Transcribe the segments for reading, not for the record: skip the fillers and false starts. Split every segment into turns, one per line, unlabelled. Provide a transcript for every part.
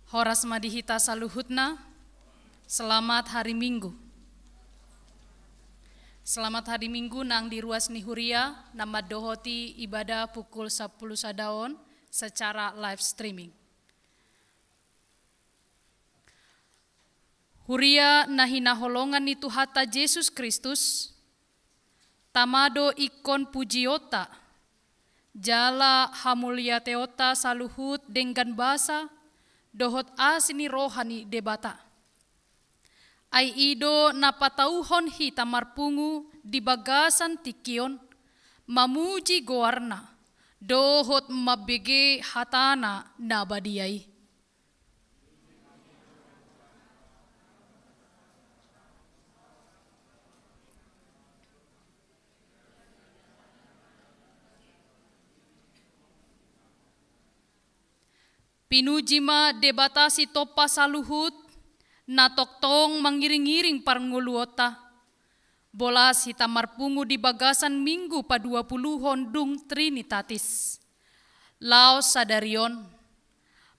Horas madihita saluhutna, selamat hari Minggu. Selamat hari Minggu nang di ruas Nihuria, nama dohoti ibadah pukul 10 sadaon secara live streaming. Huria nahina holongan itu hata Yesus Kristus, tamado ikon pujiota, jala hamulia teota saluhut dengan basa, dohot asini rohani debata. Ai ido napatauhon hita marpungu di bagasan tikion, mamuji goarna, dohot mabege hatana nabadiai. Pinujima debatasi topa saluhut, na toktong mangiring-iring parnguluota. Bolas hita marpungu di bagasan Minggu pa 20 dung Trinitatis. Laos sadarion,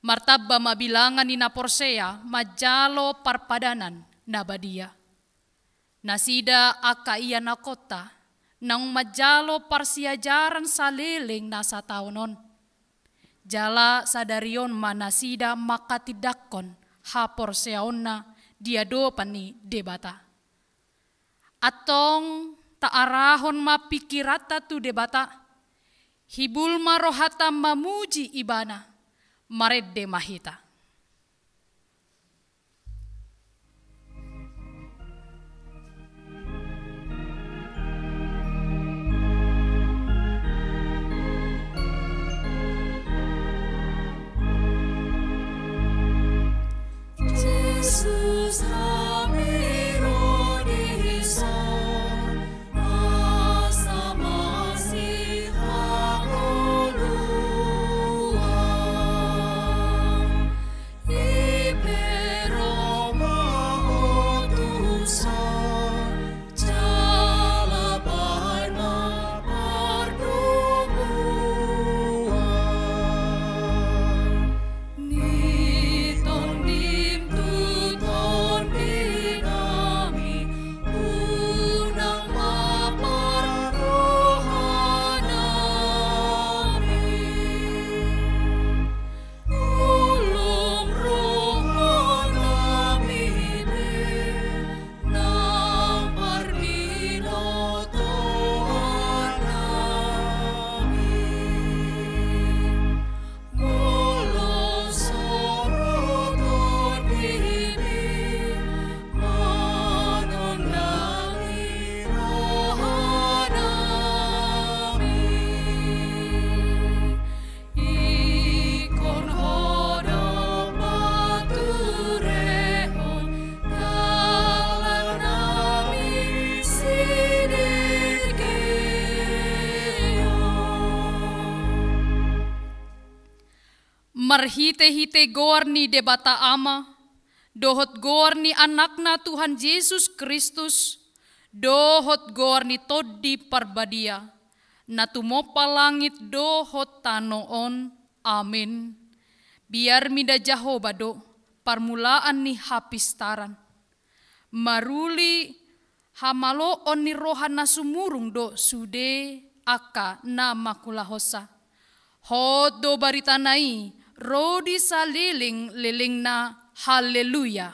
martaba mabilangan ni naporsea majalo parpadanan nabadia. Nasida aka iya nakota, nang majalo parsiajaran saleleng nasa taunon. Jala sadarion manasida makatidakon hapor seaonna diado pani debata. Atong taarahon mapikirata tu debata, hibul marohata mamuji ibana, maredde mahita.
Jesus hamironisan asa masih hangoluan ipero mahotusan jalabay mapardumuan niton
marhite-hite gorni debata ama, dohot gorni anakna Tuhan Yesus Kristus, dohot gorni toddi parbadia, natumopa langit dohot tanoon, amin. Biar mida jahobado, parmulaan ni hapistaran. Maruli hamaloon ni rohana sumurung do sude aka na makulahosa. Hot do baritanai, rodi saliling liling na haleluya.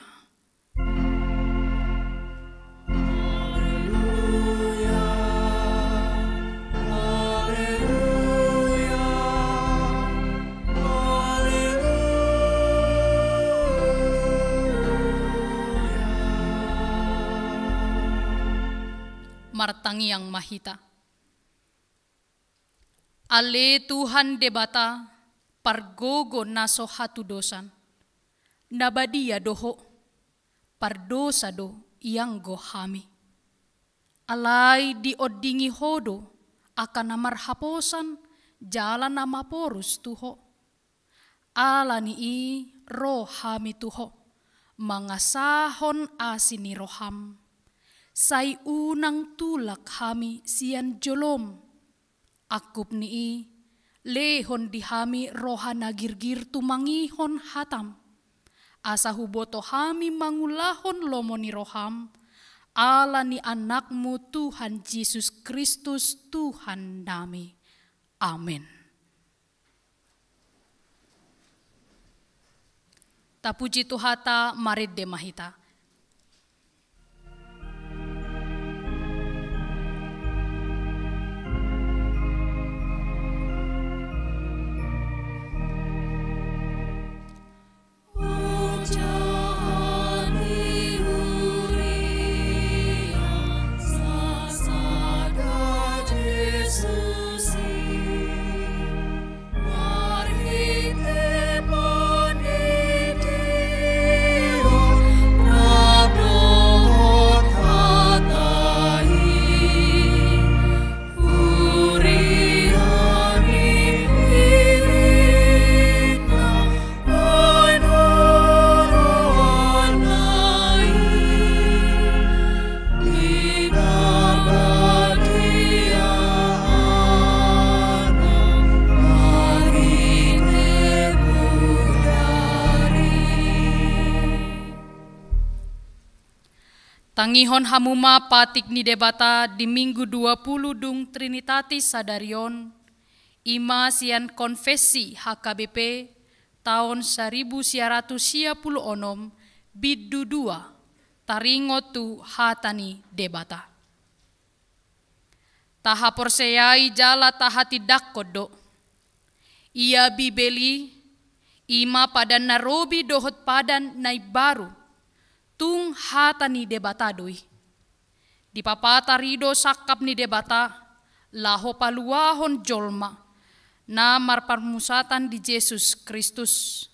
Martangi yang mahita. Ale Tuhan debata pargogo naso hatu dosan. Nabadia doho pardosa do yang gohami. Alai di odingi hodo akan namar haposan jalan nama porus tuho. Alani i rohami tuho mangasahon asini roham. Sai unang tulak hami sian jolom. Akup nii lehon dihami rohana girgir tumangihon hatam. asa huboto hami mangulahon lomoni roham, ala ni anakmu Tuhan Yesus Kristus Tuhan nami. Amin. Tapuji Tuhata marid de mahita. Tangihon hamuma patik ni debata di Minggu 20 dung Trinitatis Sadarion, ima sian konfesi HKBP tahun 1960 biddu 2 taringotu hatani debata. Taha porseyai jala taha tidak kodo. Ia bibeli ima padan narobi dohot padan nai baru. Tung hata ni debata doi. Di papata rido sakap ni debata, laho paluahon jolma, na marparmusatan di Yesus Kristus.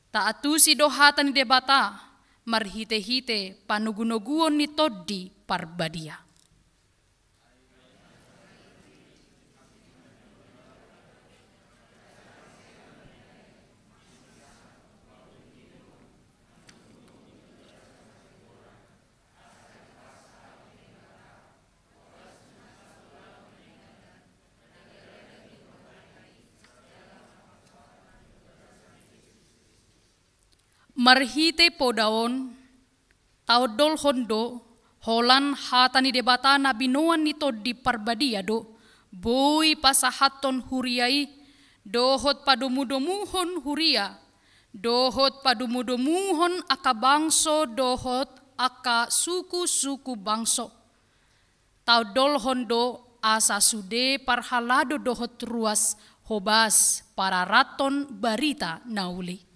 Taatu si do hata ni debata, marhite-hite panugunoguon ni toddi parbadia. Marhite podaon, taudol hondo, holan hatani debata na binoan nito di parbadia do, boy pasahaton huriai, dohot padumudomuhon huria, dohot padumudomuhon aka bangso, dohot aka suku-suku bangso. Taudol hondo asa sude parhalado dohot ruas hobas para raton barita nauli.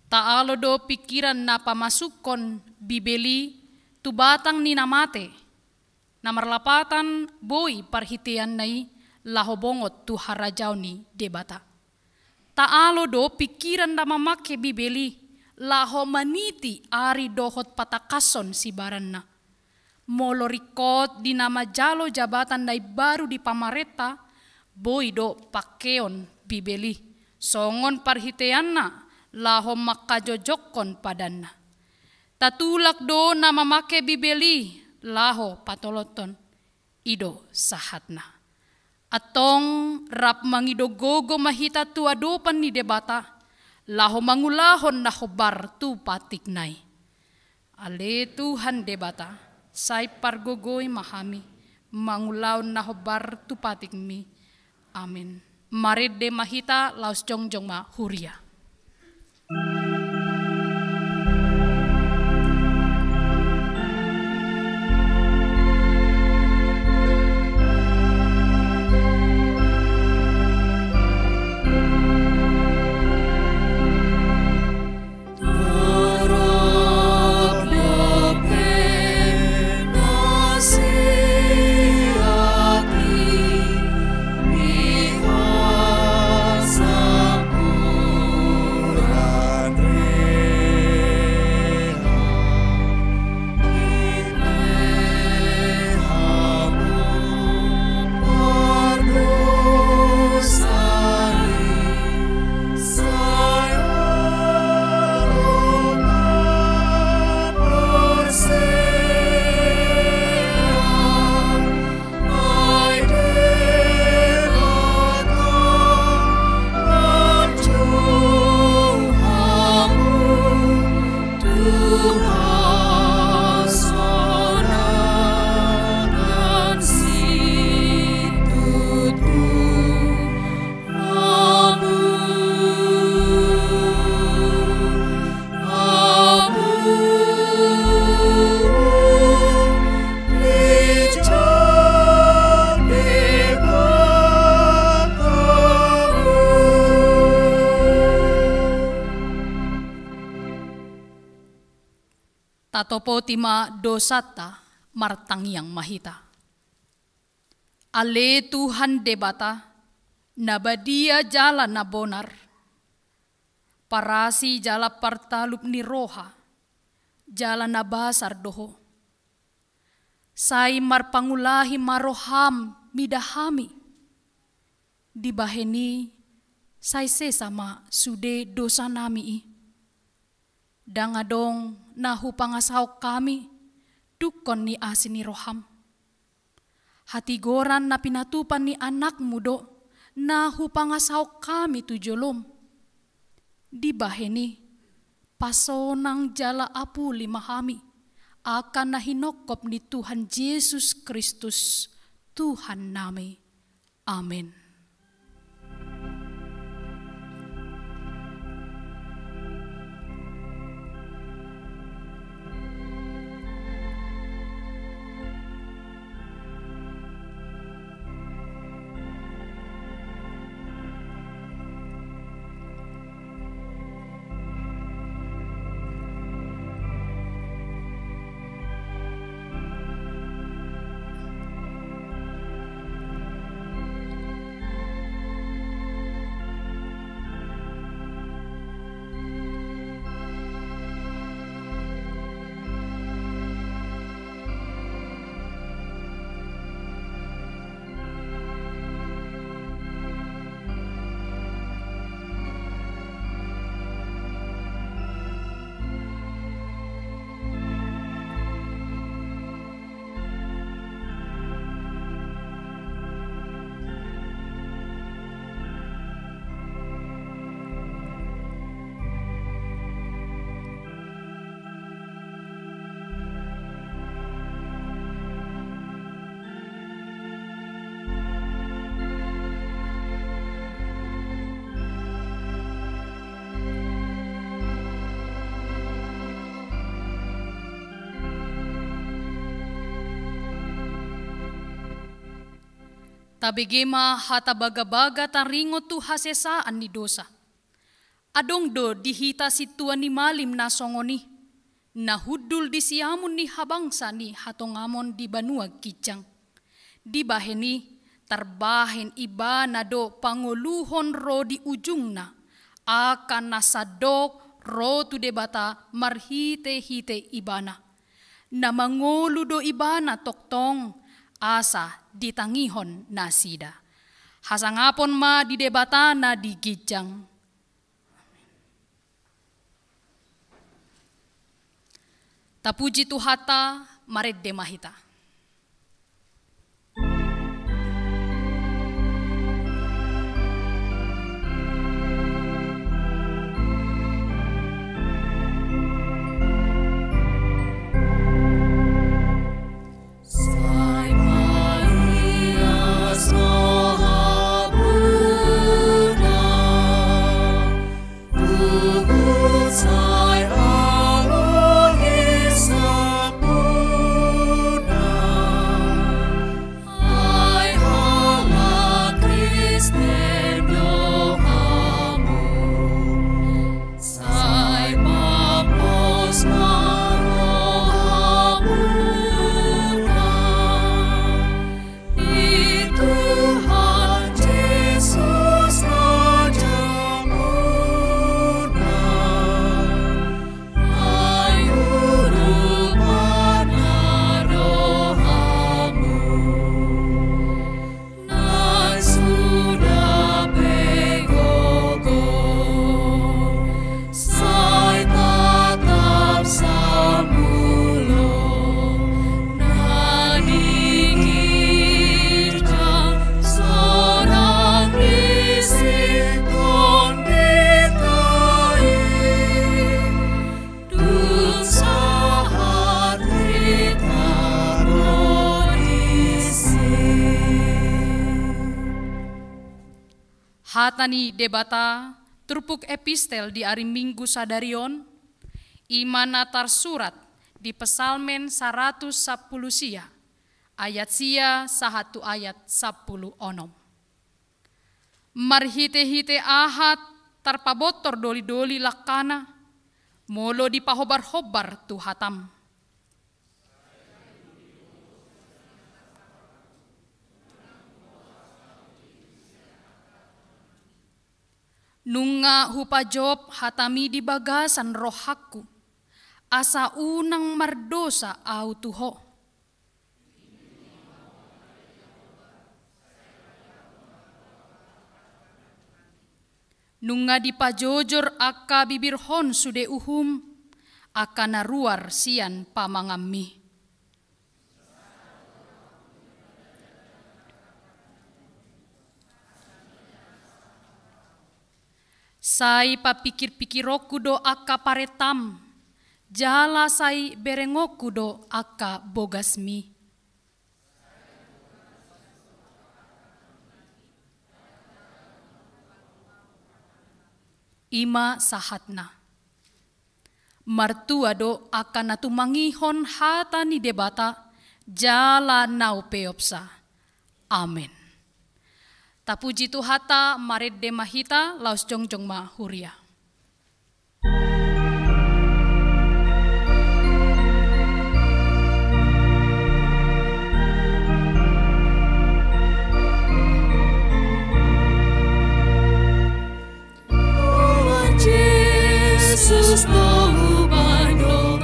Taalo do pikiran na pamasukon bibeli tu batang ni namate. Namarlapatan boy parhitian nai lahobongot tu harajaw ni debata. Taalo do pikiran na mamake bibeli laho maniti ari dohot patakason si baran na. Molorikot di nama jalo jabatan nai baru di pamareta boy do pakeon bibeli. Songon parhitian na laho makajojokon padanna. Tatulak do na mamake bibeli laho patoloton ido sahatna. Atong rap mangidogogo mahita tuadopan ni debata laho mangulahon na hobar tu patiknay. Ale Tuhan debata say pargogoy mahami mangulahon na hobar tu patikmi. Amin. Marid de mahita laos jongjong ma huria.
Darab
tatopo tima dosata martangyang mahita. Ale Tuhan debata, nabadia jala na bonar, parasi jala partalup ni roha, jala na basar doho. Say marpangulahi maroham midahami, dibaheni say sesama sude dosa nami. Dangadong nahu pangasaw kami, dukon ni asin ni roham. Hatigoran na pinatupan ni anak mudo, nahu pangasaw kami tujolom. Dibaheni, pasonang jala apu limahami, akan nahinokop ni Tuhan Yesus Kristus, Tuhan nami. Amin. Tabigema hatabagabaga taringo tu hasesaan ni dosa. Adong do dihita si tuan ni malim na songoni, nahudul di siamun ni habangsa ni hatongamon di banuag kicang. Di baheni tarbahen iba na do panguluhon ro di ujung na, akan nasadok ro tu debata marhite-hite ibana. Na mangulu do ibana toktong, asa ditangihon na sida. Hasangapon ma di debata na di gijang. Tapuji tuhata maredde mahita. Hatani debata trupuk epistel di hari Minggu sadarion, iman natar surat di pesalmen 110 sia, ayat sia 1 ayat 10 onom. Marhite-hite ahat tarpabotor doli-doli lakana, molo di pahobar-hobar tu hatam. Nunga hupajob hatami di bagasan rohaku, asa unang mardosa au tuho. Nunga dipajojor aka bibirhon sude uhum, aka naruar sian pamangami. Sai papikir-pikiroku do aka paretam, jala sai berengoku do aka bogasmi. Ima sahatna. Martua do akan natumangihon hata ni debata, jala nau peopsa. Amen. Tapuji tu hata maret de mahita laus jongjong ma huria.
Yesus mengubah doaku,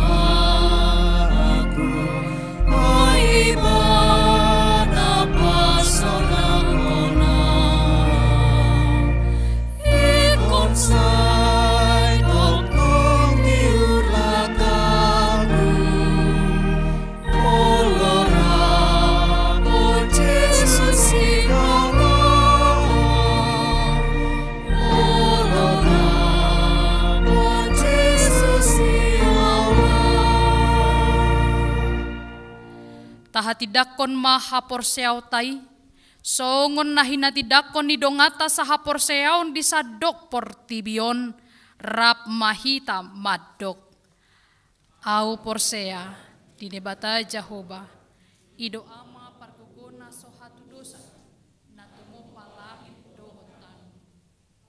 ibadah pasona kona, ikon sai tokong diurlakaku, olora bon Yesus siaga, olora.
Tahati dakon maha porseau tai, songon nahina tidakon ni dongata saha porseaon di sadok portibion, rap mahita madok. Au porsea di debata Jehovah, ido ama pargogona sohatu dosa, natumo palangit dohotan.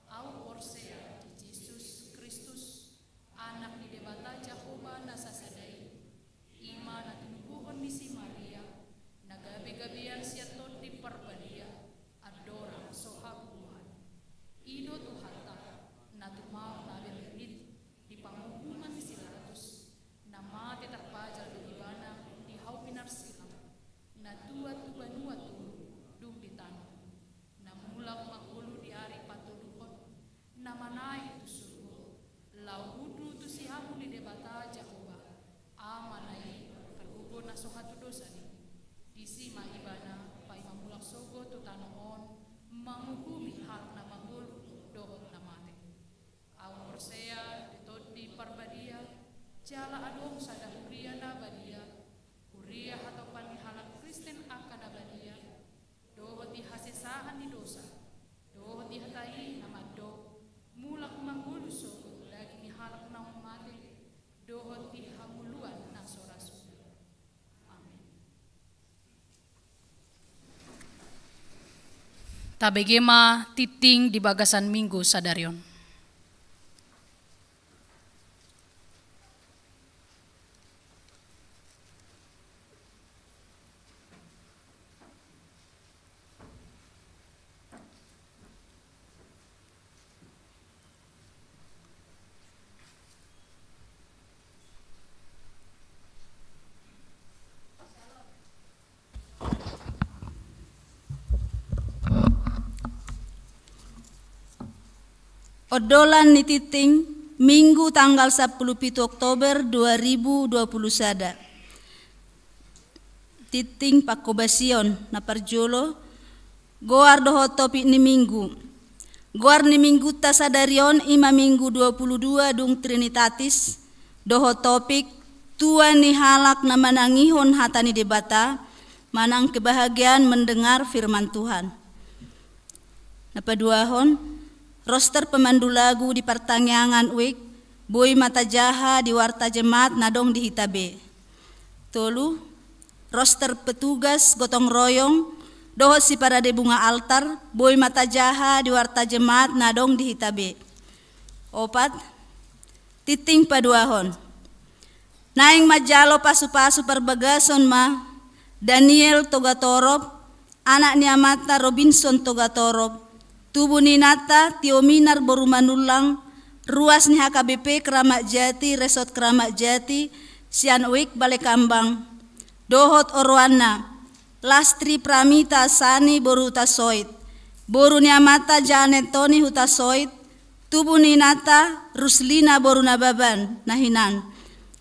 Au porsea di Yesus Kristus, anak di debata Jehovah nasasadai, ima natunubuhon misi gabi-gabian siaton di perbadia adora sohabuhan ido tuhata natumau nabelit di panghukuman di silatus namate terpajal di ibana di haupinar silam natua tubanua tu dung di tanah namulak makulu di ari patuluhon namanai tu suruh lauhudu tu sihamu di debata Jehovah amanai terhubung nasohatu dosa isi mahibana pai mamulak sogo tu tanoon manghukumi hak na manggul dohot na mate. Au porsea ditodi parbadia jala adong sada huria na badia huria atau panihalan Kristen akan na badia dohot di hasisahan di dosa dohot di hatai na maddo mulak manggul sogo lagi ni halak na mate dohot di hamuluan na sorasu. Tabegema titing di bagasan minggu sadarion.
Odolan ni titing Minggu tanggal 17 Oktober 2020 sada. Titing pakobasion na parjolo goar doho topik ni minggu. Goar ni minggu ta sadarion ima minggu 22 dung Trinitatis doho topik tua ni halak na manangihon hatani debata manang kebahagiaan mendengar firman Tuhan. Napa duahon roster pemandu lagu di pertanyaan week, boy mata jaha di warta jemaat nadong di hitabe. Tolu, roster petugas gotong royong, doho si parade bunga altar, boy mata jaha di warta jemaat nadong di hitabe. Opat, titing paduahon. Naing majalo pasu-pasu perbagason ma, Daniel Togatorop, anak niamata Robinson Togatorop, tubuh ninata tiominar boru manulang, ruas ni HKBP Keramat Jati, Resort Keramat Jati, Sian Uik Balekambang, dohot Oroana, Lastri Pramita Sani boru Hutasoit, boru Niamata Janet Toni Hutasoit, tubuh ninata Ruslina boru Nababan, Nahinan,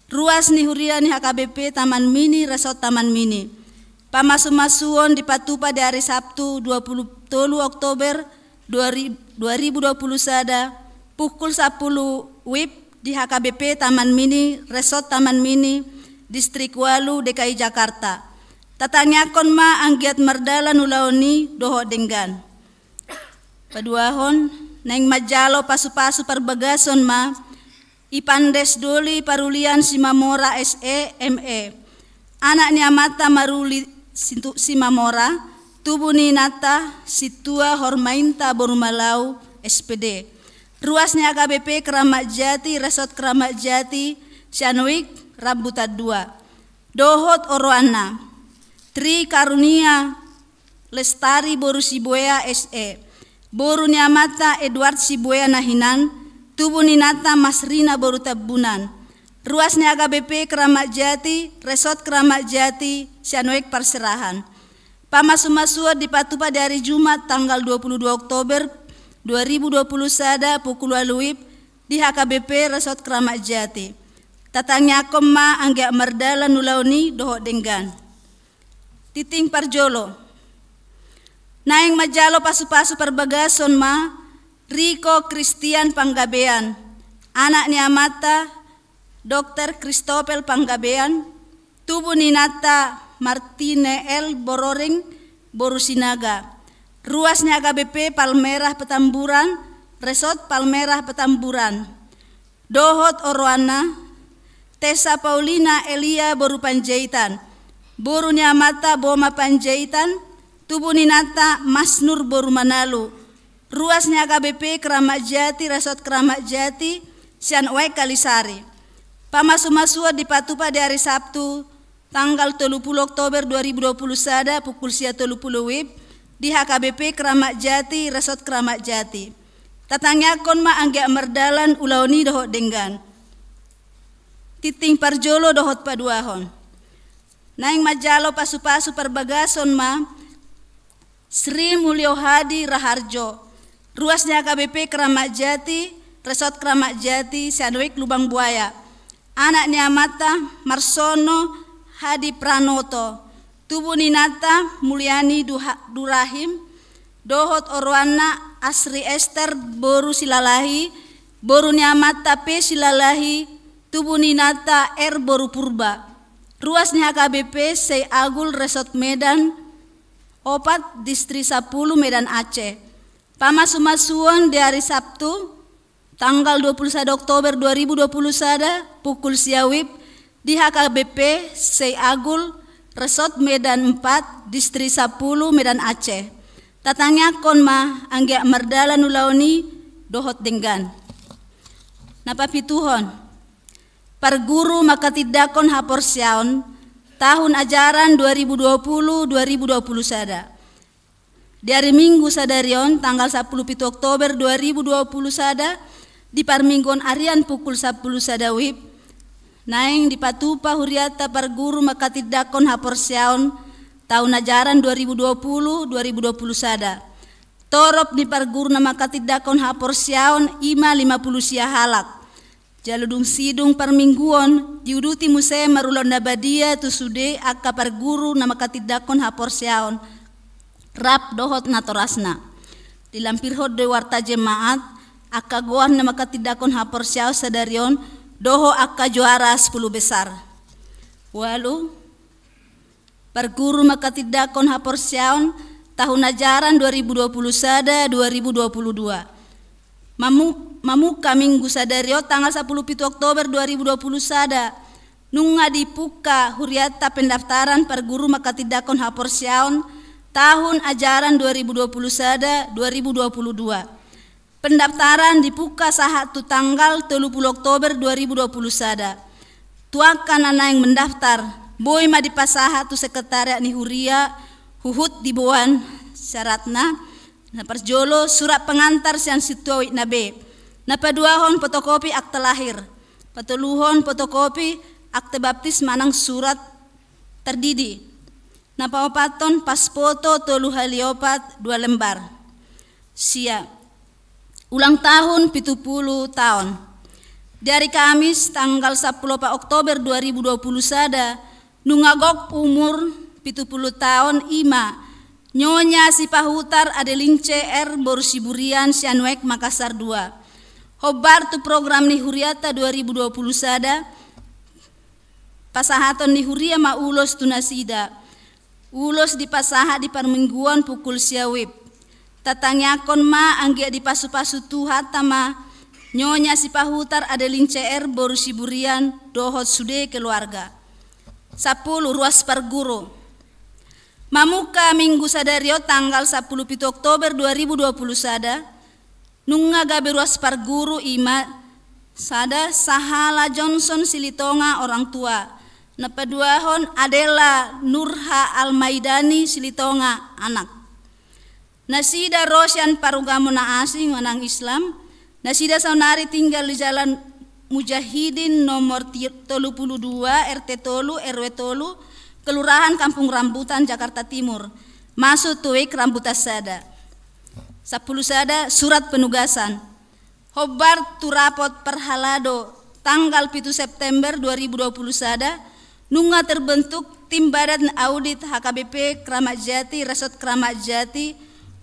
ruas ni Huria ni HKBP Taman Mini, Resort Taman Mini, pamasumasuon di Patupa di hari Sabtu 23 Oktober 2020 sada pukul 10 WIB di HKBP Taman Mini, Resort Taman Mini, Distrik Walu, DKI Jakarta. Tatanyakon ma anggiat merdalan ulaoni doho denggan. Paduahon neng majalo pasu-pasu perbagason ma ipandes doli parulian Simamora SE ME. Anak Niamata Maruli Simamora, tubuh ninata Situa Hormainta Borumalau SPD. Ruasnya HKBP Keramat Jati, Resort Keramat Jati, Sianuik, Rambutan 2. Dohot Oroana, Tri Karunia Lestari Boru Sibuea SE. Boru Niamata Edward Sibuea Nahinan, tubuh ninata Masrina Boru Tabunan. Ruasnya HKBP Keramat Jati, Resort Keramat Jati, Sianuik Perserahan. Pamasumasuat di Patupa di hari Jumat tanggal 22 Oktober 2020 sada pukul 8 WIB di HKBP Resort Keramat Jati. Tatangnya koma angga merdala nulauni doho denggan. Titing Parjolo. Naing majalo pasu-pasu perbagason ma Riko Christian Panggabean. Anak Niamata Dr. Christopel Panggabean. Tubuh ninata Martine L. Bororeng Borusinaga. Ruasnya HKBP Palmerah Petamburan, Resort Palmerah Petamburan. Dohot Oroana, Tessa Paulina Elia Boru Panjaitan. Boru Niamata Boma Panjaitan, tubuh ninata Masnur Boru Manalu. Ruasnya HKBP Keramat Jati, Resort Keramat Jati, Sian Uek Kalisari. Pamasu-masua di Patupa di hari Sabtu tanggal 30 Oktober 2020 sada pukul 30 WIB di HKBP Keramat Jati, Resort Keramat Jati. Tatanyakon ma angga merdalan ulaoni dohot denggan. Titing Parjolo dohot paduahon. Naing majalo pasu-pasu perbagason ma Sri Mulyo Hadi Raharjo. Ruasnya HKBP Keramat Jati, Resort Keramat Jati, Sianuik Lubang Buaya. Anak Niamata Marsono Hadi Pranoto, tubuh ninata Mulyani Durahim, dohot Orwana Asri Esther Boru Silalahi, Boru Niamata P Silalahi, tubuh ninata R Boru Purba. Ruasnya HKBP Sei Agul Resort Medan, Opat Distrik 10 Medan Aceh. Pamasumasuan di hari Sabtu tanggal 21 Oktober 2020 sada pukul siawib di HKBP Sei Agul Resort Medan 4 Distrik 10 Medan Aceh. Tatanyakon ma angga merdala nulaoni dohot denggan. Napa pituhon Parguru makatidakon haporsiaon tahun ajaran 2020-2021 sada. Di hari Minggu sadarion tanggal 10 Oktober 2020 sada di Parminggon Arian pukul 10 sada WIB. Naing di Patupa Huriata Parguru makatidakon haporsiaon tahun ajaran 2020-2021 sada. Torop di Parguru na makatidakon haporsiaon ima 50 sia halak. Jaludung sidung parmingguon diuduti Musea Marulon Nabadia tusude akka Parguru na makatidakon haporsiaon. Rap dohot natorasna. Dilampir hod de warta jemaat akka goah na makatidakon haporsiaon sadarion doho akka juara 10 besar. Walu Parguru makatidakon haporsiaon tahun ajaran 2020 sada 2022. Mamuka Minggu sadario tanggal 10 Oktober 2020 sada nunga dipuka huriata pendaftaran Parguru makatidakon haporsiaon tahun ajaran 2020 sada 2022. Pendaftaran dibuka sahatu tanggal 30 Oktober 2020 sada. Tuakan anak yang mendaftar, boy ma dipasaha tu sekretariat ni Huria, huhut di boan syaratna, Na parjolo surat pengantar sian situawit nabe. Na paduahon fotokopi akte lahir. Patuluhon fotokopi akte baptis manang surat terdidi. Na paopaton paspoto tolu haliopat 2 lembar. Sia ulang tahun 70 tahun. Dari Kamis tanggal 10 Oktober 2020 sada nungagok umur 70 tahun ima Nyonya Sipahutar Adelince R Borsiburian Sianwek Makassar 2. Hobar tu program ni Huriata 2020 sada pasahaton ni Huria ma ulos tunasida. Ulos di pasaha di parmingguan pukul siawip. Tatangyakon ma anggia di pasu-pasu tuhata ma Nyonya Sipahutar Adelince R Borsiburian dohot sude keluarga. 10 ruas parguru. Mamuka minggu sadario tanggal 10 Oktober 2020 sada nunga gabe ruas parguru ima sada Sahala Johnson Silitonga orang tua. Napaduahon Adela Nurha Almaidani Silitonga anak. Nasida Rosyan Parugamo na asing wanang Islam. Nasida saunari tinggal di Jalan Mujahidin nomor 32 RT Tolu RW Tolu Kelurahan Kampung Rambutan Jakarta Timur. Masuk tuik Rambutan sada. 10 sada surat penugasan. Hobar tu rapot perhalado tanggal 7 September 2020 sada nunga terbentuk tim badan audit HKBP Kramat Jati Resort Kramat Jati.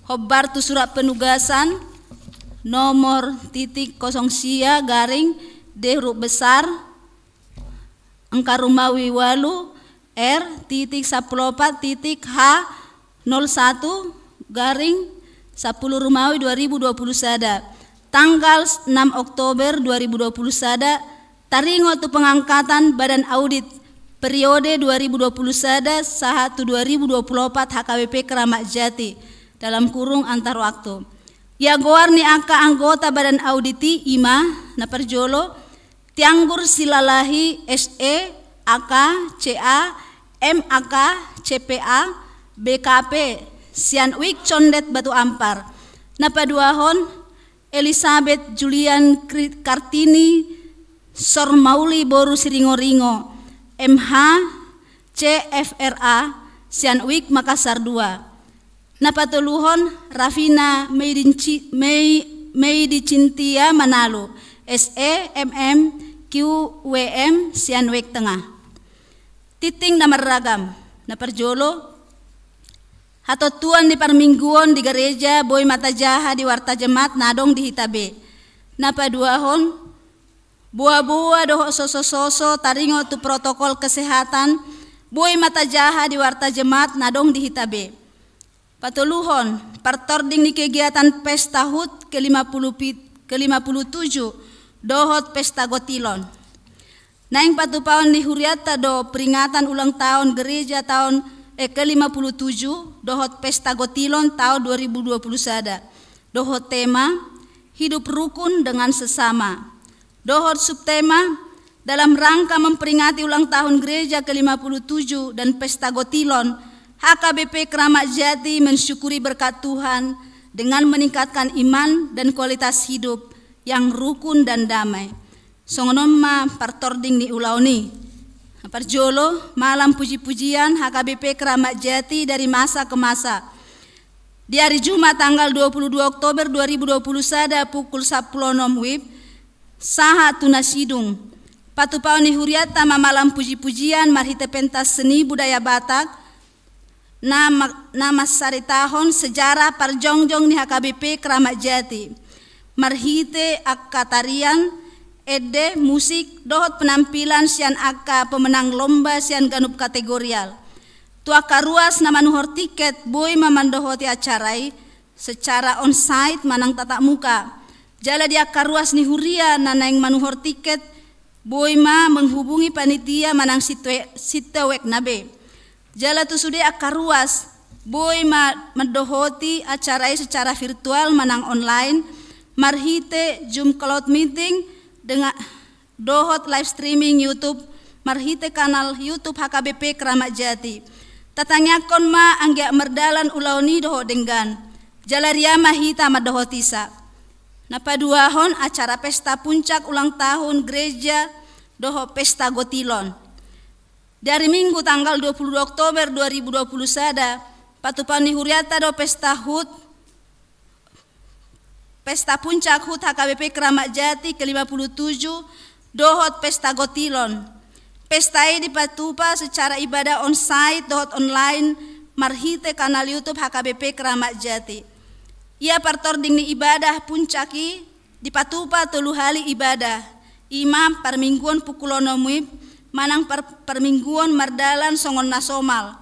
Hobar tu surat penugasan nomor .0 sia garing D huruf besar angka Rumawi walu R titik 14 titik H 01 garing 10 Rumawi 2020 sada. Tanggal 6 Oktober 2020 sada taringo tu pengangkatan badan audit periode 2020 sada saha tu 2024 HKBP Kramat Jati dalam kurung antar waktu. Ya goar ni aka anggota badan auditi ima na perjolo Tianggur Silalahi SE AK CA MAK CPA BKP Sianwik Condet Batu Ampar. Napaduahon Elizabeth Julian Kartini Sormauli Boru Siringo-ringo MH CFRA Sianwik Makassar 2. Napatuluhon Rafina Meidicintia Manalo SE MM QWM Sianwek Tengah. Titing namar ragam naperjolo hatotuan di parmingguon di gereja Boy Mata Jaha di Warta Jemaat nadong di Hitabe. Napaduahon buah-buah doho soso-soso taringo tu protokol kesehatan Boy Mata Jaha di Warta Jemaat nadong di Hitabe. Patuluhon partording di kegiatan pesta HUT ke-57 dohot pesta gotilon. Naing patupaon di Huriata do peringatan ulang tahun gereja tahun ke-57 dohot pesta gotilon tahun 2020 sada. Dohot tema hidup rukun dengan sesama. Dohot subtema dalam rangka memperingati ulang tahun gereja ke-57 dan pesta gotilon HKBP Kramat Jati mensyukuri berkat Tuhan dengan meningkatkan iman dan kualitas hidup yang rukun dan damai. Songonoma partording ni ulauni. Parjolo malam puji-pujian HKBP Kramat Jati dari masa ke masa. Di hari Jumat tanggal 22 Oktober 2020 sada pukul 10 WIB saha tunasidung. Patupaon ni Huriata malam puji-pujian marhite pentas seni budaya Batak. Nama saritahon sejarah parjongjong ni HKBP Kramat Jati. Marhite akka tarian, ede musik, dohot penampilan sian akka pemenang lomba sian ganup kategorial. Tua karuas nama nuhor tiket boy mamandohoti acarai secara onsite manang tatap muka. Jala dia karuas ni Huria nanaing manuhor tiket boy ma menghubungi panitia manang sitewek nabe. Jala tu sudah akaruas boy mendohoti acarai secara virtual manang online marhite Zoom cloud meeting dengan dohot live streaming YouTube marhite kanal YouTube HKBP Kramat Jati. Tatanyakon ma anggia merdalan ulauni dohot denggan Jalaria mahita madohotisa. Napaduahon acara pesta puncak ulang tahun gereja doho pesta gotilon. Dari Minggu tanggal 22 Oktober 2020 sada patupani huriata do pesta HUT pesta puncak HUT HKBP Keramat Jati ke-57 dohot pesta gotilon. Pesta ini dipatupa secara ibadah on-site dohot online marhite kanal YouTube HKBP Keramat Jati. Ia partording ni ibadah puncaki dipatupa telu hali ibadah. Imam permingguan pukulonomib manang permingguan mardalan songon nasomal.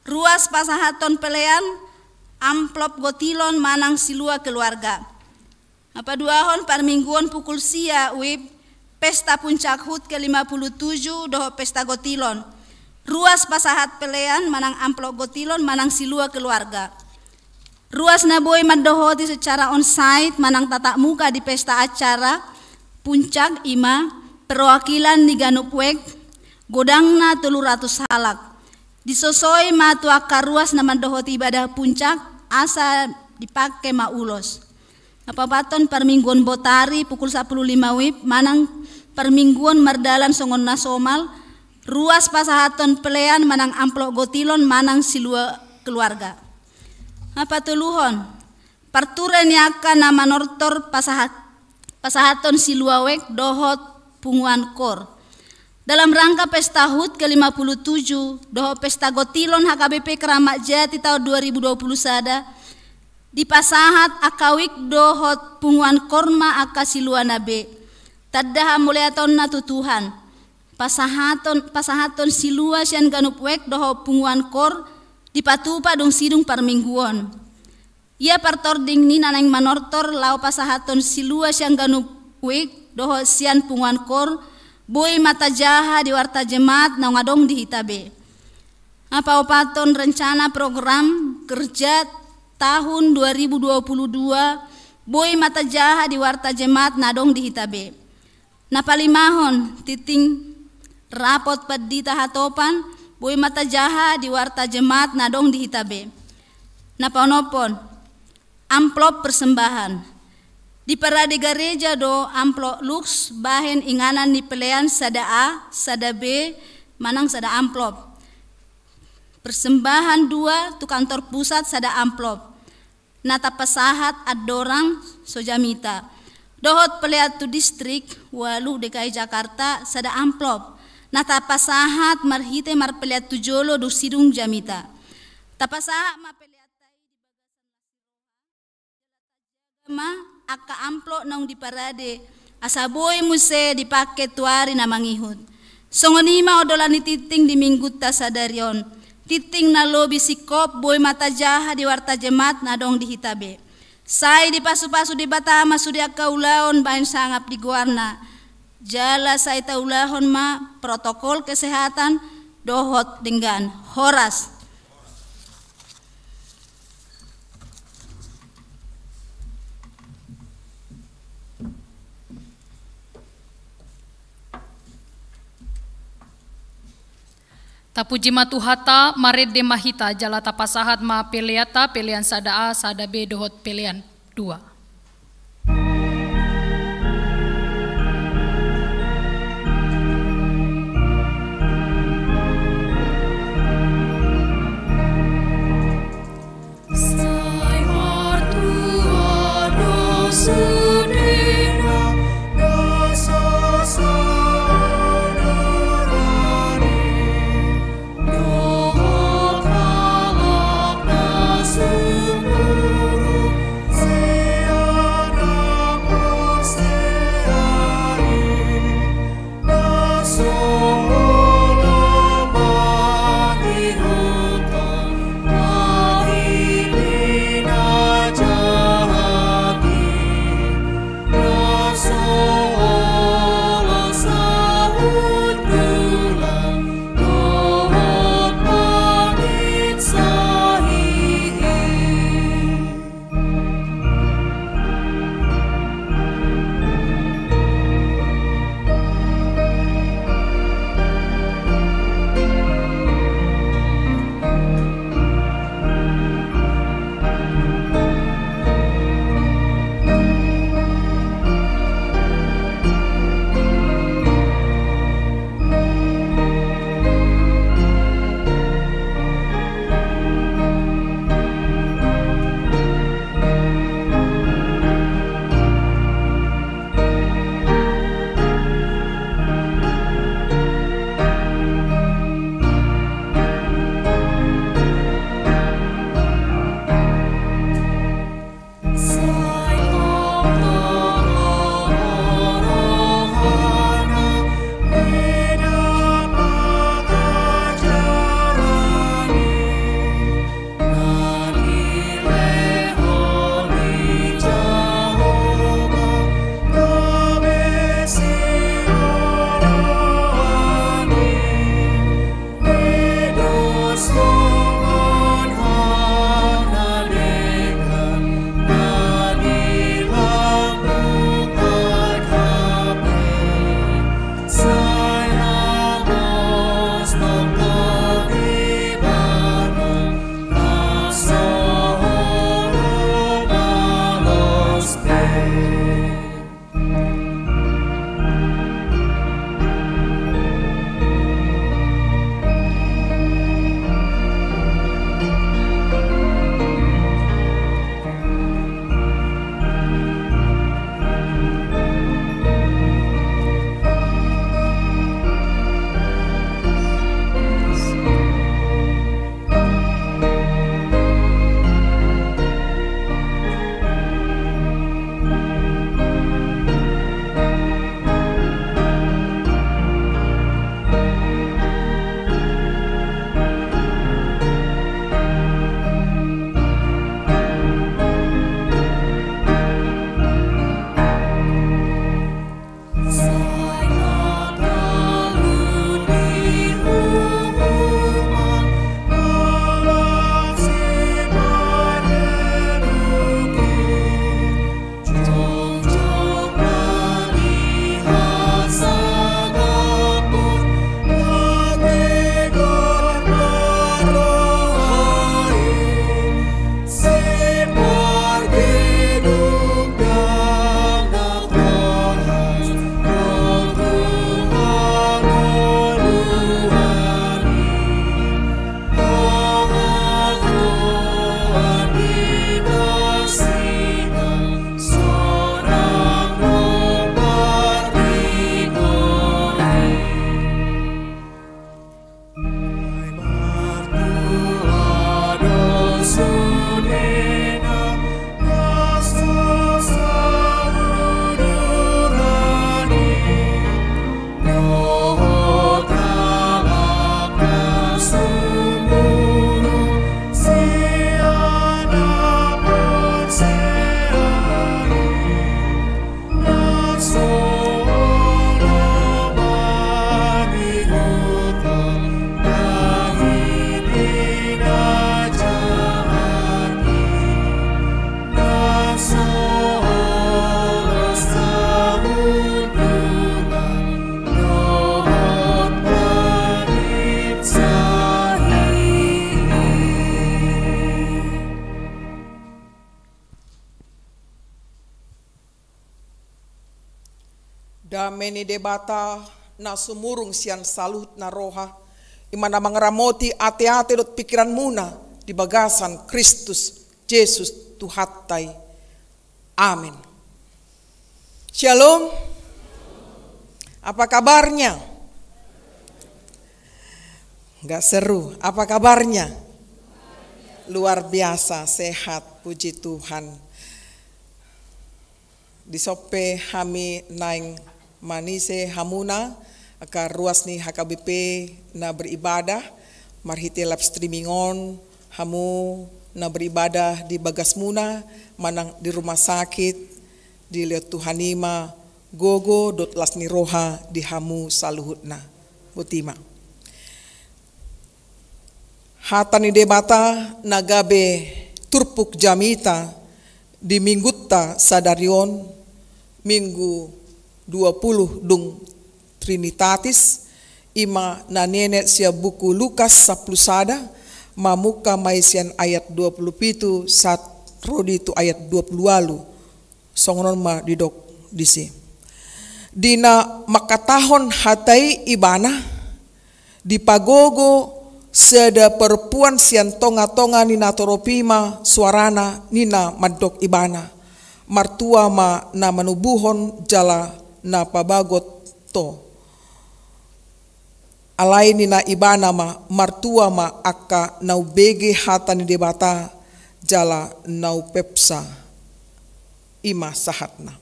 Ruas pasahaton pelean amplop gotilon manang silua keluarga. Apa duahon permingguan pukul sia wib pesta puncak HUT ke-57 doho pesta gotilon. Ruas pasahat pelean manang amplop gotilon manang silua keluarga. Ruas naboy madohoti secara on-site manang tatap muka di pesta acara puncak ima perwakilan di Ganupwek godangna 300 halak. Disosoi matu akar ruas nama dohoti ibadah puncak asa dipakai maulos. Napapaton permingguan botari pukul 10.05 wib manang permingguan mardalan songon nasomal ruas pasahaton pelean manang amplok gotilon manang silua keluarga. Apa tuluhon parturan yaka nama nortor pasahaton siluawek dohot punguan kor. Dalam rangka pesta HUT ke-57 doho pesta gotilon HKBP Keramat Jati tahun 2020 sada di pasahat akawik dohot punguan korma aka siluana be. Taddaha mulai tahun natutuhan pasahaton silua sian Ganupwek doho punguan kor dipatupa dong sidung parmingguan. Ia partording ni nanang manortor lau pasahaton silua siang Ganupwek doho sian punguan kor boy mata jaha di warta jemaat na ngadong di hitabe. Apa opaton rencana program kerja tahun 2022 boy mata jaha di warta jemaat nadong di hitabe. Napalimahon titing rapot padita hatopan boy mata jaha di warta jemaat nadong di hitabe. Napaonopon amplop persembahan di parade gereja do amplop lux bahen inganan di pelean sada A, sada B, manang sada amplop. Persembahan 2 tu kantor pusat sada amplop. Nata pasahat adorang sojamita. Dohot peleat tu distrik walu DKI Jakarta sada amplop. Nata pasahat marhite marpeliat tu jolo du sidung jamita. Tapasahat mapeliat tai di bagasan ma aka amplop nong di parade asaboy muse dipake tuari na mangihut. Songonima odolani titing di minggu tasadarion. Titing na lobi sikop boy mata jaha di warta jemaat nadong di hitabe. Sai di pasu-pasu di batama sudia kaulaon bain sangap di guarna. Jala sai taulahon ma protokol kesehatan dohot dengan horas.
Tapuji matuhata marede mahita jala tapasahat ma peleata pelean sada A sada B dohot pelean 2.
Semua
Dameni debata na sumurung sian salut na roha, imana mangeramoti ate-ate dot pikiran muna di bagasan Kristus Yesus Tuhattai. Amin. Shalom. Apa kabarnya? Enggak seru. Apa kabarnya? Luar biasa, sehat, puji Tuhan. Disope hami naing manise hamuna aka ruas ni HKBP na beribadah marhite live streamingon hamu na beribadah di Bagasmuna manang di rumah sakit di lihat Tuhanima gogo dot las ni roha di hamu saluhutna butima hatani debata nagabe turpuk jamita di minggutta sadarion minggu 20 dung Trinitatis ima na nenek sia buku Lukas 10 sada mamuka maisian ayat 27 sat rodi tu ayat 20 songonon ma didok disi dina makatahon hatai ibana di pagogo seda perempuan sian tonga-tonga nina toropima suarana nina madok ibana martua ma na manubuhon jala na pabagot to alai nina ibana ma martua ma akka nau bege hata ni debata jala nau pepsa ima sahatna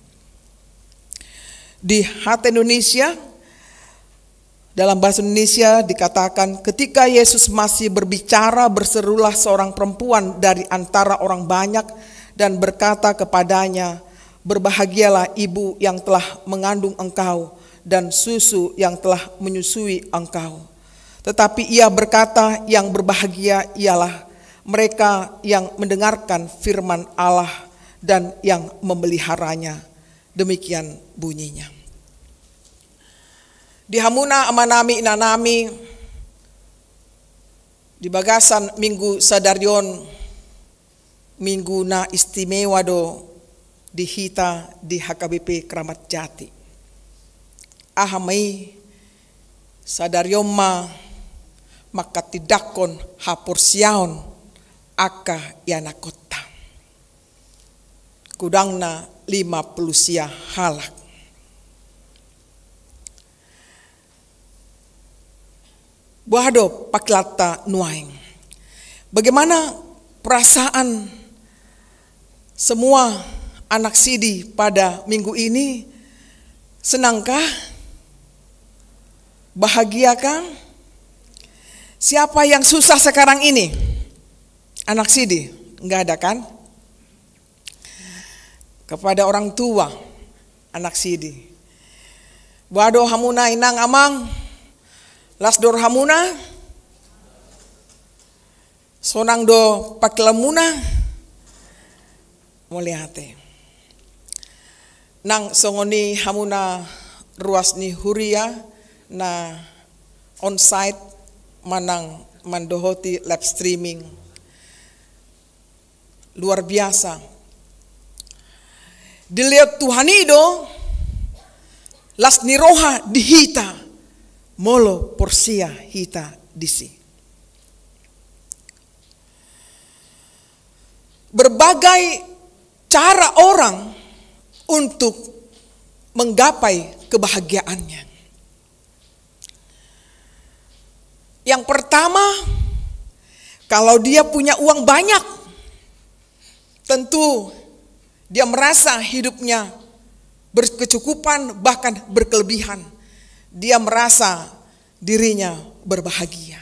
di hata Indonesia. Dalam bahasa Indonesia dikatakan ketika Yesus masih berbicara berserulah seorang perempuan dari antara orang banyak dan berkata kepadanya, berbahagialah ibu yang telah mengandung engkau dan susu yang telah menyusui engkau. Tetapi ia berkata yang berbahagia ialah mereka yang mendengarkan firman Allah dan yang memeliharanya. Demikian bunyinya. Di hamuna amanami inanami di bagasan minggu sadarion minggu na istimewa do di hita di HKBP Kramat Jati. Ahamai sadarion ma makatidakon hapursiaon aka yanakota. Kudangna 50 sia halak. Buahdo paklata nuaing. Bagaimana perasaan semua anak sidi pada minggu ini? Senangkah? Bahagiakah? Siapa yang susah sekarang ini? Anak sidi? Enggak ada kan? Kepada orang tua anak sidi. Buahdo hamuna inang amang Lasdor hamuna, sonang do pakilamuna, melihatnya. Nang songoni hamuna ruas ni huria na onsite manang mandohoti live streaming luar biasa. Dilihat Tuhanido, las niroha dihita. Molo porsia hita disi. Berbagai cara orang untuk menggapai kebahagiaannya. Yang pertama, kalau dia punya uang banyak, tentu dia merasa hidupnya berkecukupan bahkan berkelebihan. Dia merasa dirinya berbahagia.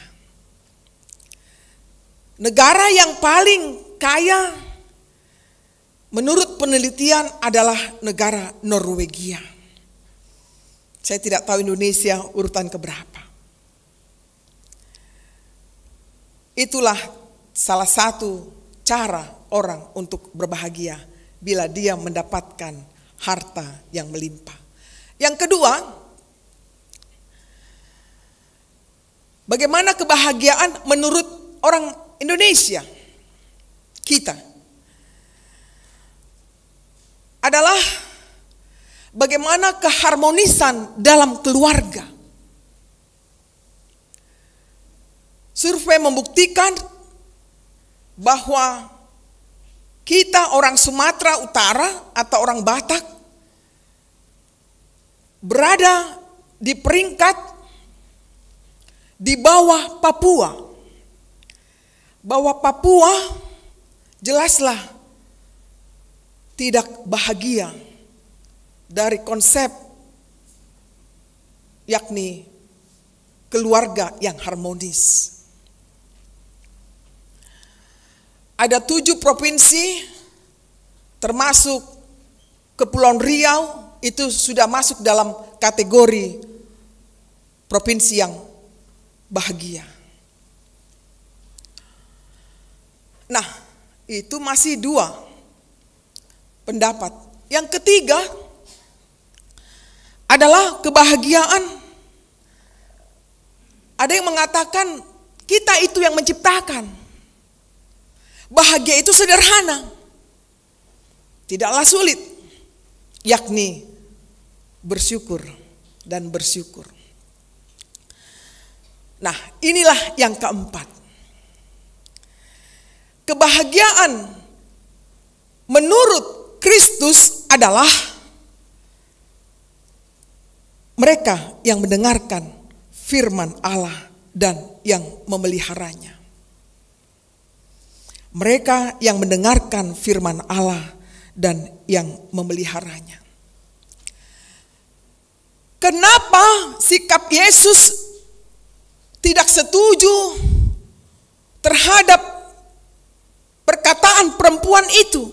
Negara yang paling kaya menurut penelitian adalah negara Norwegia. Saya tidak tahu Indonesia urutan keberapa. Itulah salah satu cara orang untuk berbahagia bila dia mendapatkan harta yang melimpah. Yang kedua, bagaimana kebahagiaan menurut orang Indonesia? Kita adalah bagaimana keharmonisan dalam keluarga. Survei membuktikan bahwa kita orang Sumatera Utara atau orang Batak berada di peringkat di bawah Papua. Bahwa Papua jelaslah tidak bahagia dari konsep yakni keluarga yang harmonis. Ada 7 provinsi termasuk Kepulauan Riau itu sudah masuk dalam kategori provinsi yang bahagia. Nah, itu masih 2 pendapat. Yang ketiga adalah kebahagiaan. Ada yang mengatakan kita itu yang menciptakan. Bahagia itu sederhana, tidaklah sulit, yakni bersyukur dan bersyukur. Nah, inilah yang keempat. Kebahagiaan menurut Kristus adalah mereka yang mendengarkan firman Allah dan yang memeliharanya. Mereka yang mendengarkan firman Allah dan yang memeliharanya. Kenapa sikap Yesus tidak setuju terhadap perkataan perempuan itu?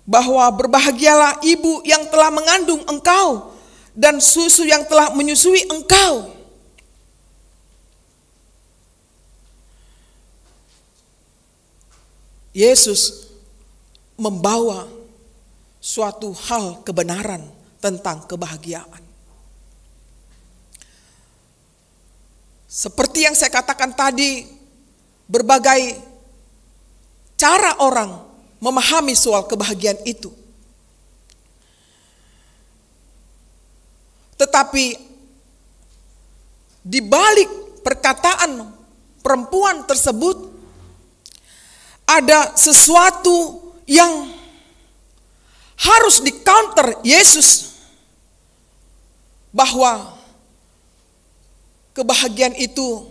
Bahwa berbahagialah ibu yang telah mengandung engkau dan susu yang telah menyusui engkau. Yesus membawa suatu hal kebenaran tentang kebahagiaan. Seperti yang saya katakan tadi, berbagai cara orang memahami soal kebahagiaan itu. Tetapi di balik perkataan perempuan tersebut ada sesuatu yang harus di-counter Yesus, bahwa kebahagiaan itu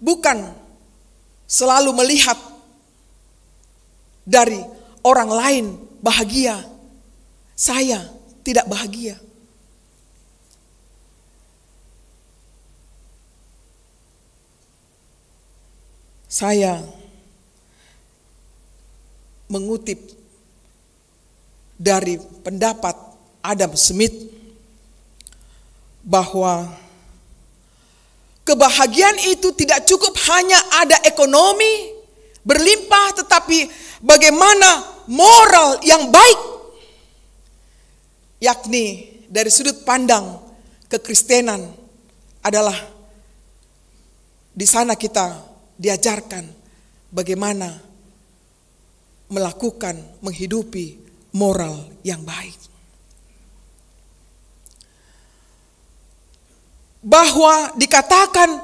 bukan selalu melihat dari orang lain bahagia, saya tidak bahagia. Saya mengutip dari pendapat Adam Smith bahwa kebahagiaan itu tidak cukup hanya ada ekonomi berlimpah, tetapi bagaimana moral yang baik, yakni dari sudut pandang kekristenan adalah di sana kita diajarkan bagaimana melakukan, menghidupi moral yang baik. Bahwa dikatakan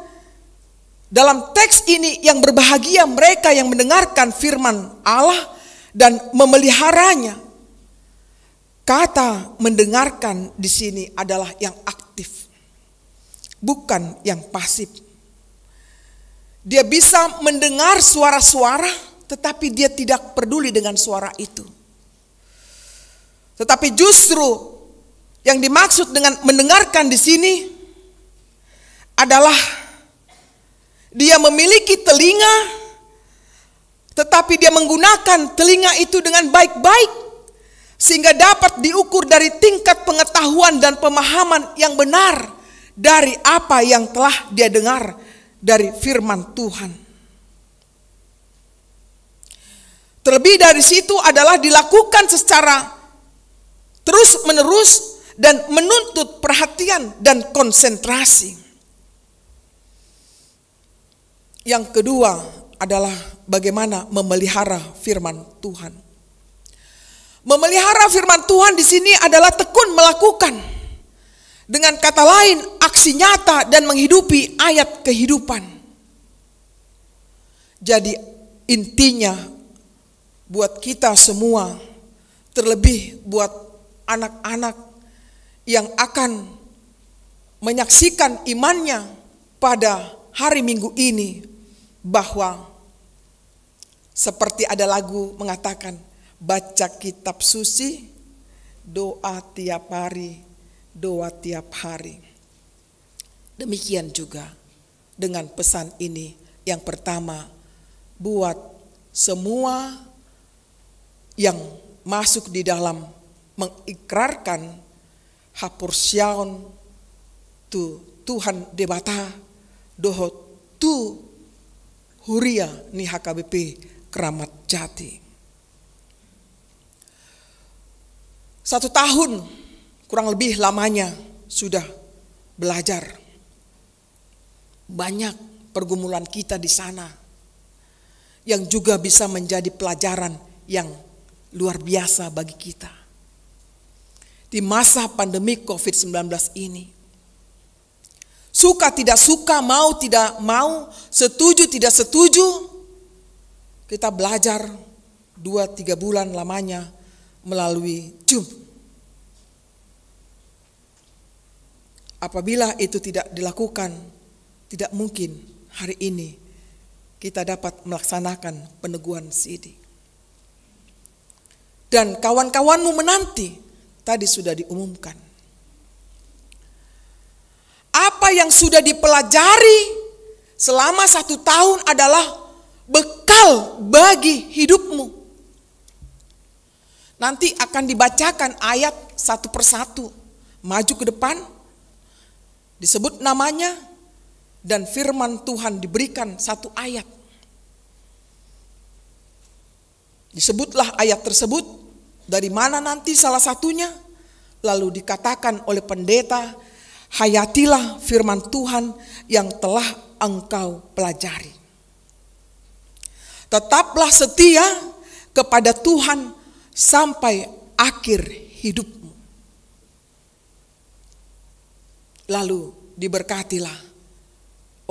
dalam teks ini yang berbahagia mereka yang mendengarkan firman Allah dan memeliharanya. Kata mendengarkan di sini adalah yang aktif, bukan yang pasif. Dia bisa mendengar suara-suara, tetapi dia tidak peduli dengan suara itu. Tetapi justru yang dimaksud dengan mendengarkan di sini adalah dia memiliki telinga, tetapi dia menggunakan telinga itu dengan baik-baik, sehingga dapat diukur dari tingkat pengetahuan dan pemahaman yang benar dari apa yang telah dia dengar dari firman Tuhan. Terlebih dari situ adalah dilakukan secara terus-menerus dan menuntut perhatian dan konsentrasi. Yang kedua adalah bagaimana memelihara firman Tuhan. Memelihara firman Tuhan di sini adalah tekun melakukan. Dengan kata lain, aksi nyata dan menghidupi ayat kehidupan. Jadi intinya buat kita semua, terlebih buat anak-anak yang akan menyaksikan imannya pada hari Minggu ini, bahwa seperti ada lagu mengatakan, baca kitab suci, doa tiap hari, doa tiap hari. Demikian juga dengan pesan ini. Yang pertama, buat semua yang masuk di dalam mengikrarkan hapursiaon tu Tuhan debata doho tu huria ni HKBP Keramat Jati. 1 tahun kurang lebih lamanya sudah belajar. Banyak pergumulan kita di sana yang juga bisa menjadi pelajaran yang luar biasa bagi kita. Di masa pandemi COVID-19 ini, suka tidak suka, mau tidak mau, setuju tidak setuju, kita belajar 2-3 bulan lamanya melalui Zoom. Apabila itu tidak dilakukan, tidak mungkin hari ini kita dapat melaksanakan peneguhan CD. Dan kawan-kawanmu menanti, tadi sudah diumumkan. Apa yang sudah dipelajari selama 1 tahun adalah bekal bagi hidupmu. Nanti akan dibacakan ayat satu persatu, maju ke depan, disebut namanya, dan firman Tuhan diberikan 1 ayat. Disebutlah ayat tersebut, dari mana nanti salah satunya, lalu dikatakan oleh pendeta, hayatilah firman Tuhan yang telah engkau pelajari. Tetaplah setia kepada Tuhan sampai akhir hidupmu. Lalu diberkatilah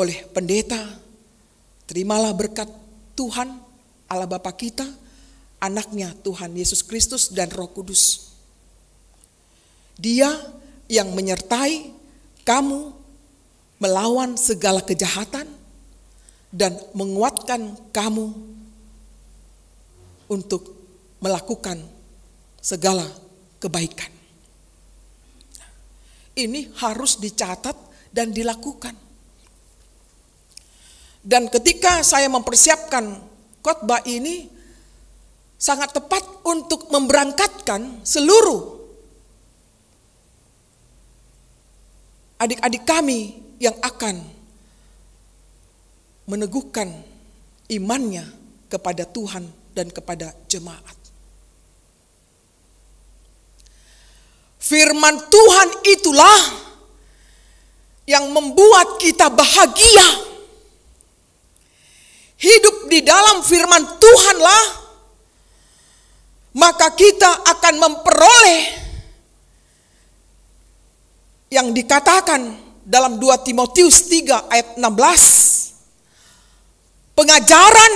oleh pendeta, terimalah berkat Tuhan, Allah Bapa kita, anaknya Tuhan Yesus Kristus dan Roh Kudus. Dia yang menyertai kamu melawan segala kejahatan dan menguatkan kamu untuk melakukan segala kebaikan. Ini harus dicatat dan dilakukan. Dan ketika saya mempersiapkan khotbah ini, sangat tepat untuk memberangkatkan seluruh adik-adik kami yang akan meneguhkan imannya kepada Tuhan dan kepada jemaat. Firman Tuhan itulah yang membuat kita bahagia. Hidup di dalam firman Tuhanlah, maka kita akan memperoleh yang dikatakan dalam 2 Timotius 3 ayat 16. Pengajaran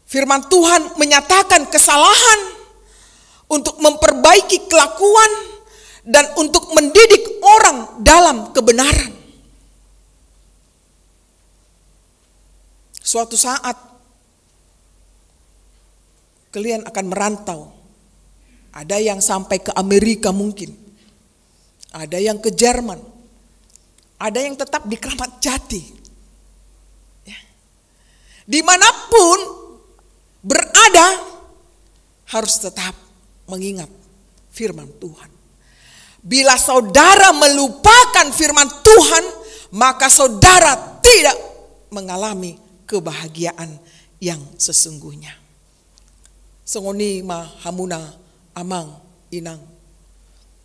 firman Tuhan menyatakan kesalahan untuk memperbaiki kelakuan dan untuk mendidik orang dalam kebenaran. Suatu saat kalian akan merantau. Ada yang sampai ke Amerika mungkin. Ada yang ke Jerman. Ada yang tetap di Keramat Jati. Ya. Dimanapun berada harus tetap mengingat firman Tuhan. Bila saudara melupakan firman Tuhan, maka saudara tidak mengalami kebahagiaan yang sesungguhnya. Sengoni ma hamuna amang inang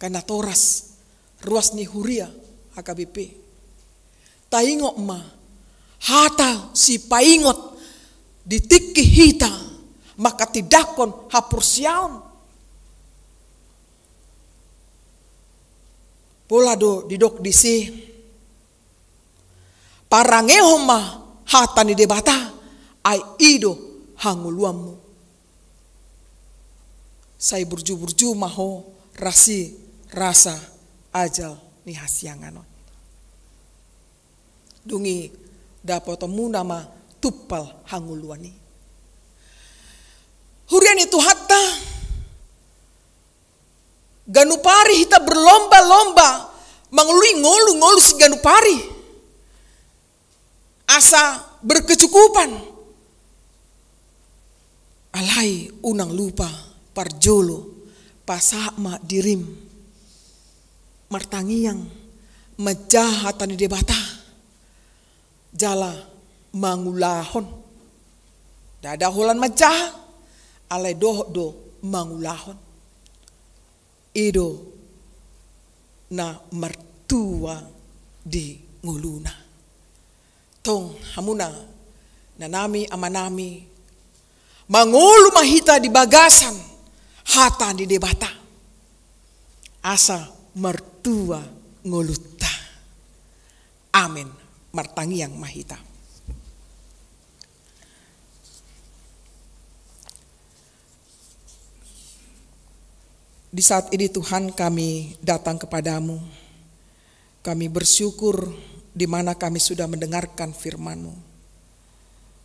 karena toras ruas ni huria HKBP. Taingok ma hata si paingot ditiki hita maka tidakon hapursiaon. Pola do didok disi parangehom ma hatani debata ai ido hanguluamu. Saya burju-burju maho rasi rasa ajal ni hasianganon. Dungi dapotomu nama tupal hanguluani. Hurian itu hatta ganupari hita berlomba-lomba mengelui ngolu-ngolu si ganupari. Asa berkecukupan. Alai unang lupa parjolo pasakma dirim. Martangiang majahatan di debata. Jala mangulahon. Dada holan majah. Alai do mangulahon. Ido na mertua di nguluna. Tong hamuna nanami amanami mangulu mahita di bagasan hata di debata. Asa mertua nguluta. Amin. Martangiang mahita. Di saat ini Tuhan kami datang kepadamu. Kami bersyukur di mana kami sudah mendengarkan firman-Mu.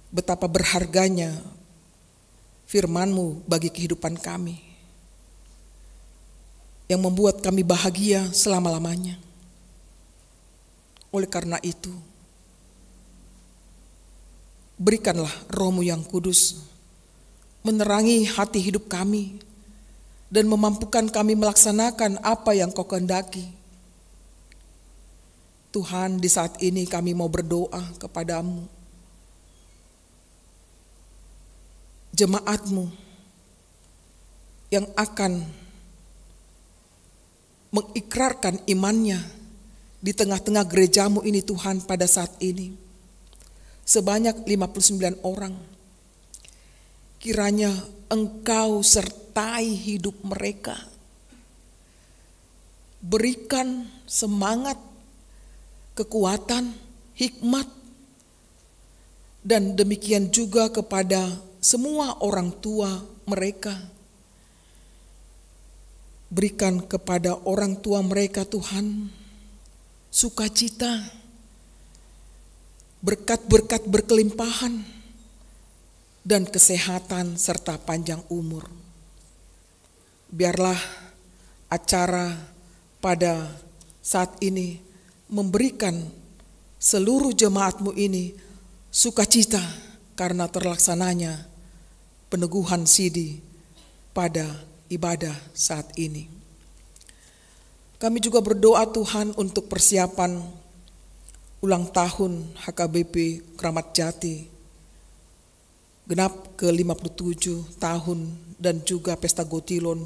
Betapa berharganya firman-Mu bagi kehidupan kami. Yang membuat kami bahagia selama-lamanya. Oleh karena itu, berikanlah Roh-Mu yang kudus menerangi hati hidup kami dan memampukan kami melaksanakan apa yang Kau kehendaki. Tuhan, di saat ini kami mau berdoa kepadamu. Jemaat-Mu yang akan mengikrarkan imannya di tengah-tengah gereja-Mu ini Tuhan pada saat ini. Sebanyak 59 orang. Kiranya Engkau sertai hidup mereka. Berikan semangat, kekuatan, hikmat, dan demikian juga kepada semua orang tua mereka. Berikan kepada orang tua mereka Tuhan sukacita, berkat-berkat berkelimpahan, dan kesehatan serta panjang umur. Biarlah acara pada saat ini memberikan seluruh jemaat-Mu ini sukacita karena terlaksananya peneguhan sidi pada ibadah saat ini. Kami juga berdoa Tuhan untuk persiapan ulang tahun HKBP Kramat Jati genap ke-57 tahun dan juga Pesta Gotilon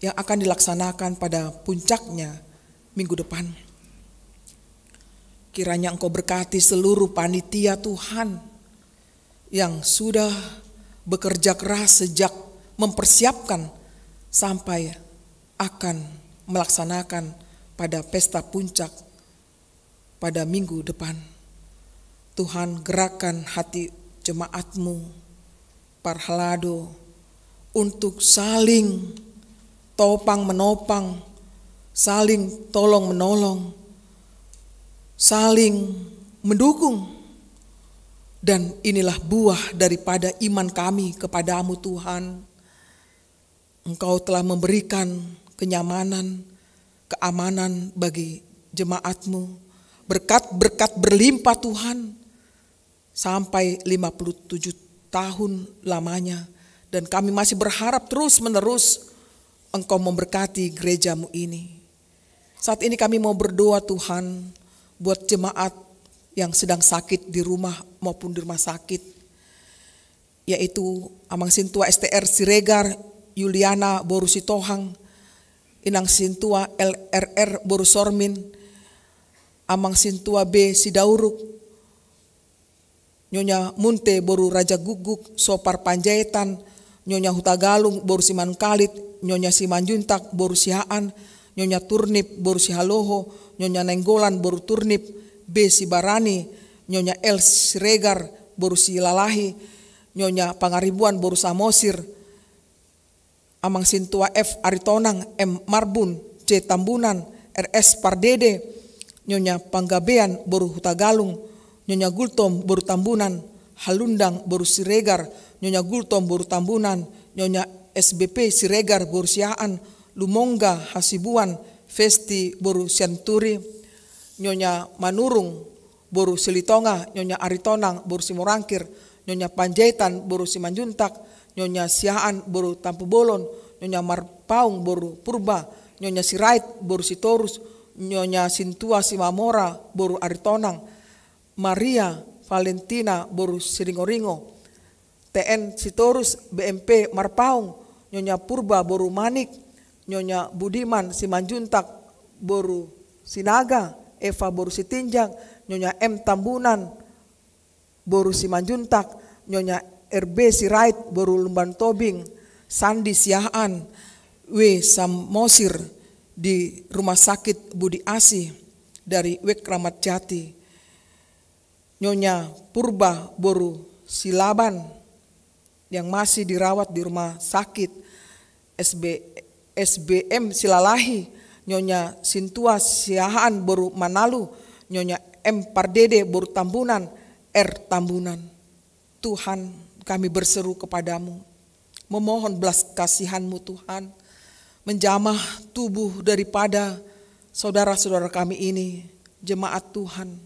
yang akan dilaksanakan pada puncaknya minggu depan. Kiranya Engkau berkati seluruh panitia Tuhan yang sudah bekerja keras sejak mempersiapkan sampai akan melaksanakan pada pesta puncak pada minggu depan. Tuhan, gerakan hati jemaat-Mu Parhalado untuk saling topang menopang, saling tolong menolong, saling mendukung. Dan inilah buah daripada iman kami kepadamu Tuhan. Engkau telah memberikan kenyamanan, keamanan bagi jemaat-Mu. Berkat-berkat berlimpah Tuhan. Sampai 57 tahun lamanya. Dan kami masih berharap terus menerus Engkau memberkati gereja-Mu ini. Saat ini kami mau berdoa Tuhan buat jemaat yang sedang sakit di rumah maupun di rumah sakit. Yaitu Amang Sintua STR Siregar, Yuliana Borusitohang, Inang Sintua LRR Borusormin, Amang Sintua B Sidauruk, Nyonya Munte boru Raja Guguk, Sopar Panjaitan, Nyonya Hutagalung boru Siman Kalit, Nyonya Simanjuntak boru Sihaan, Nyonya Turnip boru Sihaloho, Nyonya Nenggolan boru Turnip, B Sibarani, Nyonya El Siregar boru Silalahi, Nyonya Pangaribuan boru Samosir, Amang Sintua F Aritonang, M Marbun, C Tambunan, RS Pardede, Nyonya Panggabean boru Hutagalung, Nyonya Gultom boru Tambunan, Halundang boru Siregar, Nyonya Gultom boru Tambunan, Nyonya SBP Siregar boru Siaan, Lumongga Hasibuan, Festi boru Sianturi, Nyonya Manurung boru Silitonga, Nyonya Aritonang boru Simorangkir, Nyonya Panjaitan boru Simanjuntak, Nyonya Siaan boru Tampubolon, Nyonya Marpaung boru Purba, Nyonya Sirait boru Sitorus, Nyonya Sintua Simamora boru Aritonang, Maria Valentina boru Siringoringo, TN Sitorus BMP Marpaung, Nyonya Purba boru Manik, Nyonya Budiman Simanjuntak boru Sinaga, Eva boru Sitinjak, Nyonya M Tambunan boru Simanjuntak, Nyonya RB Sirait boru Lumban Tobing, Sandi Siaan, W Samosir di Rumah Sakit Budi Asih dari Wek Kramat Jati, Nyonya Purba boru Silaban yang masih dirawat di Rumah Sakit SBM Silalahi, Nyonya Sintua Siahaan boru Manalu, Nyonya M Pardede boru Tambunan, R Tambunan. Tuhan, kami berseru kepadamu, memohon belas kasihan-Mu Tuhan, menjamah tubuh daripada saudara-saudara kami ini, jemaat Tuhan,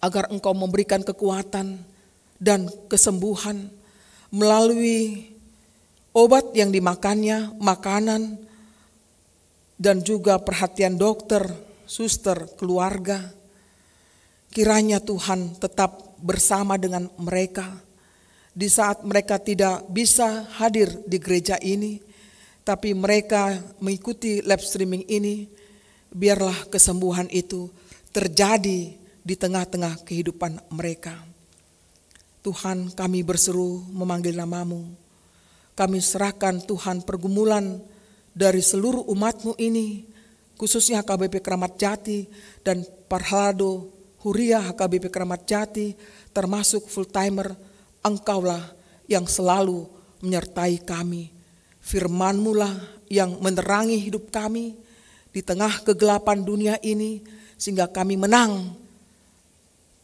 agar Engkau memberikan kekuatan dan kesembuhan melalui obat yang dimakannya, makanan, dan juga perhatian dokter, suster, keluarga. Kiranya Tuhan tetap bersama dengan mereka di saat mereka tidak bisa hadir di gereja ini, tapi mereka mengikuti live streaming ini. Biarlah kesembuhan itu terjadi di tengah-tengah kehidupan mereka. Tuhan, kami berseru memanggil nama-Mu. Kami serahkan Tuhan pergumulan dari seluruh umat-Mu ini, khususnya HKBP Kramat Jati dan Parhalado Huria HKBP Kramat Jati, termasuk full timer. Engkaulah yang selalu menyertai kami. Firman-Mu lah yang menerangi hidup kami di tengah kegelapan dunia ini, sehingga kami menang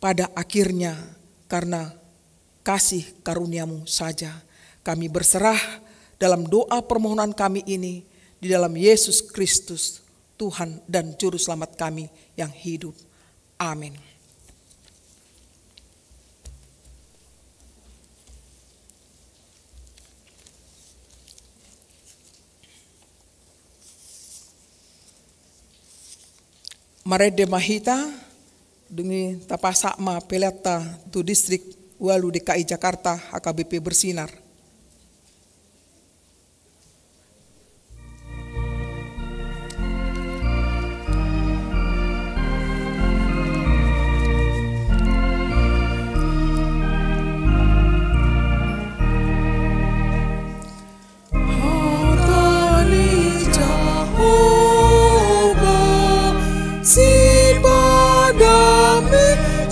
pada akhirnya karena kasih karunia-Mu saja. Kami berserah dalam doa permohonan kami ini di dalam Yesus Kristus, Tuhan dan Juru Selamat kami yang hidup. Amin. Marede Mahita dungi tapasakma peleta tu distrik Walu DKI Jakarta HKBP Bersinar.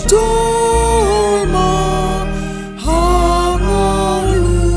Jolma hangolu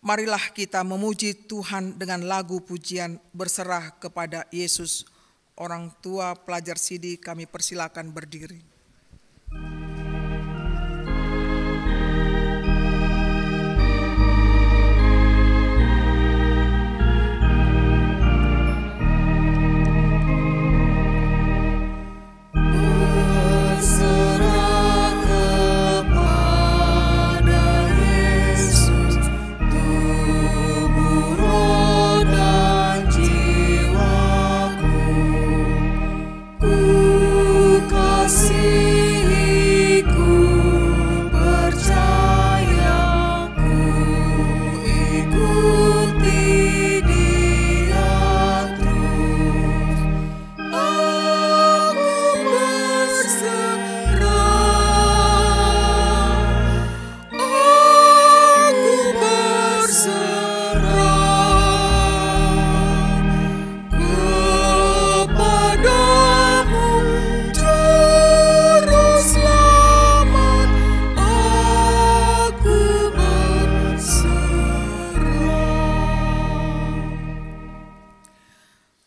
Marilah kita memuji Tuhan dengan lagu pujian berserah kepada Yesus. Orang tua pelajar Sidi kami persilakan berdiri.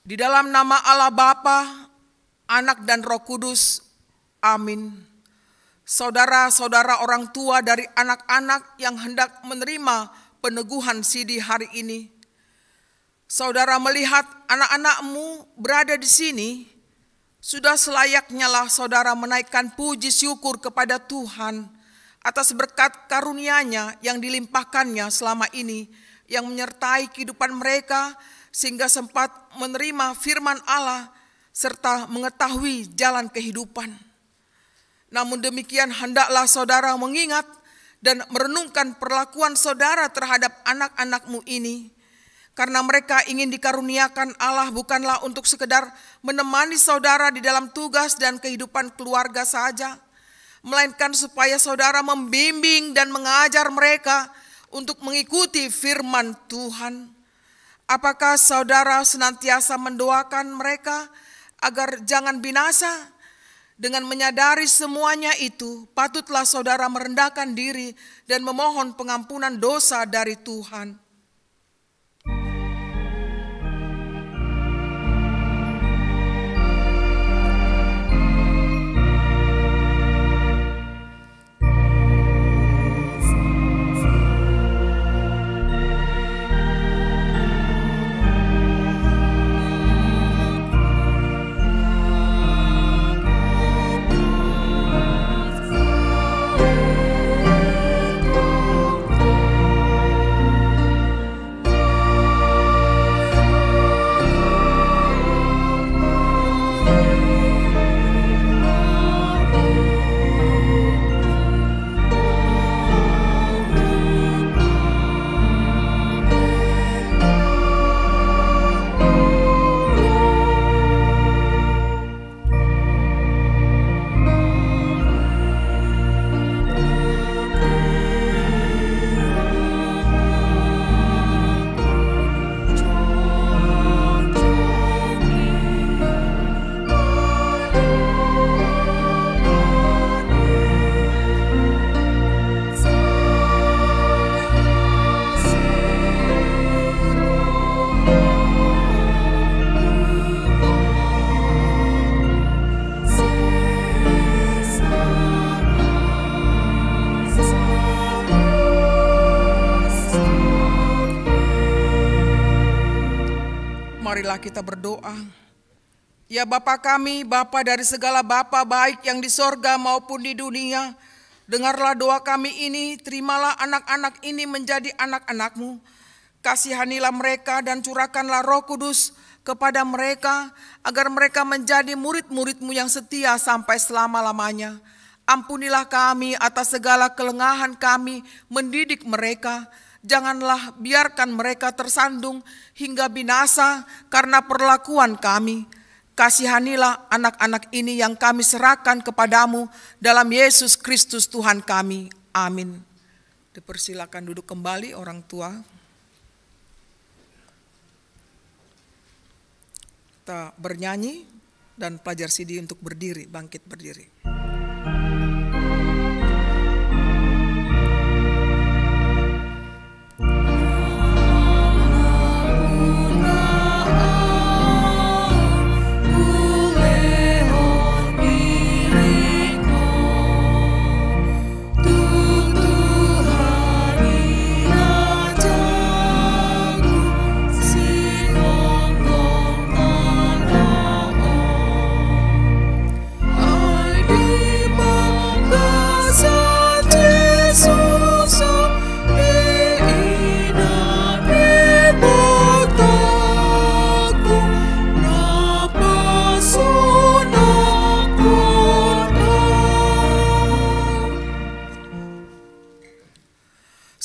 Di dalam nama Allah Bapa, Anak dan Roh Kudus, amin. Saudara-saudara orang tua dari anak-anak yang hendak menerima peneguhan Sidi hari ini, saudara melihat anak-anakmu berada di sini, sudah selayaknya lah saudara menaikkan puji syukur kepada Tuhan atas berkat karunia-Nya yang dilimpahkannya selama ini, yang menyertai kehidupan mereka, sehingga sempat menerima firman Allah serta mengetahui jalan kehidupan. Namun demikian hendaklah saudara mengingat dan merenungkan perlakuan saudara terhadap anak-anakmu ini. Karena mereka ingin dikaruniakan Allah bukanlah untuk sekedar menemani saudara di dalam tugas dan kehidupan keluarga saja, melainkan supaya saudara membimbing dan mengajar mereka untuk mengikuti firman Tuhan. Apakah saudara senantiasa mendoakan mereka agar jangan binasa? Dengan menyadari semuanya itu, patutlah saudara merendahkan diri dan memohon pengampunan dosa dari Tuhan. Marilah kita berdoa. Ya Bapa kami, Bapa dari segala Bapa baik yang di sorga maupun di dunia, dengarlah doa kami ini, terimalah anak-anak ini menjadi anak-anak-Mu. Kasihanilah mereka dan curahkanlah Roh Kudus kepada mereka, agar mereka menjadi murid-murid-Mu yang setia sampai selama-lamanya. Ampunilah kami atas segala kelengahan kami mendidik mereka. Janganlah biarkan mereka tersandung hingga binasa karena perlakuan kami. Kasihanilah anak-anak ini yang kami serahkan kepadamu dalam Yesus Kristus Tuhan kami. Amin. Dipersilakan duduk kembali orang tua. Kita bernyanyi dan pelajar Sidi untuk berdiri, bangkit berdiri.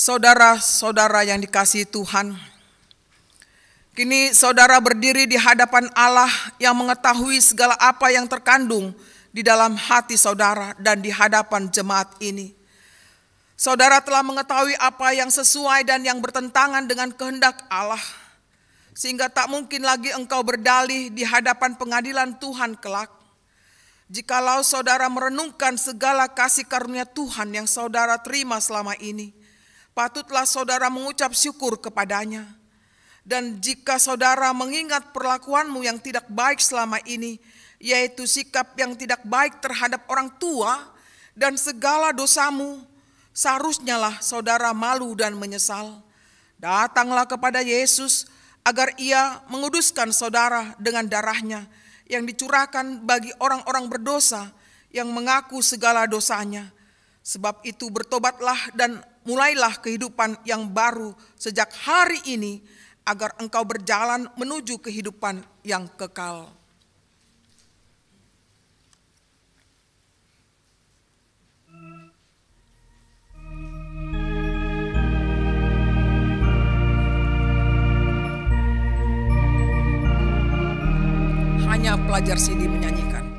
Saudara-saudara yang dikasihi Tuhan, kini saudara berdiri di hadapan Allah yang mengetahui segala apa yang terkandung di dalam hati saudara dan di hadapan jemaat ini. Saudara telah mengetahui apa yang sesuai dan yang bertentangan dengan kehendak Allah, sehingga tak mungkin lagi engkau berdalih di hadapan pengadilan Tuhan kelak. Jikalau saudara merenungkan segala kasih karunia Tuhan yang saudara terima selama ini, patutlah saudara mengucap syukur kepadanya. Dan jika saudara mengingat perlakuanmu yang tidak baik selama ini, yaitu sikap yang tidak baik terhadap orang tua dan segala dosamu, seharusnya lah saudara malu dan menyesal. Datanglah kepada Yesus agar ia menguduskan saudara dengan darahnya yang dicurahkan bagi orang-orang berdosa yang mengaku segala dosanya. Sebab itu bertobatlah dan mulailah kehidupan yang baru sejak hari ini, agar engkau berjalan menuju kehidupan yang kekal. Hanya pelajar CD menyanyikan.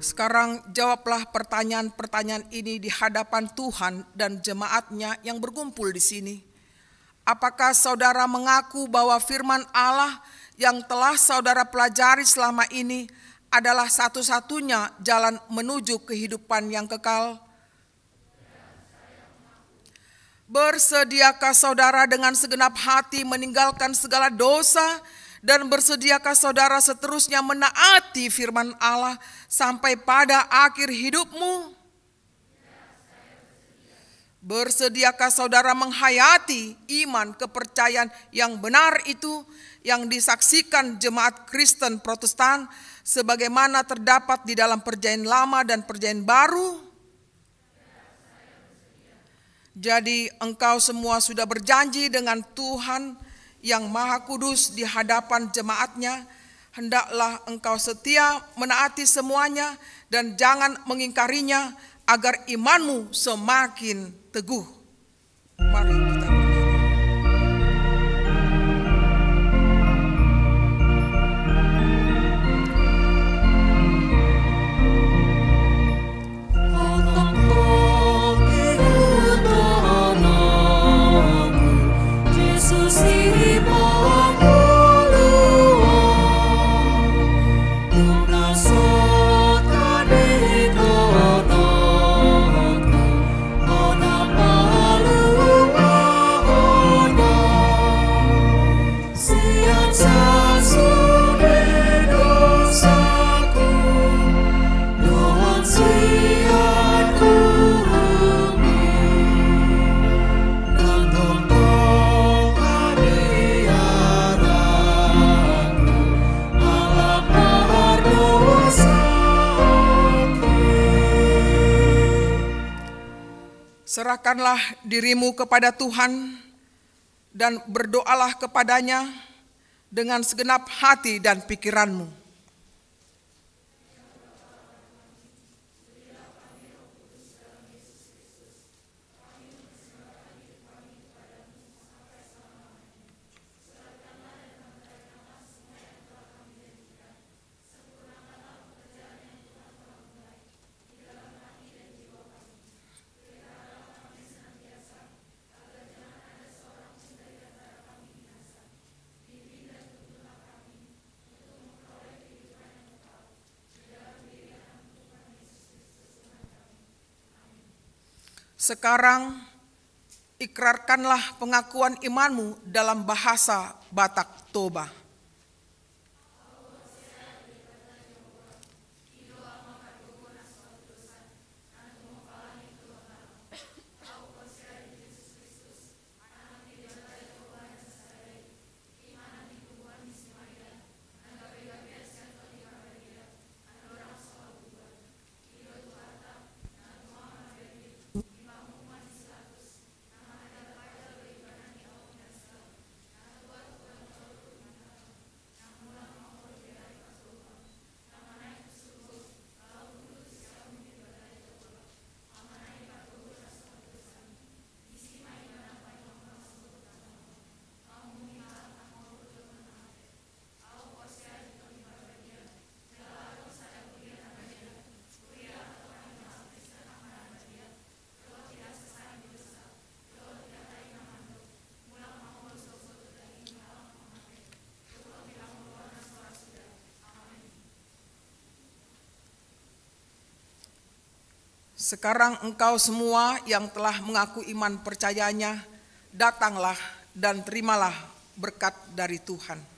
Sekarang jawablah pertanyaan-pertanyaan ini di hadapan Tuhan dan jemaatnya yang berkumpul di sini. Apakah saudara mengaku bahwa firman Allah yang telah saudara pelajari selama ini adalah satu-satunya jalan menuju kehidupan yang kekal? Bersediakah saudara dengan segenap hati meninggalkan segala dosa, dan bersediakah saudara seterusnya menaati firman Allah sampai pada akhir hidupmu? Bersediakah saudara menghayati iman kepercayaan yang benar itu yang disaksikan jemaat Kristen Protestan sebagaimana terdapat di dalam Perjanjian Lama dan Perjanjian Baru? Jadi engkau semua sudah berjanji dengan Tuhan yang Maha Kudus di hadapan jemaatnya, hendaklah engkau setia menaati semuanya dan jangan mengingkarinya agar imanmu semakin teguh. Mari kita bernyanyi. Serahkanlah dirimu kepada Tuhan dan berdoalah kepadanya dengan segenap hati dan pikiranmu. Sekarang ikrarkanlah pengakuan imanmu dalam bahasa Batak Toba. Sekarang engkau semua yang telah mengaku iman percayanya, datanglah dan terimalah berkat dari Tuhan.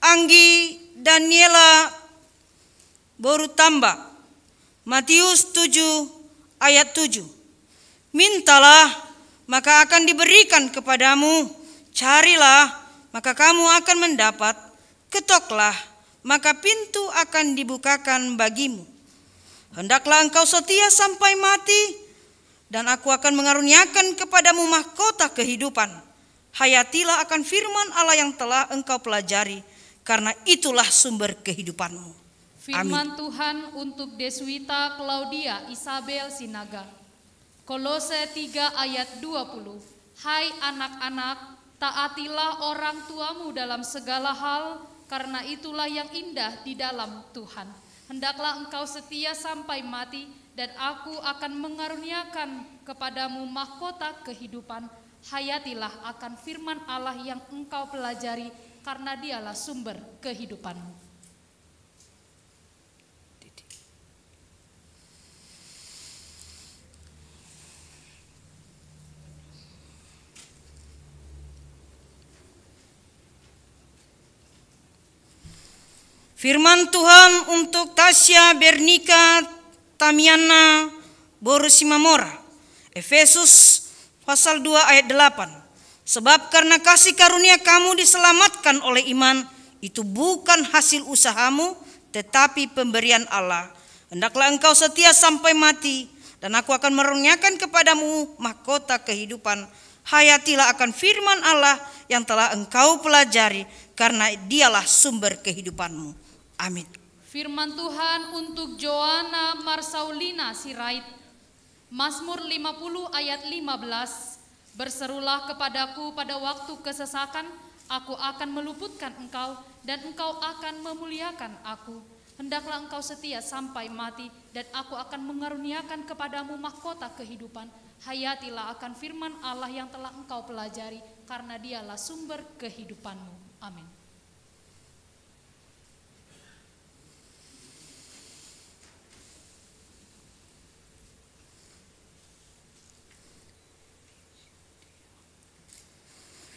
Anggi Daniela Borutamba, Matius 7 ayat 7. Mintalah, maka akan diberikan kepadamu, carilah, maka kamu akan mendapat, ketoklah, maka pintu akan dibukakan bagimu. Hendaklah engkau setia sampai mati, dan aku akan mengaruniakan kepadamu mahkota kehidupan. Hayatilah akan firman Allah yang telah engkau pelajari, karena itulah sumber kehidupanmu.
Firman Tuhan untuk Deswita Claudia Isabel Sinaga. Kolose 3 ayat 20. Hai anak-anak, taatilah orang tuamu dalam segala hal, karena itulah yang indah di dalam Tuhan. Hendaklah engkau setia sampai mati, dan aku akan mengaruniakan kepadamu mahkota kehidupan. Hayatilah akan firman Allah yang engkau pelajari, karena dialah sumber kehidupanmu.
Firman Tuhan untuk Tasya Bernika Tamiana Borusimamora, Efesus pasal 2 ayat 8. Sebab karena kasih karunia kamu diselamatkan oleh iman, itu bukan hasil usahamu, tetapi pemberian Allah. Hendaklah engkau setia sampai mati, dan aku akan meruniakan kepadamu mahkota kehidupan. Hayatilah akan firman Allah yang telah engkau pelajari, karena dialah sumber kehidupanmu. Amin.
Firman Tuhan untuk Joanna Marsaulina Sirait, Mazmur 50 ayat 15. Berserulah kepadaku pada waktu kesesakan, aku akan meluputkan engkau, dan engkau akan memuliakan aku. Hendaklah engkau setia sampai mati, dan aku akan mengaruniakan kepadamu mahkota kehidupan. Hayatilah akan firman Allah yang telah engkau pelajari, karena dialah sumber kehidupanmu. Amin.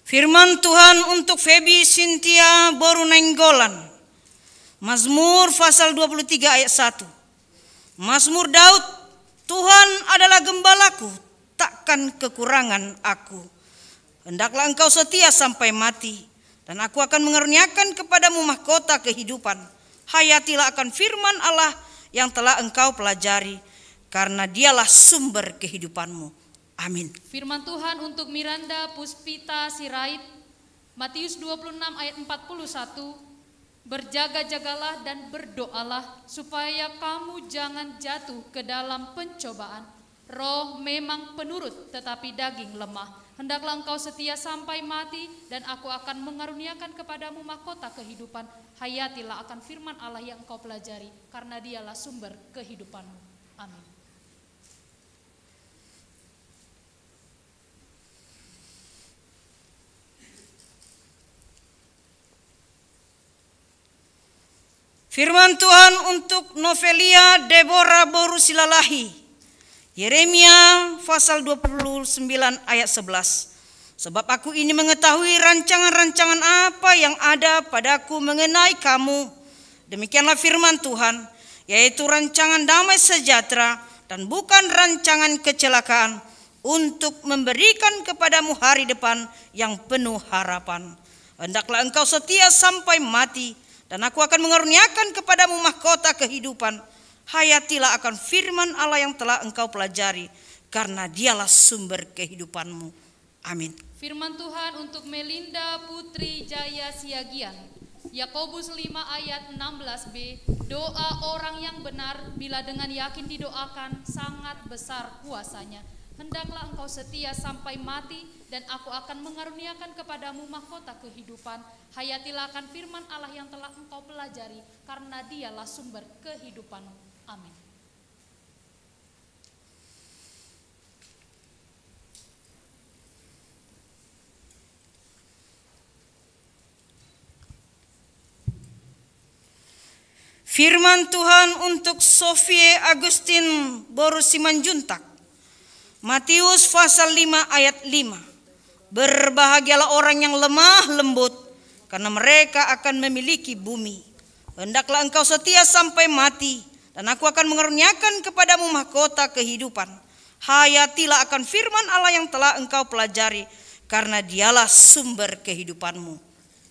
Firman Tuhan untuk Feby Cynthia Borunenggolan, Mazmur pasal 23 ayat 1. Mazmur Daud, Tuhan adalah gembalaku, takkan kekurangan aku. Hendaklah engkau setia sampai mati, dan aku akan mengaruniakan kepadamu mahkota kehidupan. Hayatilah akan firman Allah yang telah engkau pelajari, karena dialah sumber kehidupanmu. Amin.
Firman Tuhan untuk Miranda Puspita Sirait, Matius 26 ayat 41. Berjaga-jagalah dan berdoalah supaya kamu jangan jatuh ke dalam pencobaan. Roh memang penurut tetapi daging lemah. Hendaklah engkau setia sampai mati dan aku akan mengaruniakan kepadamu mahkota kehidupan. Hayatilah akan firman Allah yang engkau pelajari karena dialah sumber kehidupanmu. Amin.
Firman Tuhan untuk Novelia Deborah Boru Silalahi. Yeremia pasal 29 ayat 11. Sebab aku ini mengetahui rancangan-rancangan apa yang ada padaku mengenai kamu. Demikianlah firman Tuhan, yaitu rancangan damai sejahtera dan bukan rancangan kecelakaan, untuk memberikan kepadamu hari depan yang penuh harapan. Hendaklah engkau setia sampai mati, dan aku akan mengaruniakan kepadamu mahkota kehidupan. Hayatilah akan firman Allah yang telah engkau pelajari, karena dialah sumber kehidupanmu. Amin.
Firman Tuhan untuk Melinda Putri Jaya Siagian. Yakobus 5 ayat 16b. Doa orang yang benar bila dengan yakin didoakan sangat besar kuasanya. Hendaklah engkau setia sampai mati dan aku akan mengaruniakan kepadamu mahkota kehidupan. Hayatilah akan firman Allah yang telah engkau pelajari, karena dialah sumber kehidupanmu. Amin.
Firman Tuhan untuk Sofie Agustin Boru Simanjuntak. Matius pasal 5 ayat 5. Berbahagialah orang yang lemah lembut, karena mereka akan memiliki bumi. Hendaklah engkau setia sampai mati, dan aku akan mengaruniakan kepadamu mahkota kehidupan. Hayatilah akan firman Allah yang telah engkau pelajari, karena dialah sumber kehidupanmu.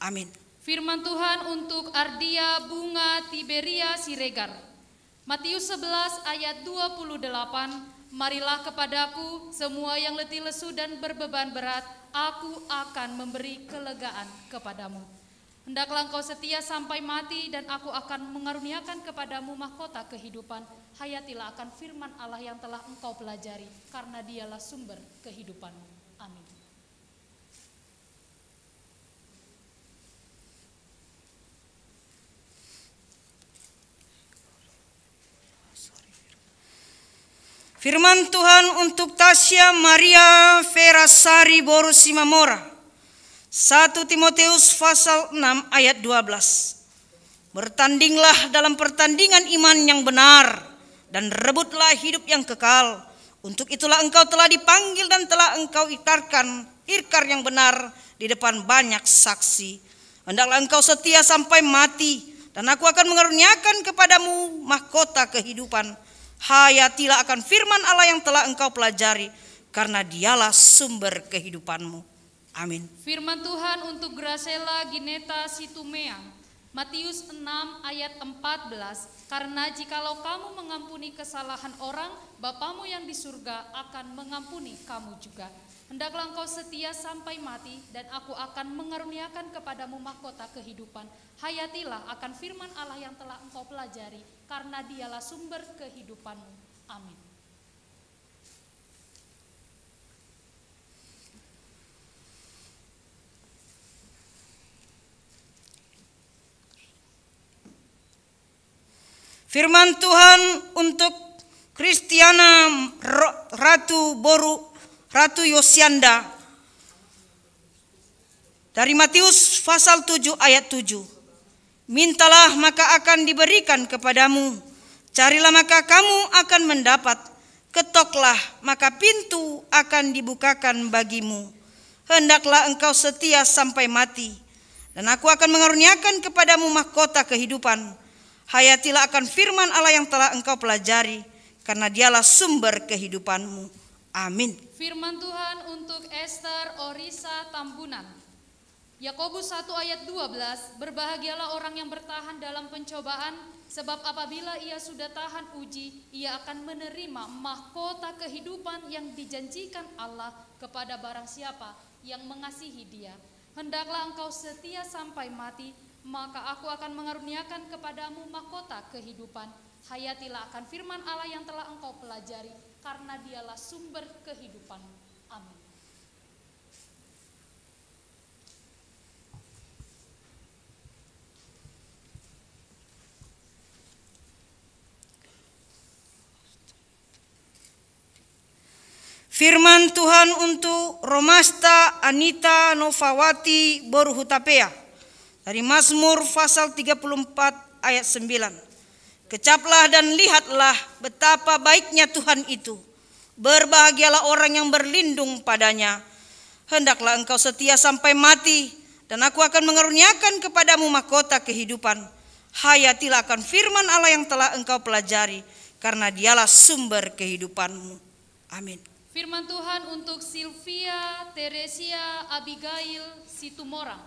Amin.
Firman Tuhan untuk Ardia Bunga Tiberia Siregar. Matius 11 ayat 28. Marilah kepadaku semua yang letih lesu dan berbeban berat, aku akan memberi kelegaan kepadamu. Hendaklah engkau setia sampai mati dan aku akan mengaruniakan kepadamu mahkota kehidupan. Hayatilah akan firman Allah yang telah engkau pelajari, karena dialah sumber kehidupanmu. Amin.
Firman Tuhan untuk Tasya Maria Verasari Boru Simamora. 1 Timotius pasal 6 ayat 12. Bertandinglah dalam pertandingan iman yang benar dan rebutlah hidup yang kekal. Untuk itulah engkau telah dipanggil dan telah engkau ikrar yang benar di depan banyak saksi. Hendaklah engkau setia sampai mati dan aku akan mengaruniakan kepadamu mahkota kehidupan. Hayatilah akan firman Allah yang telah engkau pelajari, karena dialah sumber kehidupanmu. Amin.
Firman Tuhan untuk Gracela Gineta Situmeang. Matius 6 ayat 14. Karena jikalau kamu mengampuni kesalahan orang, Bapamu yang di surga akan mengampuni kamu juga. Hendaklah engkau setia sampai mati dan aku akan mengaruniakan kepadamu mahkota kehidupan. Hayatilah akan firman Allah yang telah engkau pelajari, karena dialah sumber kehidupanmu. Amin.
Firman Tuhan untuk Kristiana Ratu Yosianda dari Matius pasal 7 ayat 7. Mintalah maka akan diberikan kepadamu, carilah maka kamu akan mendapat, ketoklah maka pintu akan dibukakan bagimu. Hendaklah engkau setia sampai mati, dan aku akan mengaruniakan kepadamu mahkota kehidupan. Hayatilah akan firman Allah yang telah engkau pelajari, karena dialah sumber kehidupanmu. Amin.
Firman Tuhan untuk Esther Orisa Tambunan. Yakobus 1 ayat 12. Berbahagialah orang yang bertahan dalam pencobaan, sebab apabila ia sudah tahan uji, ia akan menerima mahkota kehidupan yang dijanjikan Allah kepada barang siapa yang mengasihi Dia. Hendaklah engkau setia sampai mati, maka aku akan mengaruniakan kepadamu mahkota kehidupan. Hayatilah akan firman Allah yang telah engkau pelajari, karena dialah sumber kehidupan. Amin.
Firman Tuhan untuk Romasta Anita Novawati Boruhutapea dari Mazmur pasal 34 ayat 9. Kecaplah dan lihatlah betapa baiknya Tuhan itu. Berbahagialah orang yang berlindung padanya. Hendaklah engkau setia sampai mati, dan aku akan mengaruniakan kepadamu mahkota kehidupan. Hayatilah akan firman Allah yang telah engkau pelajari, karena dialah sumber kehidupanmu. Amin.
Firman Tuhan untuk Sylvia, Teresia, Abigail, Situmorang.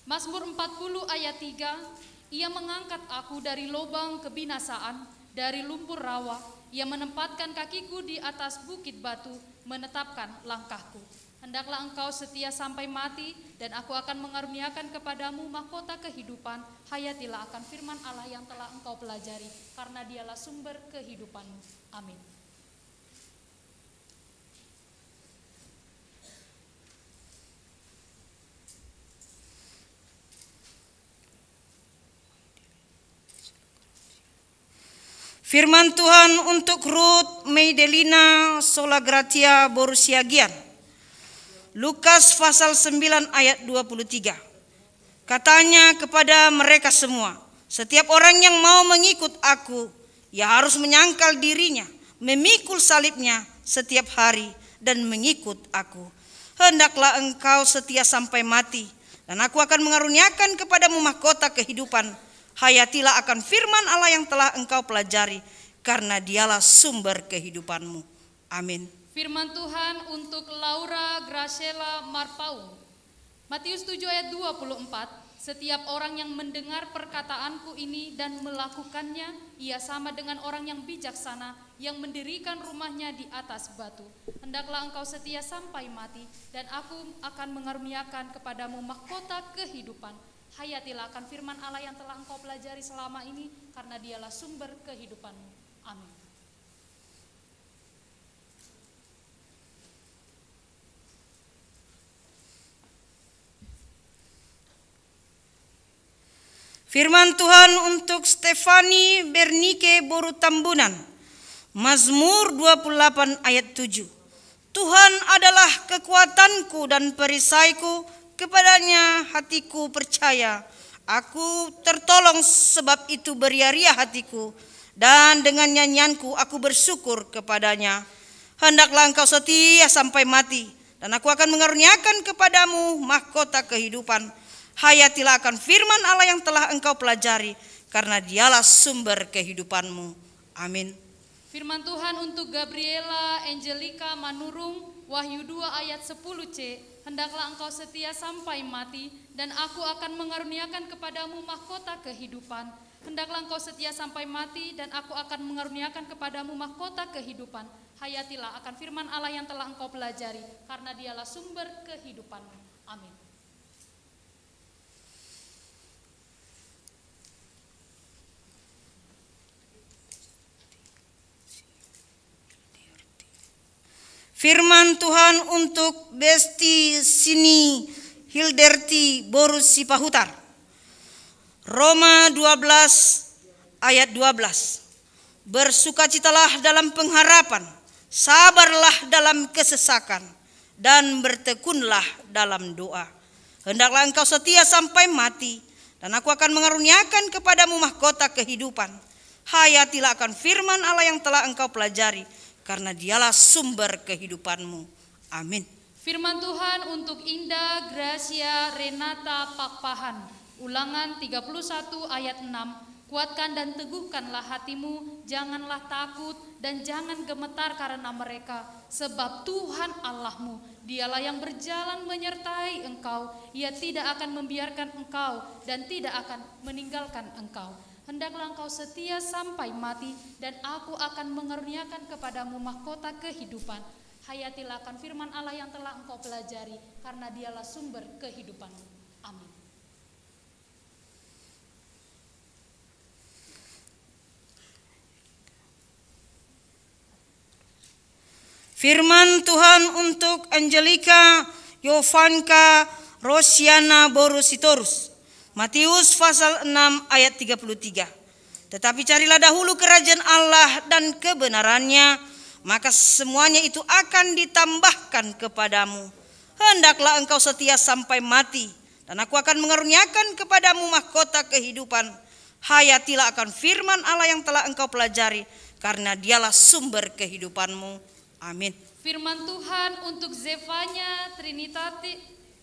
Mazmur 40 ayat 3, ia mengangkat aku dari lubang kebinasaan, dari lumpur rawa. Ia menempatkan kakiku di atas bukit batu, menetapkan langkahku. Hendaklah engkau setia sampai mati, dan aku akan mengaruniakan kepadamu mahkota kehidupan. Hayatilah akan firman Allah yang telah engkau pelajari, karena dialah sumber kehidupanmu. Amin.
Firman Tuhan untuk Ruth Meidelina Solagratia Borusiagian. Lukas pasal 9 ayat 23. Katanya kepada mereka semua, setiap orang yang mau mengikut aku, ia harus menyangkal dirinya, memikul salibnya setiap hari dan mengikut aku. Hendaklah engkau setia sampai mati, dan aku akan mengaruniakan kepadamu mahkota kehidupan. Hayatilah akan firman Allah yang telah engkau pelajari, karena dialah sumber kehidupanmu. Amin.
Firman Tuhan untuk Laura Graciela Marpaung. Matius 7 ayat 24, setiap orang yang mendengar perkataanku ini dan melakukannya, ia sama dengan orang yang bijaksana yang mendirikan rumahnya di atas batu. Hendaklah engkau setia sampai mati, dan aku akan mengaruniakan kepadamu mahkota kehidupan. Hayatilah akan firman Allah yang telah engkau pelajari selama ini, karena dialah sumber kehidupanmu. Amin.
Firman Tuhan untuk Stefani Bernike Borutambunan. Mazmur 28 ayat 7. Tuhan adalah kekuatanku dan perisaiku, kepadanya hatiku percaya. Aku tertolong, sebab itu beria-ria hatiku, dan dengan nyanyianku aku bersyukur kepadanya. Hendaklah engkau setia sampai mati, dan aku akan mengaruniakan kepadamu mahkota kehidupan. Hayatilah akan firman Allah yang telah engkau pelajari, karena dialah sumber kehidupanmu. Amin.
Firman Tuhan untuk Gabriela Angelica Manurung, Wahyu 2 ayat 10c. Hendaklah engkau setia sampai mati, dan aku akan mengaruniakan kepadamu mahkota kehidupan. Hendaklah engkau setia sampai mati, dan aku akan mengaruniakan kepadamu mahkota kehidupan. Hayatilah akan firman Allah yang telah engkau pelajari, karena dialah sumber kehidupanmu. Amin.
Firman Tuhan untuk Besti Sini Hilderti Borus Sipahutar. Roma 12 ayat 12. Bersukacitalah dalam pengharapan, sabarlah dalam kesesakan, dan bertekunlah dalam doa. Hendaklah engkau setia sampai mati, dan aku akan mengaruniakan kepadamu mahkota kehidupan. Hayatilah akan firman Allah yang telah engkau pelajari, karena dialah sumber kehidupanmu. Amin.
Firman Tuhan untuk Indah Gracia Renata Pakpahan. Ulangan 31 ayat 6. Kuatkan dan teguhkanlah hatimu, janganlah takut dan jangan gemetar karena mereka. Sebab Tuhan Allahmu, dialah yang berjalan menyertai engkau. Ia tidak akan membiarkan engkau dan tidak akan meninggalkan engkau. Hendaklah engkau setia sampai mati, dan aku akan mengaruniakan kepadamu mahkota kehidupan. Hayatilah akan firman Allah yang telah engkau pelajari, karena dialah sumber kehidupanmu. Amin.
Firman Tuhan untuk Angelika Yovanka Rosiana Borusitorus. Matius pasal 6 ayat 33. Tetapi carilah dahulu kerajaan Allah dan kebenarannya, maka semuanya itu akan ditambahkan kepadamu. Hendaklah engkau setia sampai mati, dan aku akan mengaruniakan kepadamu mahkota kehidupan. Hayatilah akan firman Allah yang telah engkau pelajari, karena dialah sumber kehidupanmu. Amin.
Firman Tuhan untuk Zefanya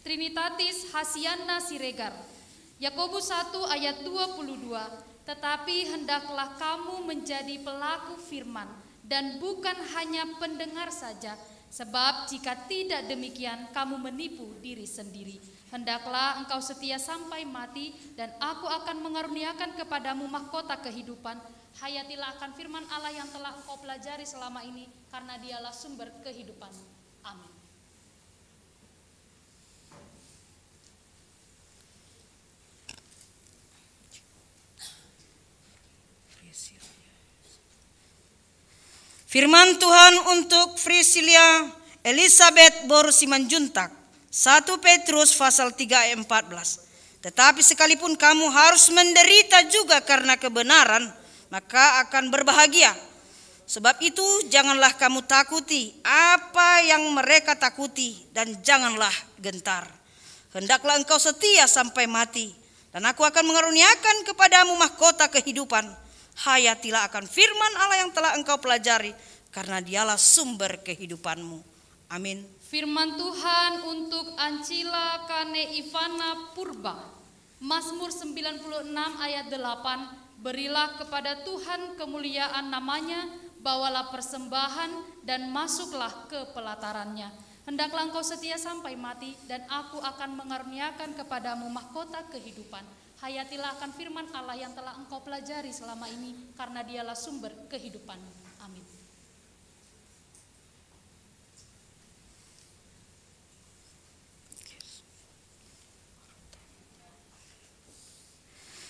Trinitatis Hasiana Siregar. Yakobus 1 ayat 22. Tetapi hendaklah kamu menjadi pelaku firman dan bukan hanya pendengar saja, sebab jika tidak demikian kamu menipu diri sendiri. Hendaklah engkau setia sampai mati, dan aku akan mengaruniakan kepadamu mahkota kehidupan. Hayatilah akan firman Allah yang telah engkau pelajari selama ini, karena dialah sumber kehidupan. Amin.
Firman Tuhan untuk Frisilia Elizabeth Borusimanjuntak. 1 Petrus pasal 3 ayat 14. Tetapi sekalipun kamu harus menderita juga karena kebenaran, maka akan berbahagia. Sebab itu janganlah kamu takuti apa yang mereka takuti, dan janganlah gentar. Hendaklah engkau setia sampai mati, dan aku akan mengaruniakan kepadamu mahkota kehidupan. Hayatilah akan firman Allah yang telah engkau pelajari, karena dialah sumber kehidupanmu. Amin.
Firman Tuhan untuk Ancila Kane Ivana Purba. Mazmur 96 ayat 8. Berilah kepada Tuhan kemuliaan namanya, bawalah persembahan dan masuklah ke pelatarannya. Hendaklah engkau setia sampai mati, dan aku akan mengaruniakan kepadamu mahkota kehidupan. Hayatilah akan firman Allah yang telah engkau pelajari selama ini, karena dialah sumber kehidupan. Amin.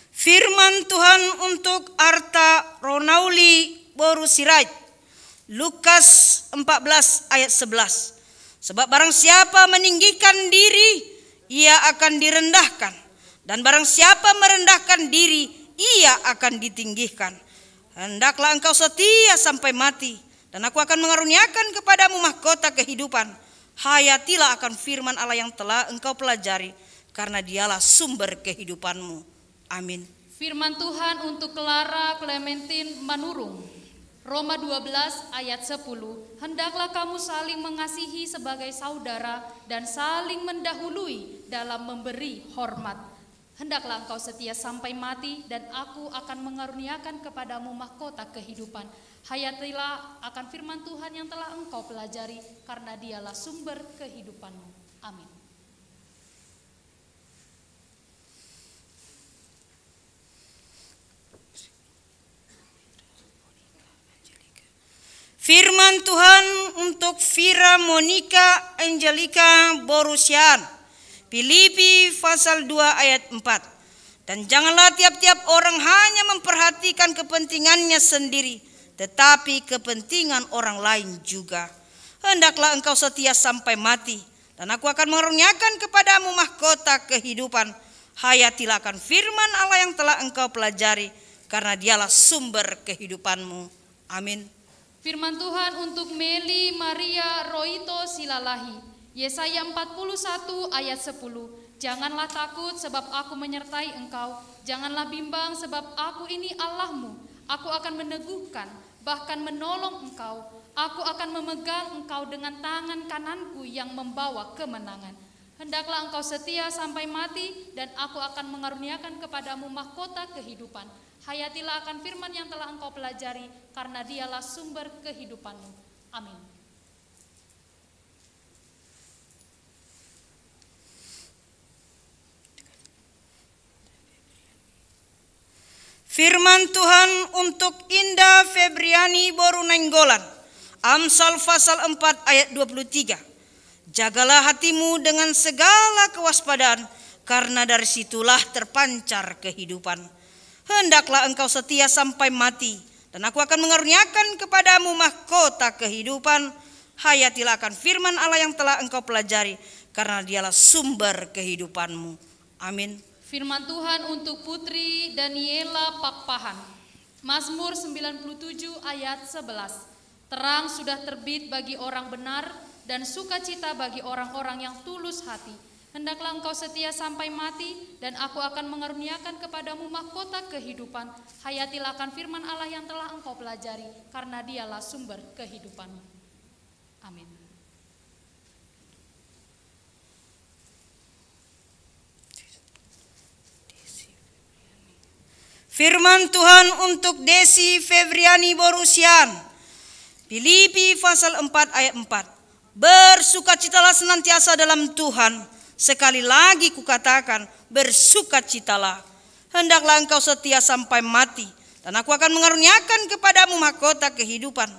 Firman Tuhan untuk Arta Ronauli Borusirait. Lukas 14 ayat 11. Sebab barang siapa meninggikan diri, ia akan direndahkan. Dan barang siapa merendahkan diri, ia akan ditinggikan. Hendaklah engkau setia sampai mati, dan aku akan mengaruniakan kepadamu mahkota kehidupan. Hayatilah akan firman Allah yang telah engkau pelajari, karena dialah sumber kehidupanmu. Amin.
Firman Tuhan untuk Clara Clementine Manurung. Roma 12 ayat 10. Hendaklah kamu saling mengasihi sebagai saudara dan saling mendahului dalam memberi hormat. Hendaklah engkau setia sampai mati, dan aku akan mengaruniakan kepadamu mahkota kehidupan. Hayatilah akan firman Tuhan yang telah engkau pelajari, karena dialah sumber kehidupanmu. Amin.
Firman Tuhan untuk Vira Monica Angelika Borusian. Filipi pasal 2 ayat 4. Dan janganlah tiap-tiap orang hanya memperhatikan kepentingannya sendiri, tetapi kepentingan orang lain juga. Hendaklah engkau setia sampai mati, dan aku akan mengaruniakan kepadamu mahkota kehidupan. Hayatilah akan firman Allah yang telah engkau pelajari, karena dialah sumber kehidupanmu. Amin.
Firman Tuhan untuk Meli Maria Roito Silalahi. Yesaya 41 ayat 10. Janganlah takut sebab aku menyertai engkau. Janganlah bimbang sebab aku ini Allahmu. Aku akan meneguhkan, bahkan menolong engkau. Aku akan memegang engkau dengan tangan kananku yang membawa kemenangan. Hendaklah engkau setia sampai mati, dan aku akan mengaruniakan kepadamu mahkota kehidupan. Hayatilah akan firman yang telah engkau pelajari, karena dialah sumber kehidupanmu. Amin.
Firman Tuhan untuk Indah Febriani Borunenggolan. Amsal pasal 4 ayat 23. Jagalah hatimu dengan segala kewaspadaan, karena dari situlah terpancar kehidupan. Hendaklah engkau setia sampai mati, dan aku akan mengaruniakan kepadamu mahkota kehidupan. hayatilah akan firman Allah yang telah engkau pelajari, karena dialah sumber kehidupanmu. Amin.
Firman Tuhan untuk Putri Daniela Pakpahan. Mazmur 97 ayat 11. Terang sudah terbit bagi orang benar dan sukacita bagi orang-orang yang tulus hati. Hendaklah engkau setia sampai mati dan aku akan mengaruniakan kepadamu mahkota kehidupan. Hayatilah akan firman Allah yang telah engkau pelajari, karena dialah sumber kehidupanmu. Amin.
Firman Tuhan untuk Desi Febriani Borusian. Filipi pasal 4 ayat 4. Bersukacitalah senantiasa dalam Tuhan. Sekali lagi kukatakan, bersukacitalah. Hendaklah engkau setia sampai mati, dan aku akan mengaruniakan kepadamu mahkota kehidupan.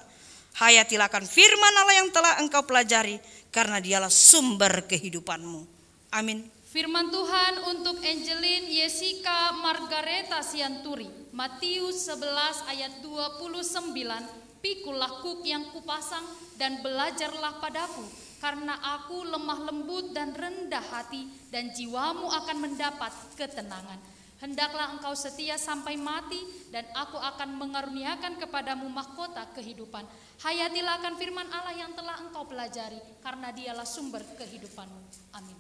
Hayatilah akan firman Allah yang telah engkau pelajari, karena dialah sumber kehidupanmu. Amin.
Firman Tuhan untuk Angelin Jessica Margareta Sianturi. Matius 11 ayat 29. Pikulah kuk yang kupasang dan belajarlah padaku, karena aku lemah lembut dan rendah hati, dan jiwamu akan mendapat ketenangan. Hendaklah engkau setia sampai mati, dan aku akan mengaruniakan kepadamu mahkota kehidupan. Hayatilah akan firman Allah yang telah engkau pelajari, karena dialah sumber kehidupanmu. Amin.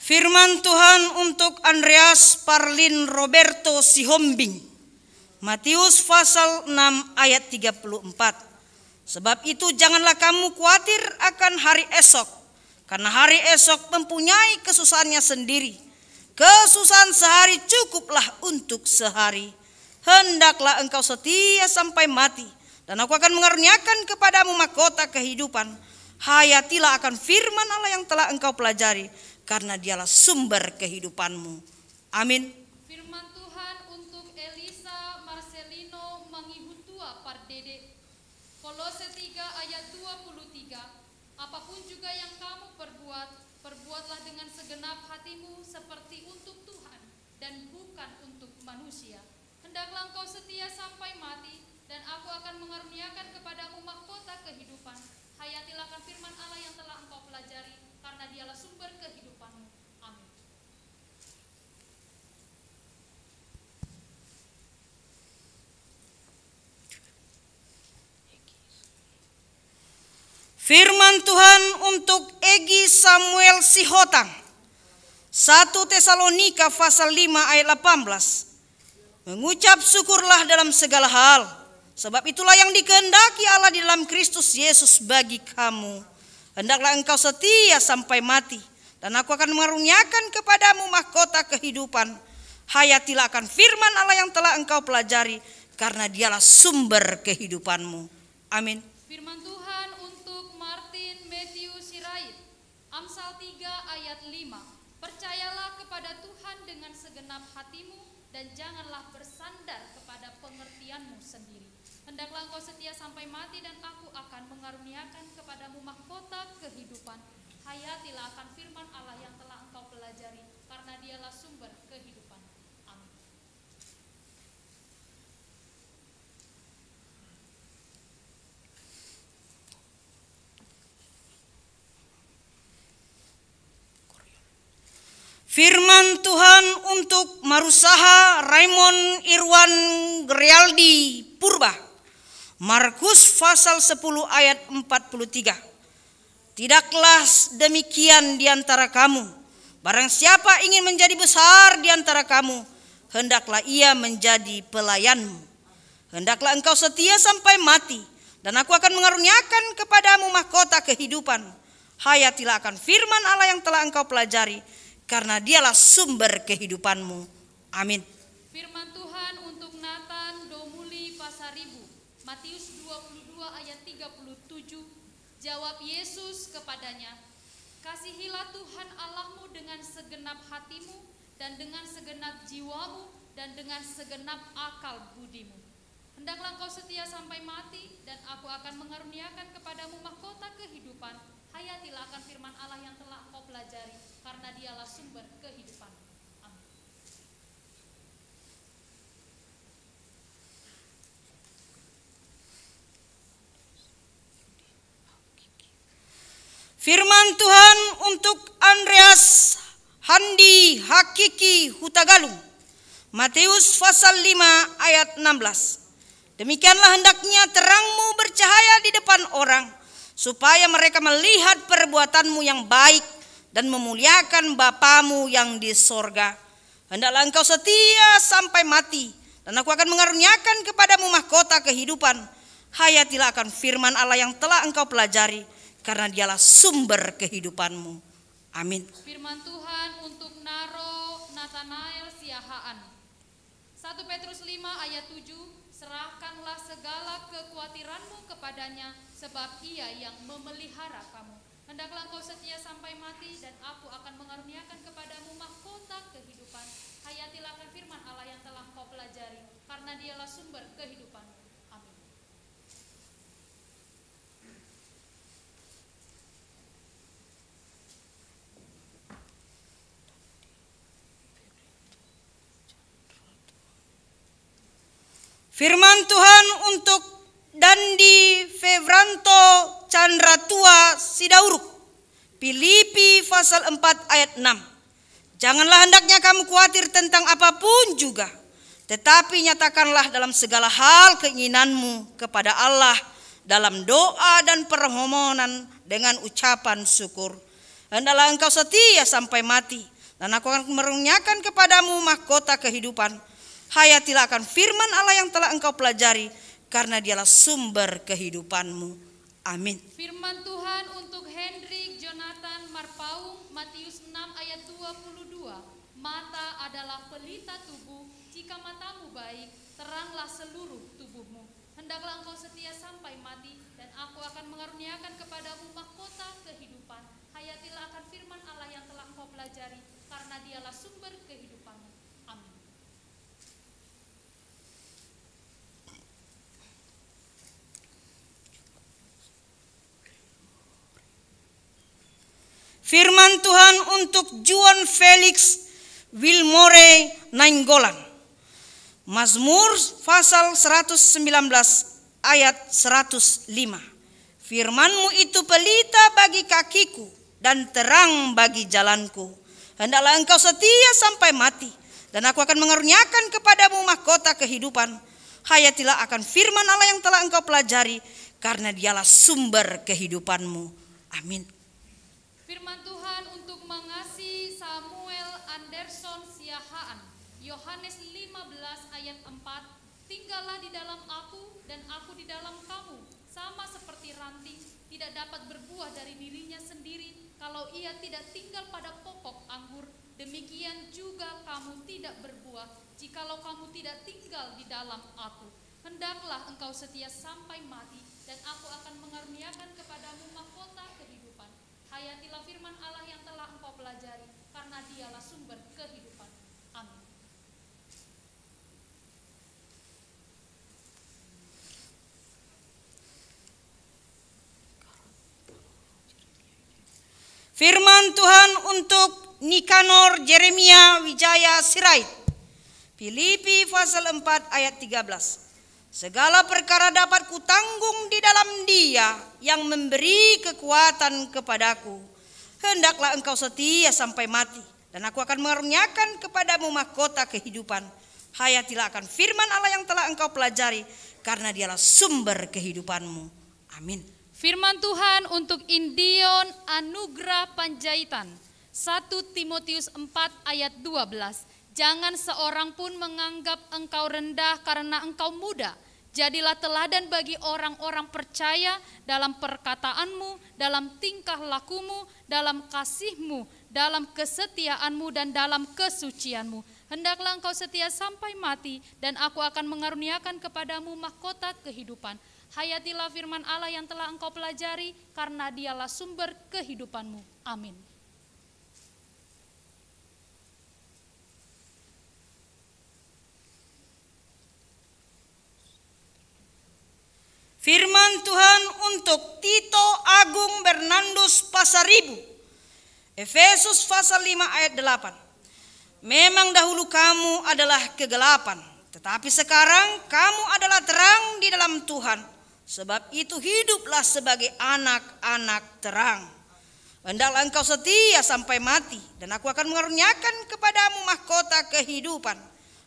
Firman Tuhan untuk Andreas Parlin Roberto Sihombing. Matius pasal 6 ayat 34. Sebab itu janganlah kamu khawatir akan hari esok, karena hari esok mempunyai kesusahannya sendiri. Kesusahan sehari cukuplah untuk sehari. Hendaklah engkau setia sampai mati, dan aku akan mengaruniakan kepadamu mahkota kehidupan. Hayatilah akan firman Allah yang telah engkau pelajari, karena dialah sumber kehidupanmu. Amin.
Firman Tuhan untuk Elisa Marcelino Mangihutua Pardede. Kolose 3 ayat 23. Apapun juga yang kamu perbuat, perbuatlah dengan segenap hatimu seperti untuk Tuhan dan bukan untuk manusia. Hendaklah engkau setia sampai mati, dan aku akan mengaruniakan kepadamu mahkota kehidupan. Hayatilah akan firman Allah yang telah engkau pelajari, karena dialah sumber kehidupanmu. Amin.
Firman Tuhan untuk Egi Samuel Sihotang. 1 Tesalonika pasal 5 ayat 18. Mengucap syukurlah dalam segala hal, sebab itulah yang dikehendaki Allah di dalam Kristus Yesus bagi kamu. Hendaklah engkau setia sampai mati, dan aku akan mengaruniakan kepadamu mahkota kehidupan. Hayatilah akan firman Allah yang telah engkau pelajari, karena dialah sumber kehidupanmu. Amin.
Firman Tuhan untuk Martin Matthew Sirait. Amsal 3 ayat 5. Percayalah kepada Tuhan dengan segenap hatimu, dan janganlah bersandar kepada pengertianmu sendiri. Hendaklah engkau setia sampai mati, dan aku akan mengaruniakan kepadamu mahkota kehidupan. Hayatilah akan firman Allah yang telah engkau pelajari, karena dialah sumber kehidupan. Amin.
Firman Tuhan untuk Marusaha Raymond Irwan Grialdi Purba. Markus pasal 10 ayat 43. Tidaklah demikian di antara kamu. Barang siapa ingin menjadi besar di antara kamu, hendaklah ia menjadi pelayanmu. Hendaklah engkau setia sampai mati, dan aku akan mengaruniakan kepadamu mahkota kehidupan. Hayatilah akan firman Allah yang telah engkau pelajari, karena dialah sumber kehidupanmu. Amin.
Firman Tuhan untuk Nathan Domuli Pasaribu. Matius 22 ayat 37. Jawab Yesus kepadanya, kasihilah Tuhan Allahmu dengan segenap hatimu, dan dengan segenap jiwamu, dan dengan segenap akal budimu. Hendaklah engkau setia sampai mati, dan aku akan mengaruniakan kepadamu mahkota kehidupan. Hayatilah akan firman Allah yang telah engkau pelajari, karena dialah sumber kehidupan. Amin.
Firman Tuhan untuk Andreas Handi Hakiki Hutagalung. Matius pasal 5 ayat 16. Demikianlah hendaknya terangmu bercahaya di depan orang, supaya mereka melihat perbuatanmu yang baik dan memuliakan Bapamu yang di sorga. Hendaklah engkau setia sampai mati, dan aku akan mengaruniakan kepadamu mahkota kehidupan. Hayatilah akan firman Allah yang telah engkau pelajari, karena dialah sumber kehidupanmu. Amin.
Firman Tuhan untuk Naro Nathanael Siahaan. 1 Petrus 5 ayat 7, serahkanlah segala kekhawatiranmu kepadanya, sebab ia yang memelihara kamu. Hendaklah engkau setia sampai mati, dan aku akan mengaruniakan kepadamu mahkota kehidupan. Hayatilah akan firman Allah yang telah engkau pelajari, karena dialah sumber kehidupanmu. Amin.
Firman Tuhan untuk Dandi Febranto Chandratua Sidauruk. Filipi pasal 4 ayat 6. Janganlah hendaknya kamu khawatir tentang apapun juga, tetapi nyatakanlah dalam segala hal keinginanmu kepada Allah dalam doa dan permohonan dengan ucapan syukur. Hendaklah engkau setia sampai mati, dan aku akan merunyakan kepadamu mahkota kehidupan. Hayatilah akan firman Allah yang telah engkau pelajari, karena dialah sumber kehidupanmu. Amin.
Firman Tuhan untuk Hendrik Jonathan Marpaung. Matius 6 ayat 22. Mata adalah pelita tubuh. Jika matamu baik, teranglah seluruh tubuhmu. Hendaklah engkau setia sampai mati, dan aku akan mengaruniakan kepadamu mahkota kehidupan. Hayatilah akan firman Allah yang telah engkau pelajari, karena dialah sumber kehidupanmu. Amin.
Firman Tuhan untuk Juan Felix Wilmore Nainggolan. Mazmur pasal 119 ayat 105. Firman-Mu itu pelita bagi kakiku dan terang bagi jalanku. Hendaklah engkau setia sampai mati, dan aku akan mengaruniakan kepadamu mahkota kehidupan. Hayatilah akan firman Allah yang telah engkau pelajari, karena dialah sumber kehidupanmu. Amin.
Firman Tuhan untuk mengasihi Samuel Anderson Siahaan. Yohanes 15 ayat 4. Tinggallah di dalam aku dan aku di dalam kamu. Sama seperti ranting tidak dapat berbuah dari dirinya sendiri kalau ia tidak tinggal pada pokok anggur. Demikian juga kamu tidak berbuah jikalau kamu tidak tinggal di dalam aku. Hendaklah engkau setia sampai mati, dan aku akan mengaruniakan kepadamu mahkota kehidupan. Hayatilah firman Allah yang telah engkau pelajari, karena dialah sumber kehidupan. Amin.
Firman Tuhan untuk Nikanor Jeremia Wijaya Sirait. Filipi pasal 4 ayat 13. Segala perkara dapat kutanggung di dalam Dia yang memberi kekuatan kepadaku. Hendaklah engkau setia sampai mati, dan aku akan mengaruniakan kepadamu mahkota kehidupan. Hayatilah akan firman Allah yang telah engkau pelajari, karena dialah sumber kehidupanmu. Amin.
Firman Tuhan untuk Indion Anugrah Panjaitan. 1 Timotius 4 ayat 12. Jangan seorang pun menganggap engkau rendah karena engkau muda. Jadilah teladan bagi orang-orang percaya dalam perkataanmu, dalam tingkah lakumu, dalam kasihmu, dalam kesetiaanmu, dan dalam kesucianmu. Hendaklah engkau setia sampai mati, dan aku akan mengaruniakan kepadamu mahkota kehidupan. Hayatilah firman Allah yang telah engkau pelajari, karena dialah sumber kehidupanmu. Amin.
Firman Tuhan untuk Tito Agung Bernardus Pasaribu. Efesus pasal 5 ayat 8. Memang dahulu kamu adalah kegelapan, tetapi sekarang kamu adalah terang di dalam Tuhan. Sebab itu hiduplah sebagai anak-anak terang. Hendaklah engkau setia sampai mati, dan aku akan mengaruniakan kepadamu mahkota kehidupan.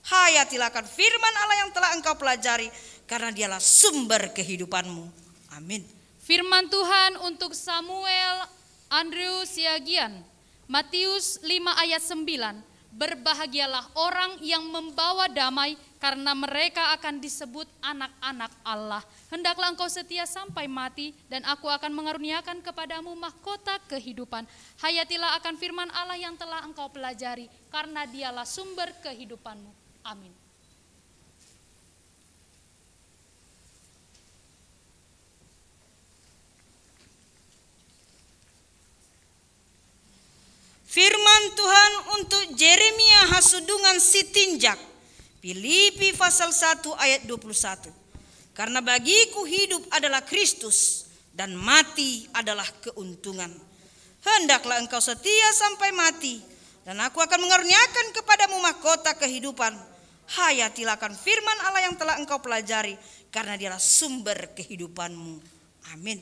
Hayatilah akan firman Allah yang telah engkau pelajari, karena dialah sumber kehidupanmu. Amin.
Firman Tuhan untuk Samuel Andrew Siagian, Matius 5 ayat 9. Berbahagialah orang yang membawa damai, karena mereka akan disebut anak-anak Allah. Hendaklah engkau setia sampai mati, dan aku akan mengaruniakan kepadamu mahkota kehidupan. Hayatilah akan firman Allah yang telah engkau pelajari, karena dialah sumber kehidupanmu. Amin.
Firman Tuhan untuk Yeremia Hasudungan Sitinjak, Filipi pasal 1 ayat 21. Karena bagiku hidup adalah Kristus dan mati adalah keuntungan. Hendaklah engkau setia sampai mati, dan aku akan mengaruniakan kepadamu mahkota kehidupan. Hayatilah akan firman Allah yang telah engkau pelajari, karena dialah sumber kehidupanmu. Amin.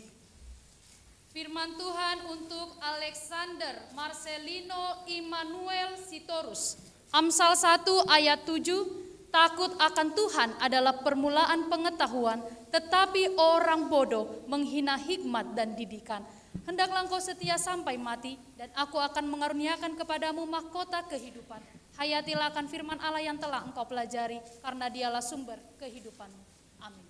Firman Tuhan untuk Alexander Marcelino Immanuel Sitorus, Amsal 1 ayat 7. Takut akan Tuhan adalah permulaan pengetahuan, tetapi orang bodoh menghina hikmat dan didikan. Hendaklah engkau setia sampai mati, dan aku akan mengaruniakan kepadamu mahkota kehidupan. Hayatilah akan firman Allah yang telah engkau pelajari, karena dialah sumber kehidupanmu. Amin.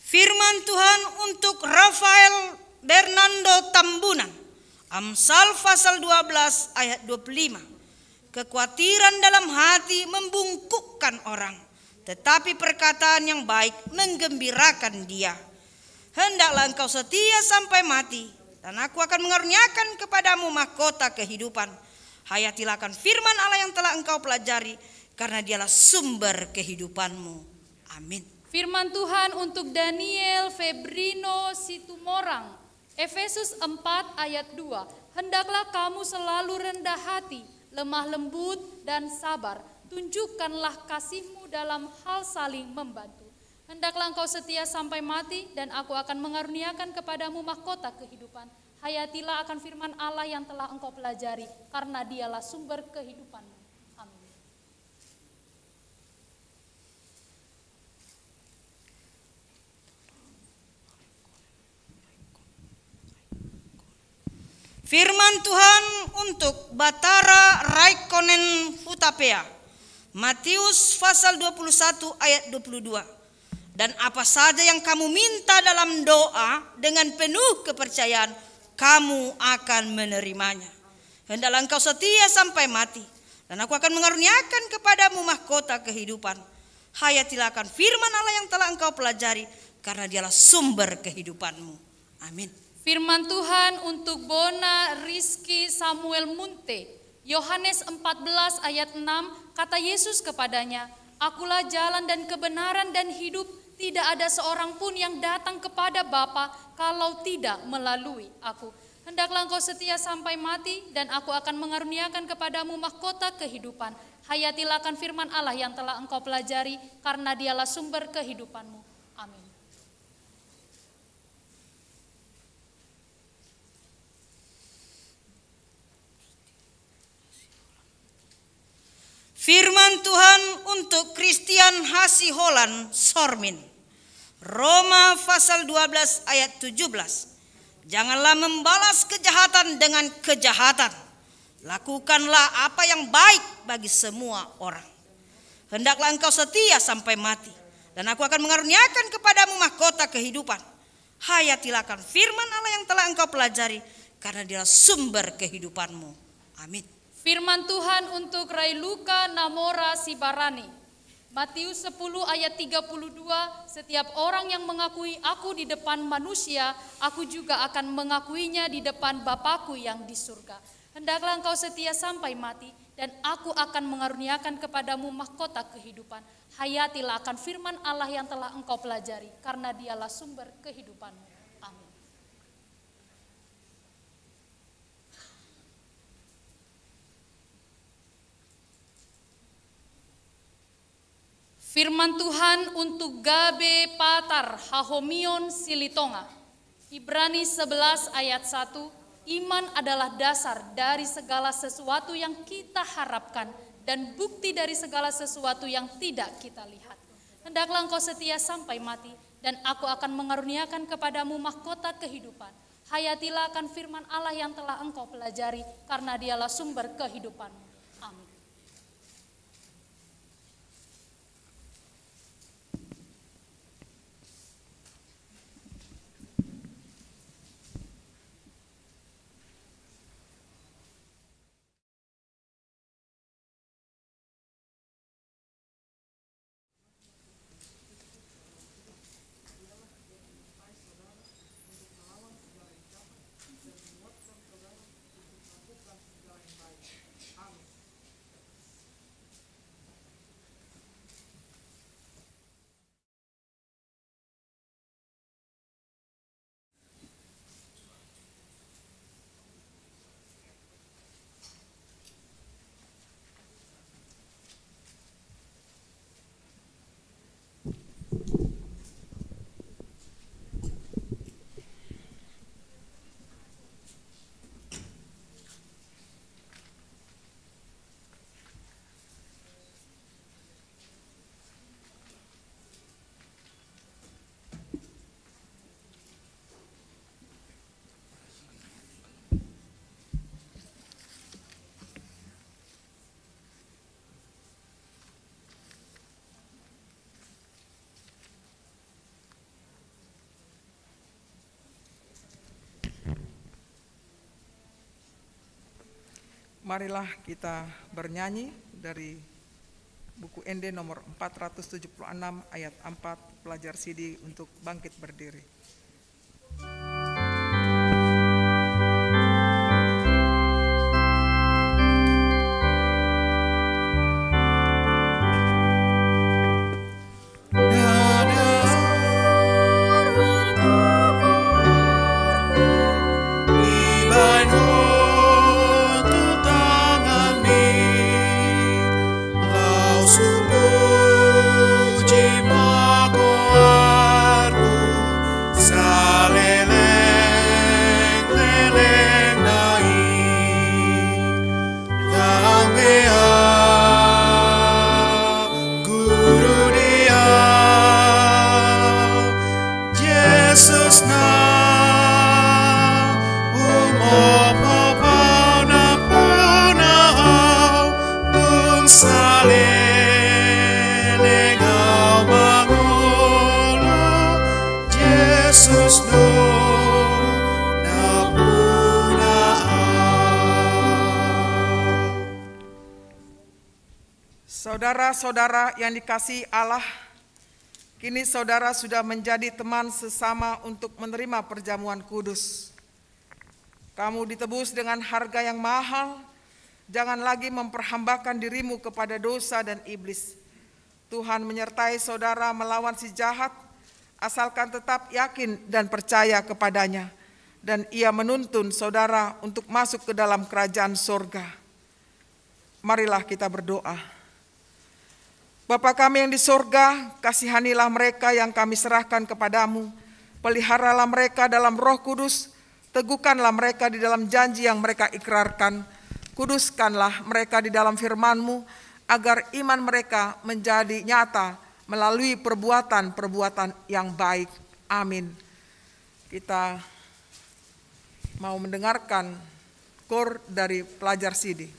Firman Tuhan untuk Rafael Bernardo Tambunan, Amsal pasal 12 ayat 25. Kekhawatiran dalam hati membungkukkan orang, tetapi perkataan yang baik menggembirakan dia. Hendaklah engkau setia sampai mati, dan aku akan mengaruniakan kepadamu mahkota kehidupan. Hayatilah akan firman Allah yang telah engkau pelajari, karena dialah sumber kehidupanmu. Amin.
Firman Tuhan untuk Daniel Febrino Situmorang, Efesus 4 ayat 2. Hendaklah kamu selalu rendah hati, lemah lembut dan sabar. Tunjukkanlah kasihmu dalam hal saling membantu. Hendaklah engkau setia sampai mati, dan aku akan mengaruniakan kepadamu mahkota kehidupan. Hayatilah akan firman Allah yang telah engkau pelajari, karena dialah sumber kehidupanmu. Amin.
Firman Tuhan untuk Batara Raikkonen Hutapea, Matius pasal 21 ayat 22. Dan apa saja yang kamu minta dalam doa dengan penuh kepercayaan, kamu akan menerimanya. Hendaklah engkau setia sampai mati, dan aku akan mengaruniakan kepadamu mahkota kehidupan. Hayatilah akan firman Allah yang telah engkau pelajari, karena dialah sumber kehidupanmu. Amin.
Firman Tuhan untuk Bona Rizky Samuel Munte, Yohanes 14 ayat 6, kata Yesus kepadanya, akulah jalan dan kebenaran dan hidup, tidak ada seorang pun yang datang kepada Bapa kalau tidak melalui aku. Hendaklah engkau setia sampai mati, dan aku akan mengaruniakan kepadamu mahkota kehidupan. Hayatilah akan firman Allah yang telah engkau pelajari, karena dialah sumber kehidupanmu. Amin.
Firman Tuhan untuk Christian Hasiholan Sormin, Roma pasal 12 ayat 17. Janganlah membalas kejahatan dengan kejahatan. Lakukanlah apa yang baik bagi semua orang. Hendaklah engkau setia sampai mati, dan aku akan mengaruniakan kepadamu mahkota kehidupan. Hayatilah akan firman Allah yang telah engkau pelajari, karena dialah sumber kehidupanmu. Amin.
Firman Tuhan untuk Railuka Namora Sibarani, Matius 10 ayat 32, setiap orang yang mengakui aku di depan manusia, aku juga akan mengakuinya di depan Bapakku yang di surga. Hendaklah engkau setia sampai mati, dan aku akan mengaruniakan kepadamu mahkota kehidupan. Hayatilah akan firman Allah yang telah engkau pelajari, karena dialah sumber kehidupanmu. Amin. Firman Tuhan untuk Gabe Patar Hahomion Silitonga. Ibrani 11 ayat 1, iman adalah dasar dari segala sesuatu yang kita harapkan dan bukti dari segala sesuatu yang tidak kita lihat. Hendaklah engkau setia sampai mati, dan aku akan mengaruniakan kepadamu mahkota kehidupan. Hayatilah akan firman Allah yang telah engkau pelajari, karena dialah sumber kehidupanmu. Amin.
Marilah kita bernyanyi dari buku ND nomor 476 ayat 4, pelajar CD untuk bangkit berdiri. Saudara-saudara yang dikasihi Allah, kini saudara sudah menjadi teman sesama untuk menerima perjamuan kudus. Kamu ditebus dengan harga yang mahal, jangan lagi memperhambakan dirimu kepada dosa dan iblis. Tuhan menyertai saudara melawan si jahat, asalkan tetap yakin dan percaya kepadanya, dan Ia menuntun saudara untuk masuk ke dalam kerajaan surga. Marilah kita berdoa. Bapa kami yang di surga, kasihanilah mereka yang kami serahkan kepadamu, peliharalah mereka dalam Roh Kudus, teguhkanlah mereka di dalam janji yang mereka ikrarkan, kuduskanlah mereka di dalam firman-Mu, agar iman mereka menjadi nyata melalui perbuatan-perbuatan yang baik. Amin. Kita mau mendengarkan kor dari pelajar CD.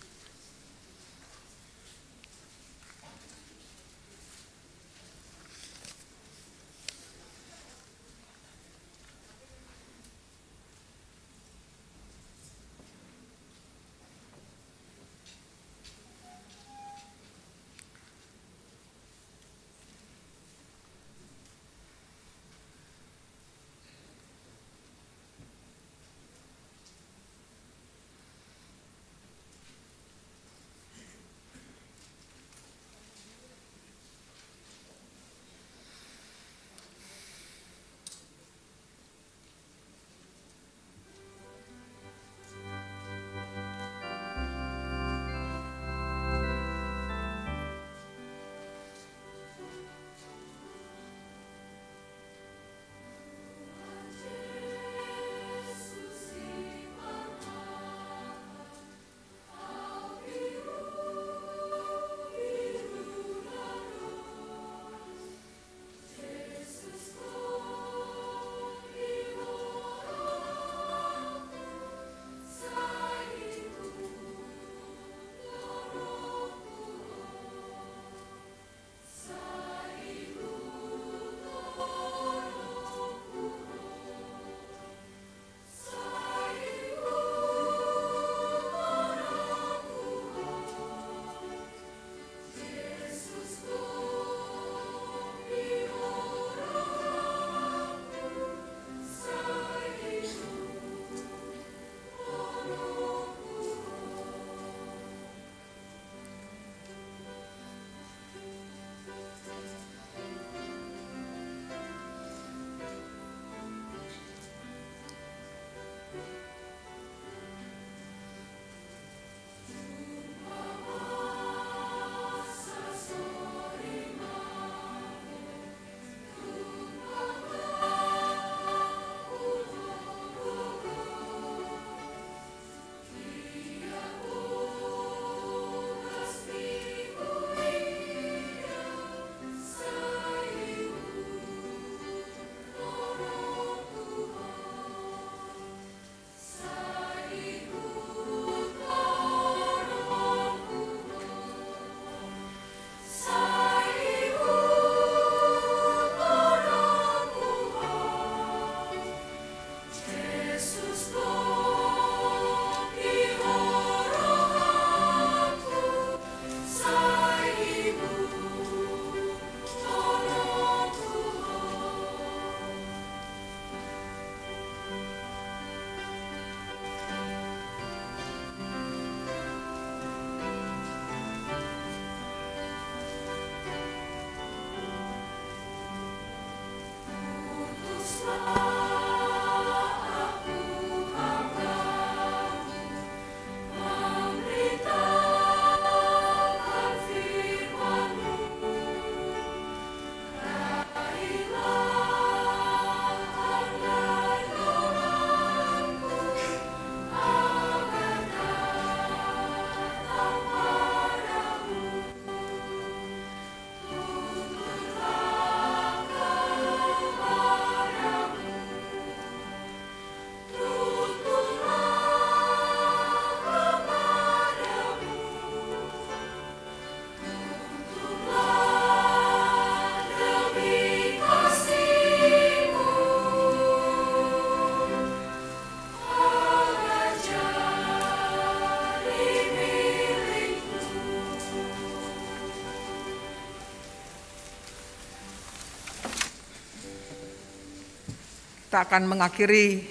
Kita akan mengakhiri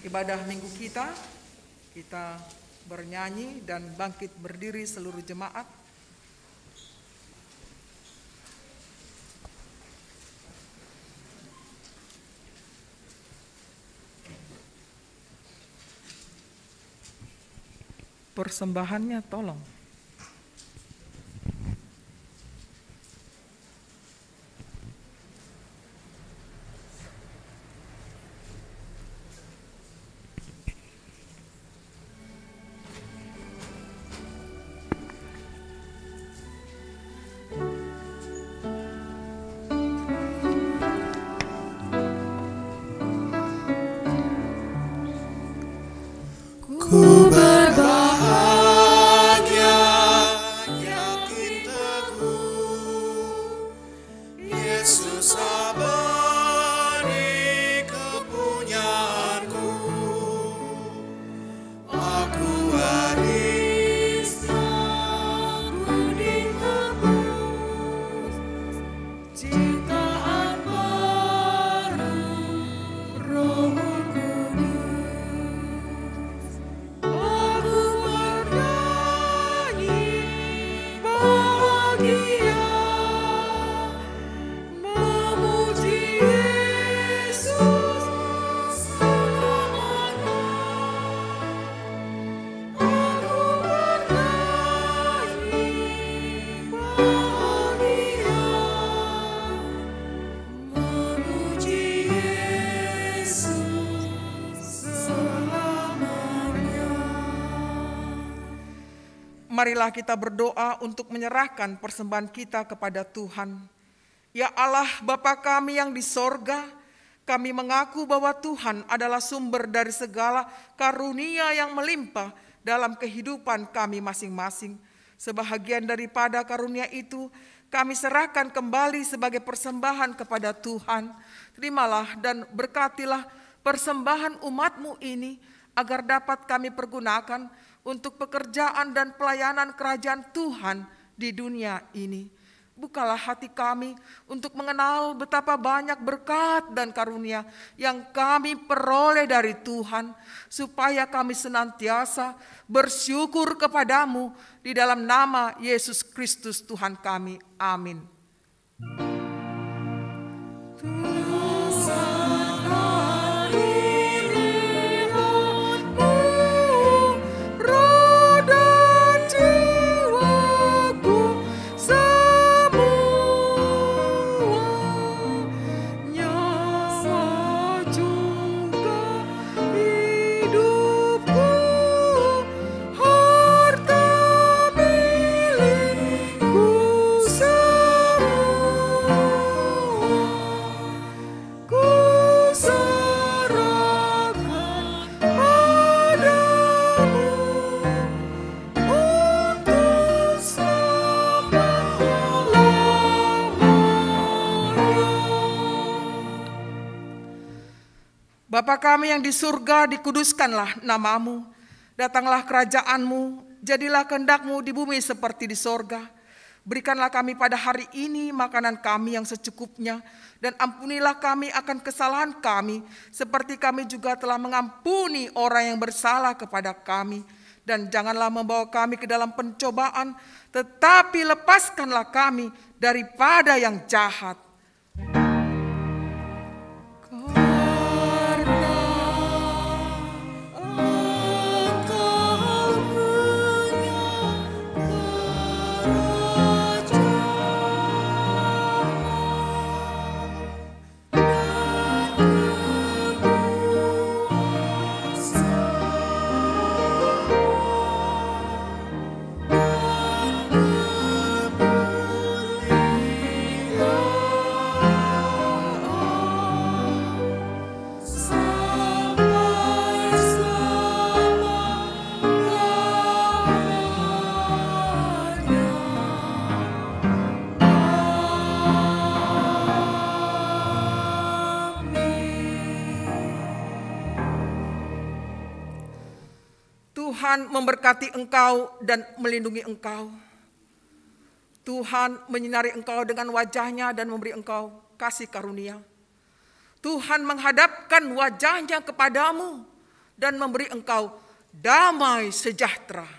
ibadah minggu kita. Kita bernyanyi dan bangkit berdiri seluruh jemaat. Persembahannya tolong.
Ku berbahagia, yakin teguh, Yesus abadi kepunyaanku. Aku waris yang ditebus, ciptaan baru, Roh Kudus. Aku bernyanyi bahagia, memuji Yesus selamanya. Aku bernyanyi bahagia, memuji Yesus selamanya.
Marilah kita berdoa untuk menyerahkan persembahan kita kepada Tuhan. Ya Allah, Bapa kami yang di sorga, kami mengaku bahwa Tuhan adalah sumber dari segala karunia yang melimpah dalam kehidupan kami masing-masing. Sebahagian daripada karunia itu kami serahkan kembali sebagai persembahan kepada Tuhan. Terimalah dan berkatilah persembahan umat-Mu ini agar dapat kami pergunakan untuk pekerjaan dan pelayanan kerajaan Tuhan di dunia ini. Bukalah hati kami untuk mengenal betapa banyak berkat dan karunia yang kami peroleh dari Tuhan, supaya kami senantiasa bersyukur kepadamu di dalam nama Yesus Kristus Tuhan kami. Amin. Bapa kami yang di surga, dikuduskanlah namamu. Datanglah kerajaanmu, jadilah kehendak-Mu di bumi seperti di sorga. Berikanlah kami pada hari ini makanan kami yang secukupnya, dan ampunilah kami akan kesalahan kami, seperti kami juga telah mengampuni orang yang bersalah kepada kami. Dan janganlah membawa kami ke dalam pencobaan, tetapi lepaskanlah kami daripada yang jahat. Tuhan memberkati engkau dan melindungi engkau. Tuhan menyinari engkau dengan wajah-Nya dan memberi engkau kasih karunia. Tuhan menghadapkan wajahnya kepadamu dan memberi engkau damai sejahtera.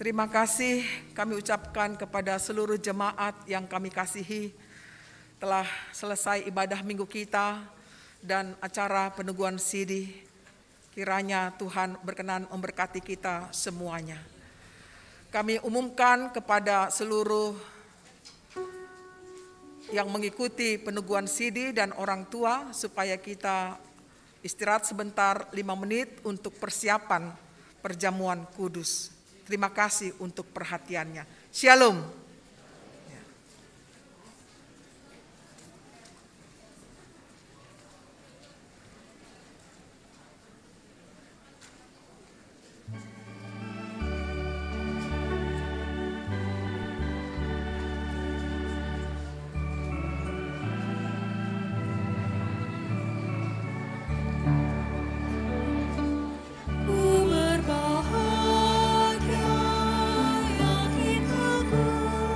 Terima kasih kami ucapkan kepada seluruh jemaat yang kami kasihi. Telah selesai ibadah minggu kita dan acara peneguhan sidi. Kiranya Tuhan berkenan memberkati kita semuanya. Kami umumkan kepada seluruh yang mengikuti peneguhan sidi dan orang tua supaya kita istirahat sebentar 5 menit untuk persiapan perjamuan kudus. Terima kasih untuk perhatiannya. Shalom.
Ku berbahagia, yakin aku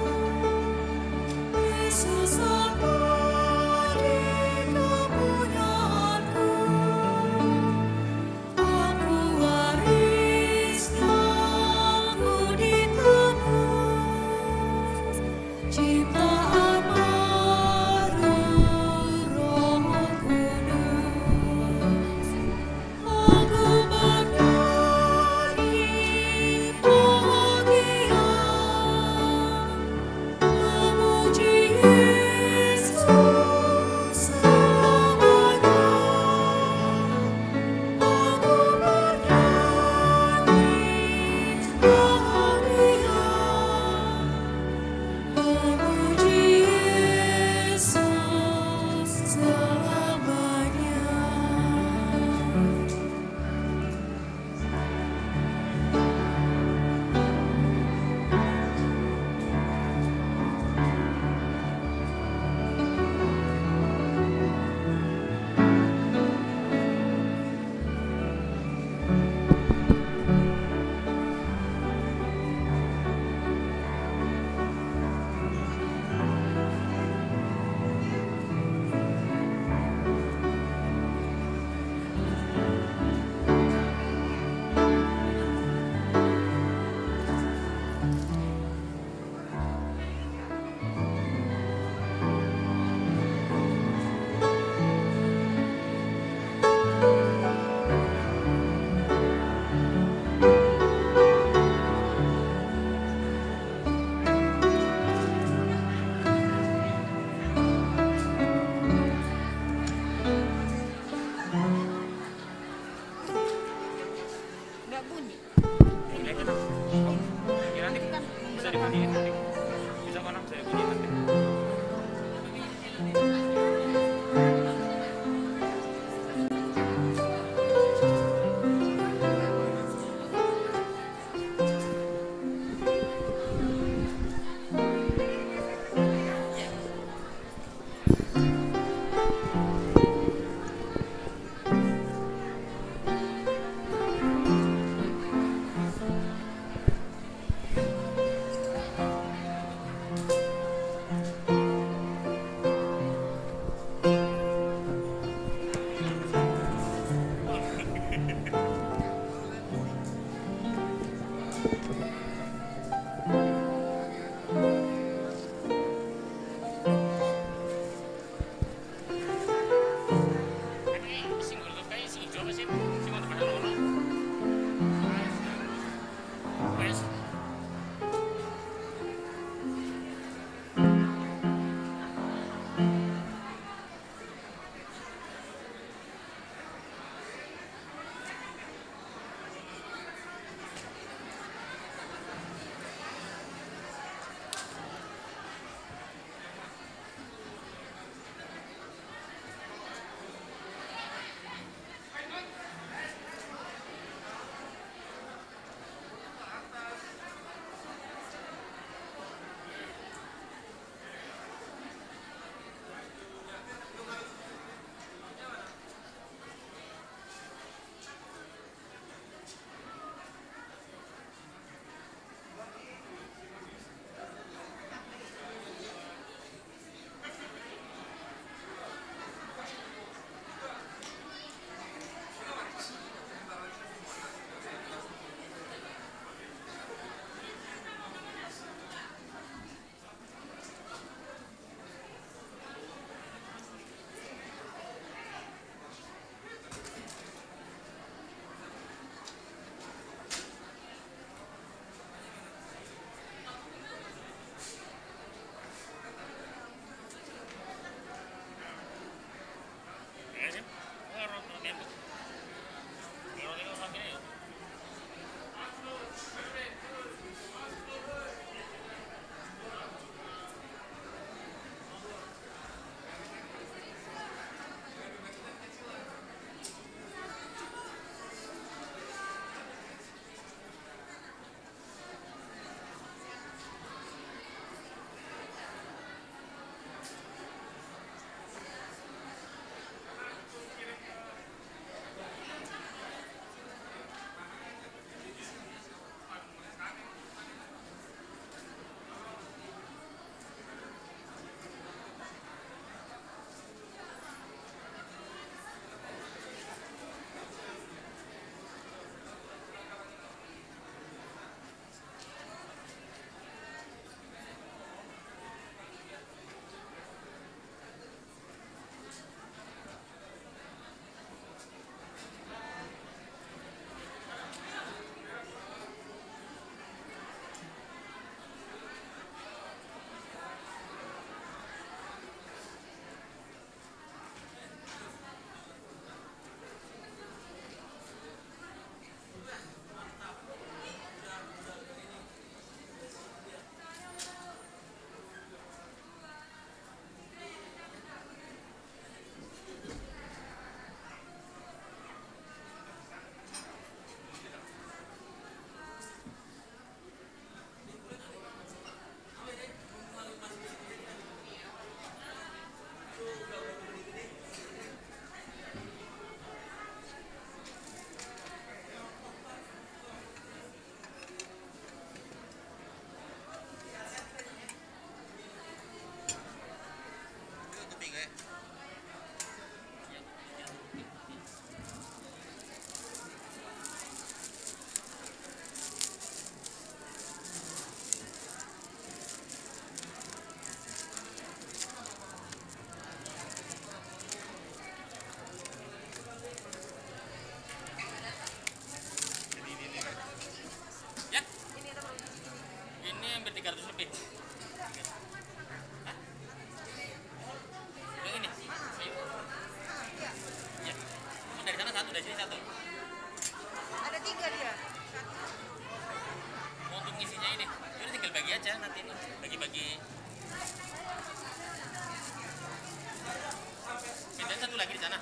lagi di sana.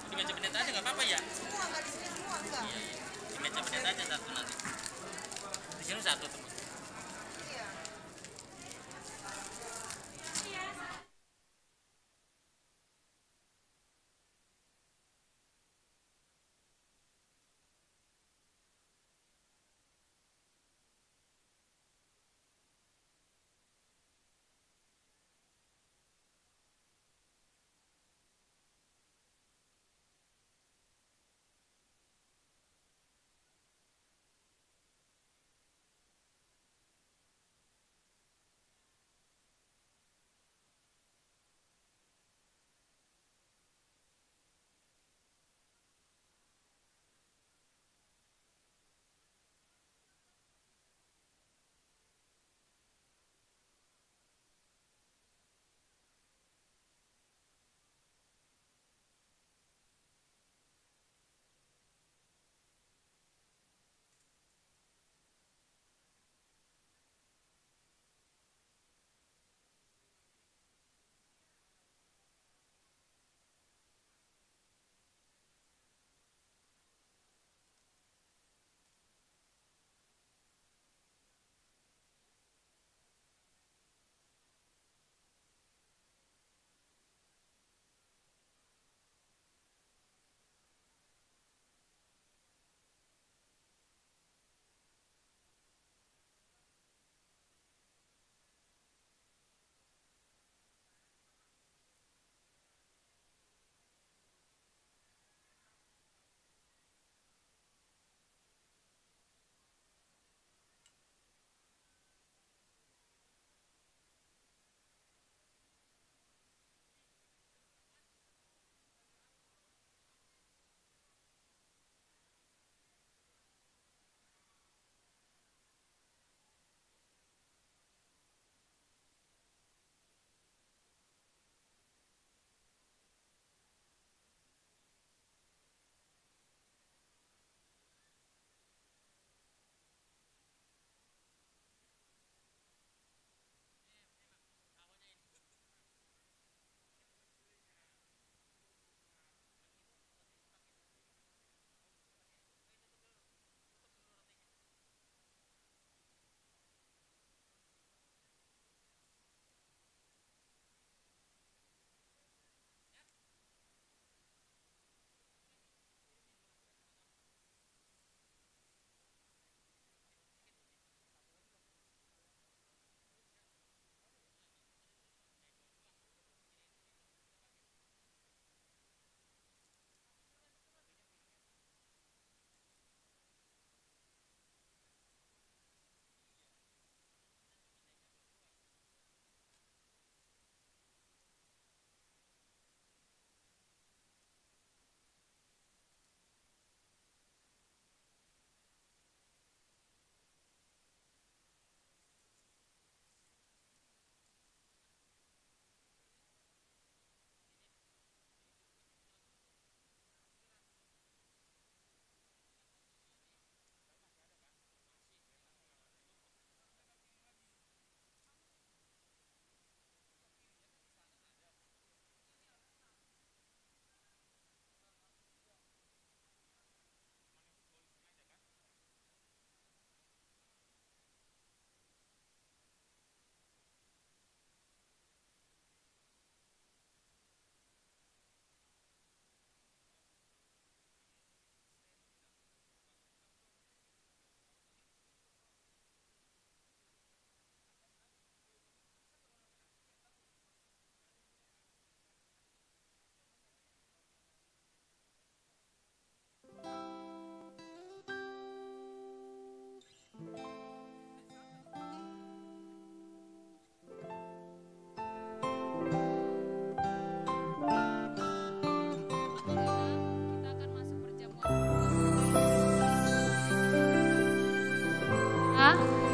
Di meja pendeta aja nggak apa-apa ya? Iya. Di meja pendeta aja satu nanti. Di sini satu teman.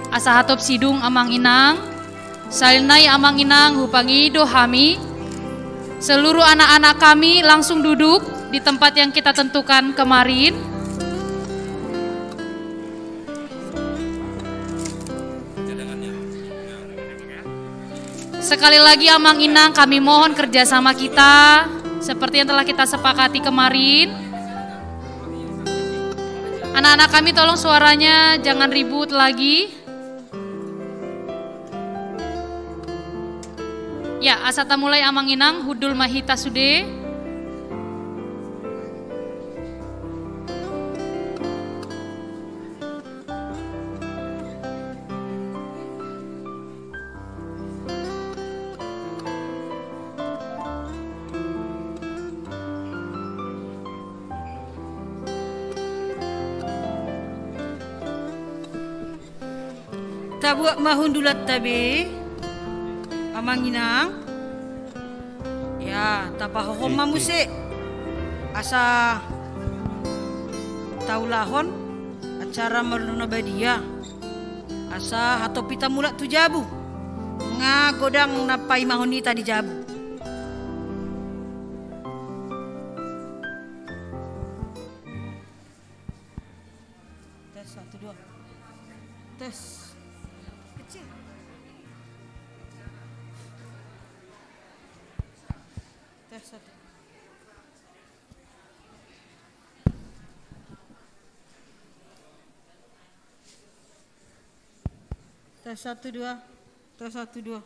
Asa hatop sidung amang inang, salinai amang inang hupangi dohami. Seluruh anak-anak kami langsung duduk di tempat yang kita tentukan kemarin. Sekali lagi Amang Inang, kami mohon kerjasama kita seperti yang telah kita sepakati kemarin. Anak-anak kami tolong suaranya jangan ribut lagi. Ya, asata mulai Amang Inang, Hudul Mahita Sude.
Tabuak mahundulat tabe Amang Inang. Ya, tapahohom mamuse. Asa taulahon acara merluna badia. Asa hatopita mulak tu jabu. Nga godang napai mahonita di jabu. Tes 1 2. Tes. Tes 1 2. Tes 1 2.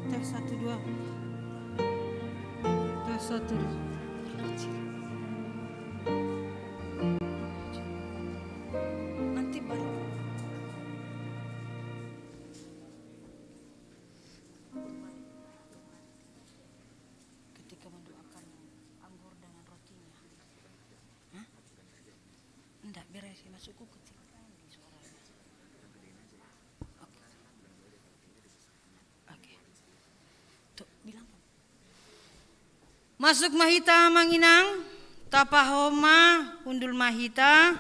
Tes 1 2. Tes 1 2. Nanti balik. Ketika mendoakan anggur dengan rotinya. Hah? Enggak beres, masukku kecil. Masuk Mahita Amang Inang, tapahoma Hundul Mahita.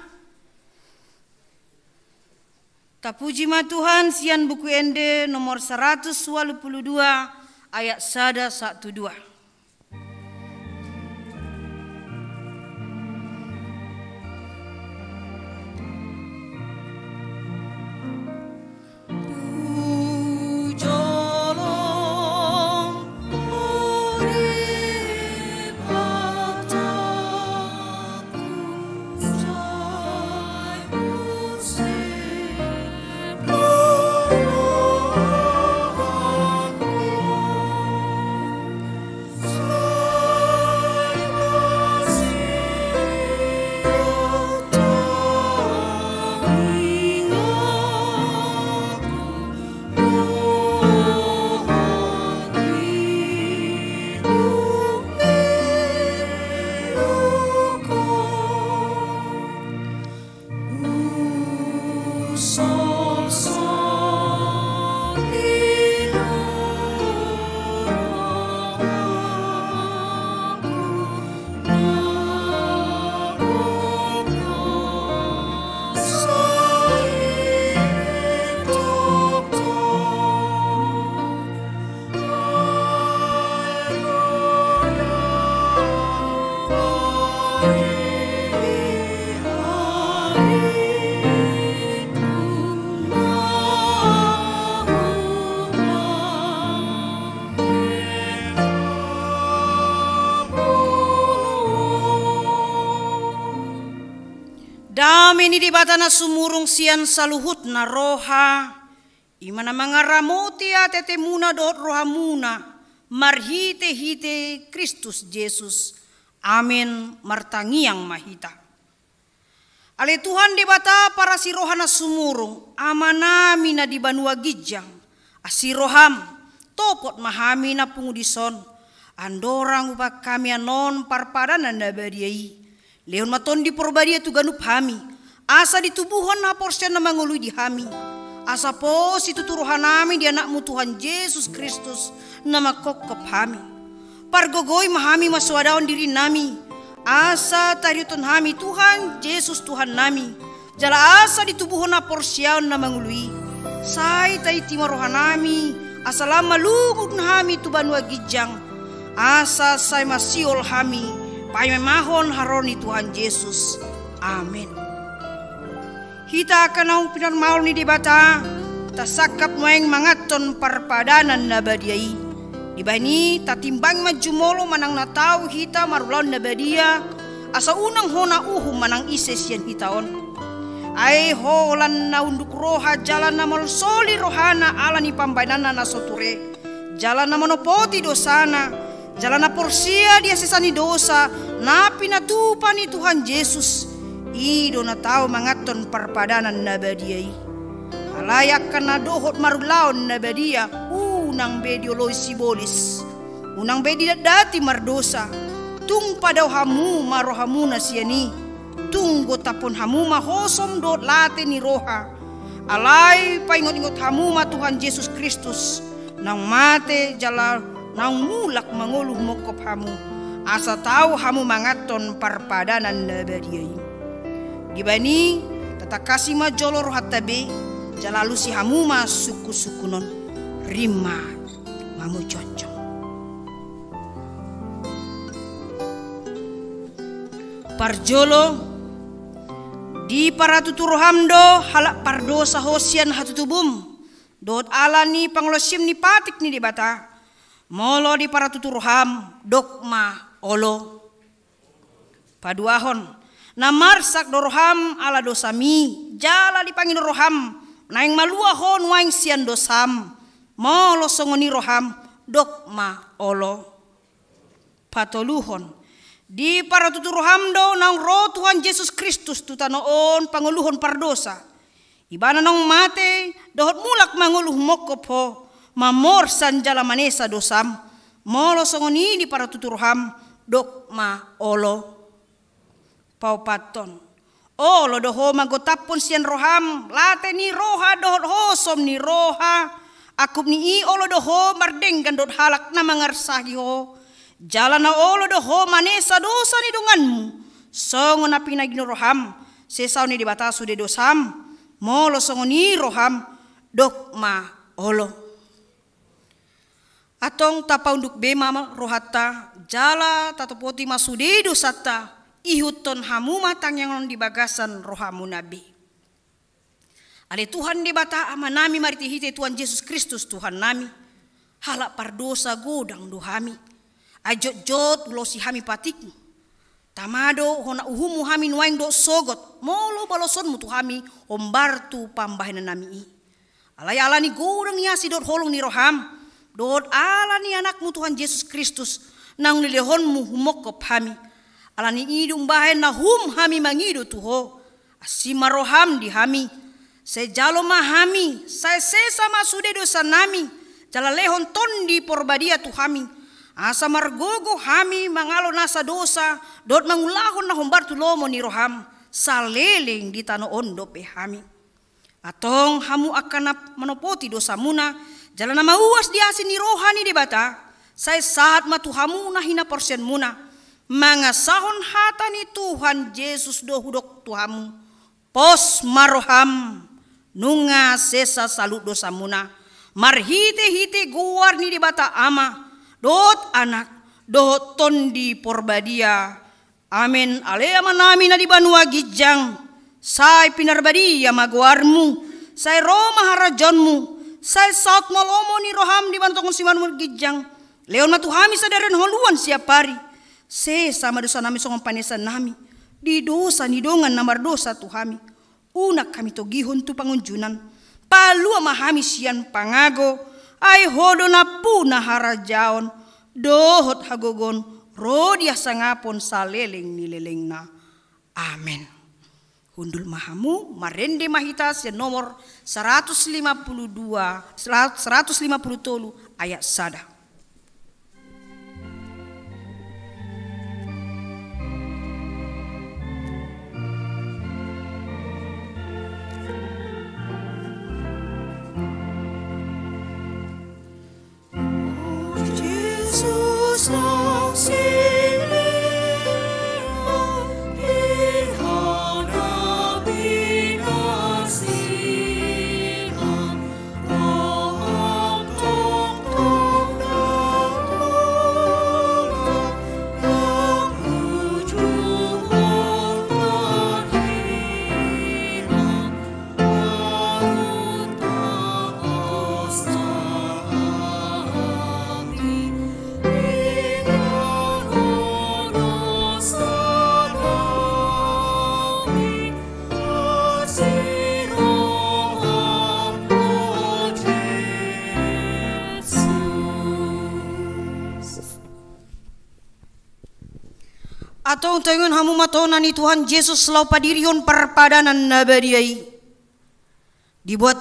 Tapuji ma Tuhan sian buku ende nomor 182 ayat 1 2. Damini di batana sumurung sian saluhut na roha imana mangaramoti atete muna dot roha muna marhite hite Kristus Yesus amin martangiang mahita Ale Tuhan di bata para sirohana sumuro amanami na di banua gijang asiroham topot mahami na pungudison andorang upak kami anon parpadanan na badiai leon maton di porbadia tu ganup hami asa ditubuhon na porsyan na mangului di hami asa po si tuturuhan nami di anakmu Tuhan Yesus Kristus na makokop hami pargogoy mahami maswadaon diri nami asa tariuton hami Tuhan Yesus Tuhan nami jala asa ditubuhon na porsyaon na mangului say tay timarohan nami asa lama lugog na hami tu banua gijang asa say masiol hami pay memahon haron ni Tuhan Yesus amin. Hita akan pinarmaol ni dibata tasakap moeng mangaton parpadanan na badiai Ibani tatimbang majumolo manang natau hita marulon na badia asa unang hona manang ises yan hitaon ay holan na unduk roha jalan na malsoli rohana ala ni pambainana na soture jalan na monopoti dosana jalan na porsia dia sesani dosa na pinatupa ni Tuhan Yesus ido na tao mangaton parpadanan na badiai alayak ka na dohot marulaon na badia unang bedioloy sibolis unang bedi dati mardosa tung padaw hamu marohamu na siyani tunggo tapon hamu mahosom dot late ni roha alay paingot-ingot hamu ma Tuhan Yesus Kristus nang mate jala nang mulak manguluh mokop hamu asa tau hamu mangaton parpadanan na badiai gibani tatakasi ma jolo rohat tabe jalalu si hamu ma suku-sukunon rima mamu cocok parjolo di para tuturuhamdo halak pardosa hosian hatutubum dot alani panglosim ni patik ni dibata molo di para tuturuham dokma olo paduahon namarsak doroham ala dosami jala dipangin roham naing maluahon waing sian dosam molo songoni roham dokma olo patoluhon di para tuturuham do nang ro Tuhan Yesus Kristus tutanoon panguluhon pardosa ibana nang mate dohot mulak manguluh mokop ho mamorsan jala manesa dosam molo songoni di para tuturuham dokma olo paupaton olo doho magotapon sian roham late ni roha dohot hosom ni roha akup ni i olo doho mardenggan dot halak na mangarsagi ho jalan na olo doho manesa dosa ni dunganmu songo na pinagino roham sesaw ni dibatasu de dosam molo songo ni roham dokma olo atong tapaunduk bema rohata jala tatopoti masude dosata ihuton hamu matang yang di bagasan rohamu nabi ale Tuhan di bata amanami mariti hite Tuhan Yesus Kristus Tuhan nami halak pardosa godang dohami ajot-jot ulo si hami patik tamado hona uhumu hami nuaing do sogot molo baloson mutu hami ombartu pambahenan nami i alay alani godang niasi dot holong ni roham dot alani anakmu Tuhan Yesus Kristus nang nilehonmu humokop hami alani idung bahen na hami mangido tuho asima roham di hami sejalo mahami saya sesa masude dosa nami jala lehon tondi porbadia tu hami asa margogo hami mangalo nasa dosa dot mangulahon na hombar tu lomo ni roham saleleng di tano ondo pe hami atong hamu akan menopoti dosa muna jala na mauas diasin ni rohani debata saya saat matu hamu na hina porsen muna mangasahon hata ni Tuhan Yesus dohudok tuhamu pos maroham nunga sesa salut dosa muna marhite-hite guar ni dibata ama dot anak dot tondi porbadia amin alema nami na di banua gijang say pinarbadia maguarmu say roma harajonmu say saut malomo ni roham di bantong simanmu gijang leon matuhami sadaren holuan siapari se sama dosa nami songon panesan nami di dosa ni dongan namar dosa tuhami unak kami togihon tu pangunjunan palu mahami sian pangago ay hodo na puna harajaon dohot hagogon rodia sangapon saleleng nileleng na amen Hundul mahamu marende mahitas yang nomor 150 ayat sada.
Jesus long
Atau tengen hamu matonani Tuhan Yesus lau padirion perpadanan nabadiai. Dibuat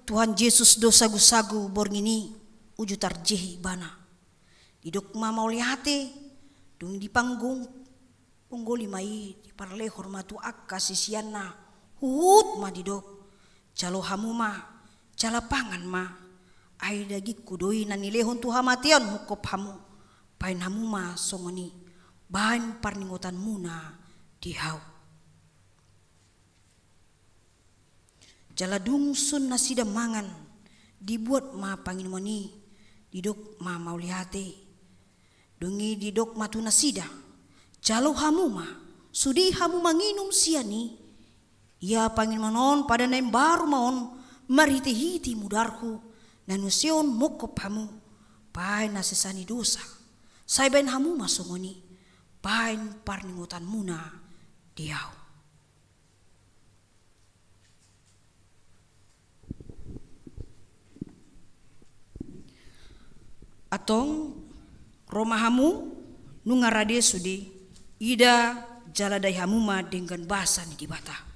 Tuhan Yesus dosa gusagu borngini ujutar jehi bana. Didok mama olihate dung di panggung punggoli mai di parle hormatu akka sisianna hut ma didok calo hamu ma cala pangan ma ai dagi kudoi nanilehon Tuhan mation mukop hamu pain hamu ma songoni bahan parningotan muna dihau. Jala dungsun nasida mangan dibuat ma panginmoni didok ma maulihate dungi didok matu nasida jalo hamu ma sudi hamu manginum siani ia panginmonon pada naim baru maon marhiti-hiti mudarku nanusion mokop hamu bahan nasesani dosa sai bain hamu masongoni pain parningotan muna diau. Atong romahamu nungarade sudi ida jaladai hamuma dengan bahasa ni dibata.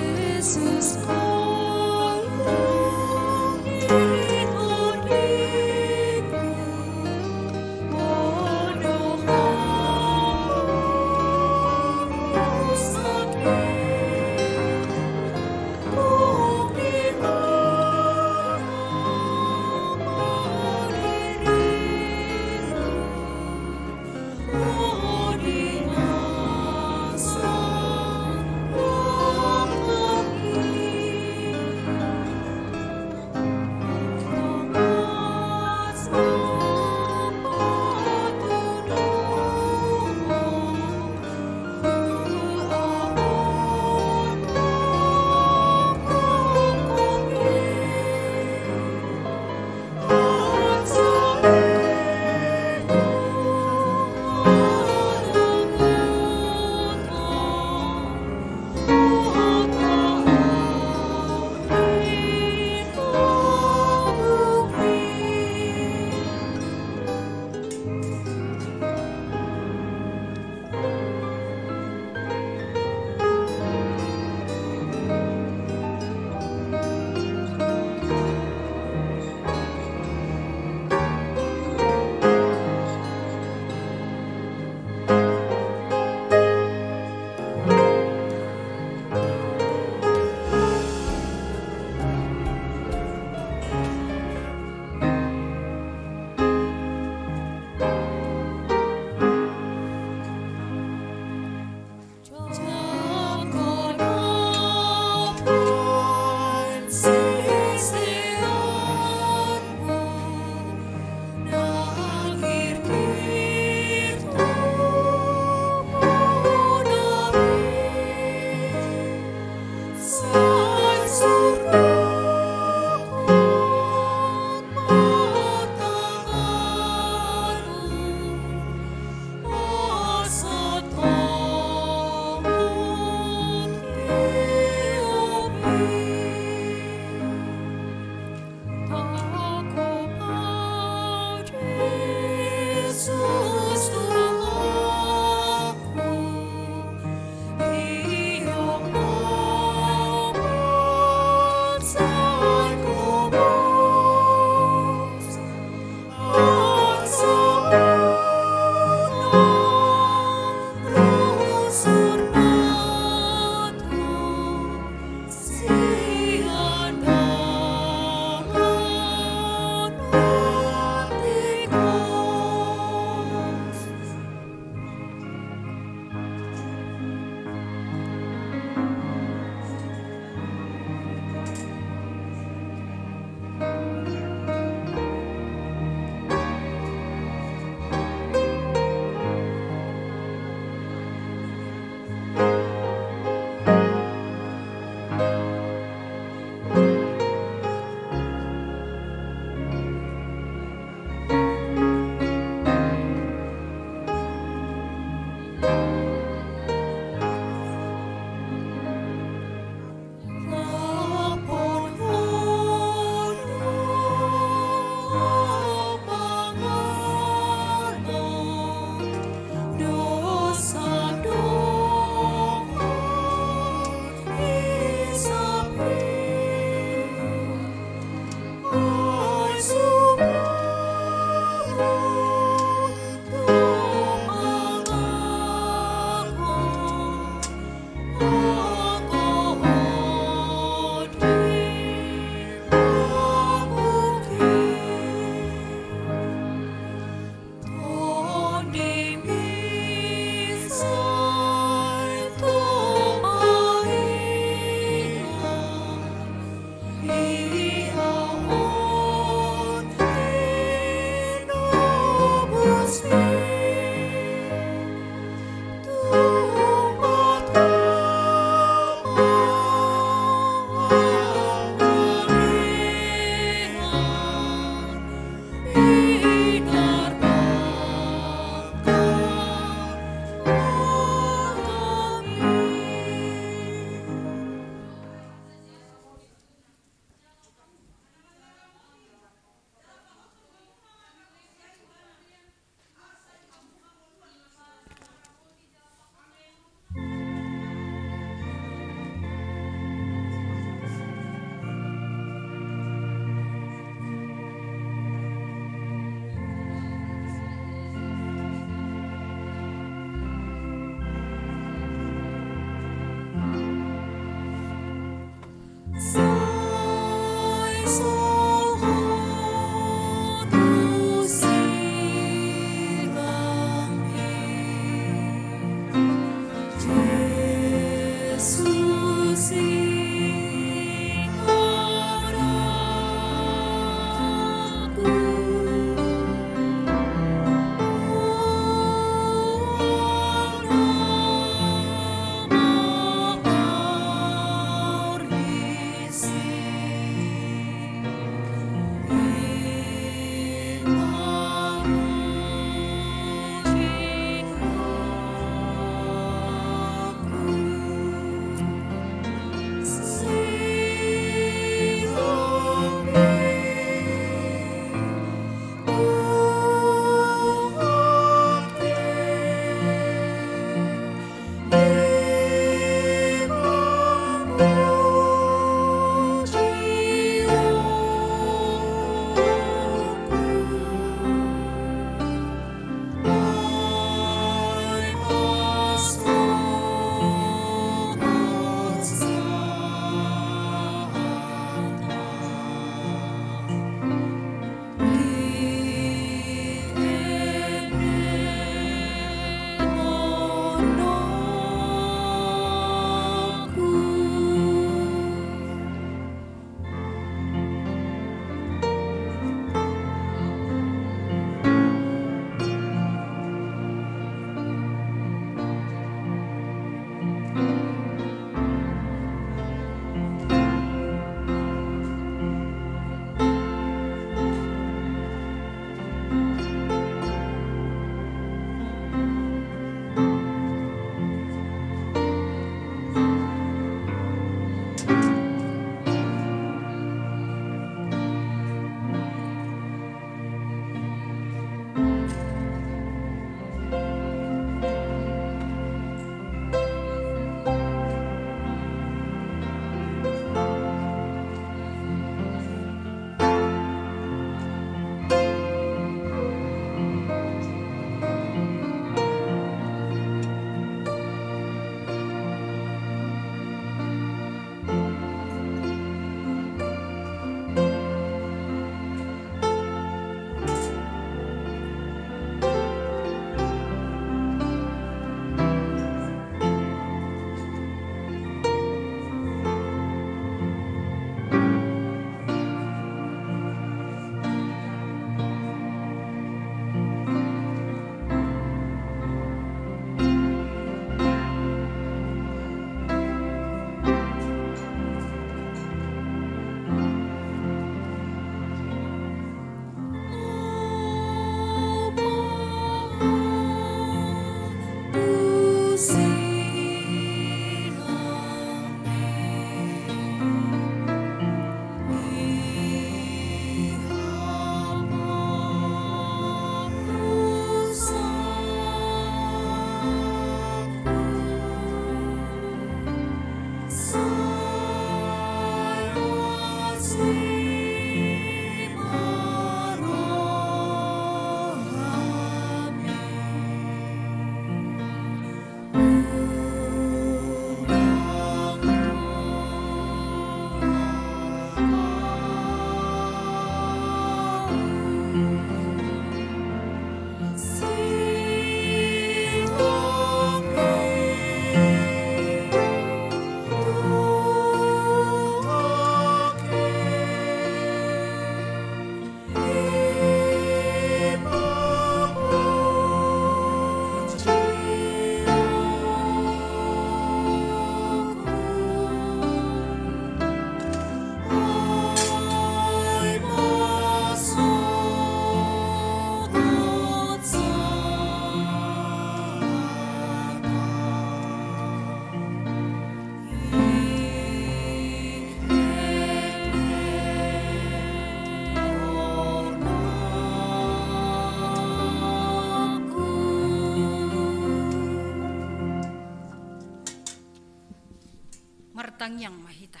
Tang Yang Mahita.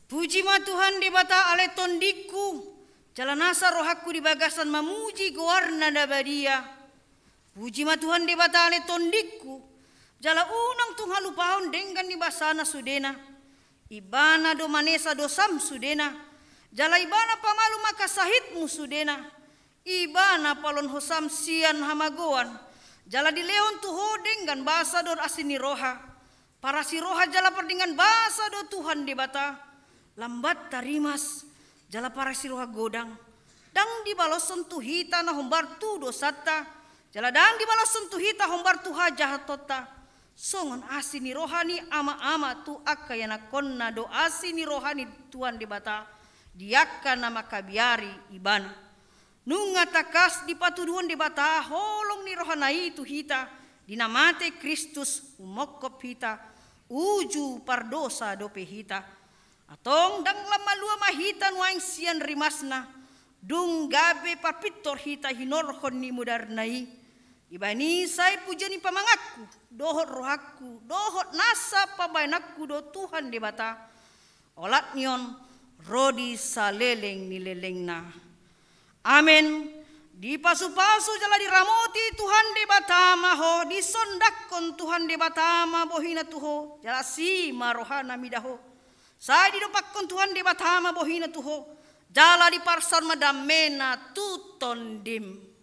Puji ma Tuhan di bata ale tondiku, jalan asa rohaku di bagasan mamuji goarna dabadia. Puji ma Tuhan di bata ale tondiku, jala unang tung halupahon dengan di basana sudena. Ibana do manesa dosam sudena, jala ibana pamalu maka sahitmu sudena. Ibana palon hosam sian hamagoan, jala di leon tuho dengan bahasa dor asini roha. Para si roha jala perdingan bahasa do Tuhan di bata. Lambat tarimas jala para siroha godang dang di balos sentuh hita na hombar tu dosata jala dang di balos sentuh hita hombar tu jahatota songon asini rohani ama tu akayana konna do asini rohani Tuhan di bata diaka nama kabiari ibana nunga takas di patuduhan di bata holong ni rohanai tu hita dinamate Kristus umokop hita uju pardosa dope hita atong dang lamalua mahitan waing sian rimasna dung gabe papitor hita hinorhon ni mudarnai ibani sai pujani pamangaku dohot rohaku dohot nasa pabainakku do Tuhan di bata olat nyon rodi saleleng ni lelengna amen di pasu-pasu jala diramoti Tuhan di bata maho disondakon Tuhan di bata ma bohina tuho jala si marohana midaho saya didopakkan Tuhan di batama bohina tuho jala di parsar madamena tuton dim.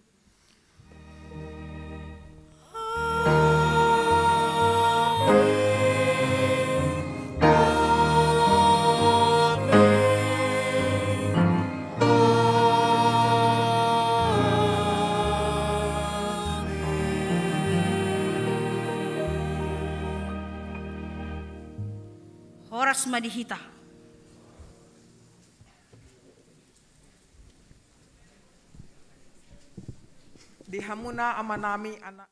Horas Madihita.
Dihamuna amanami anak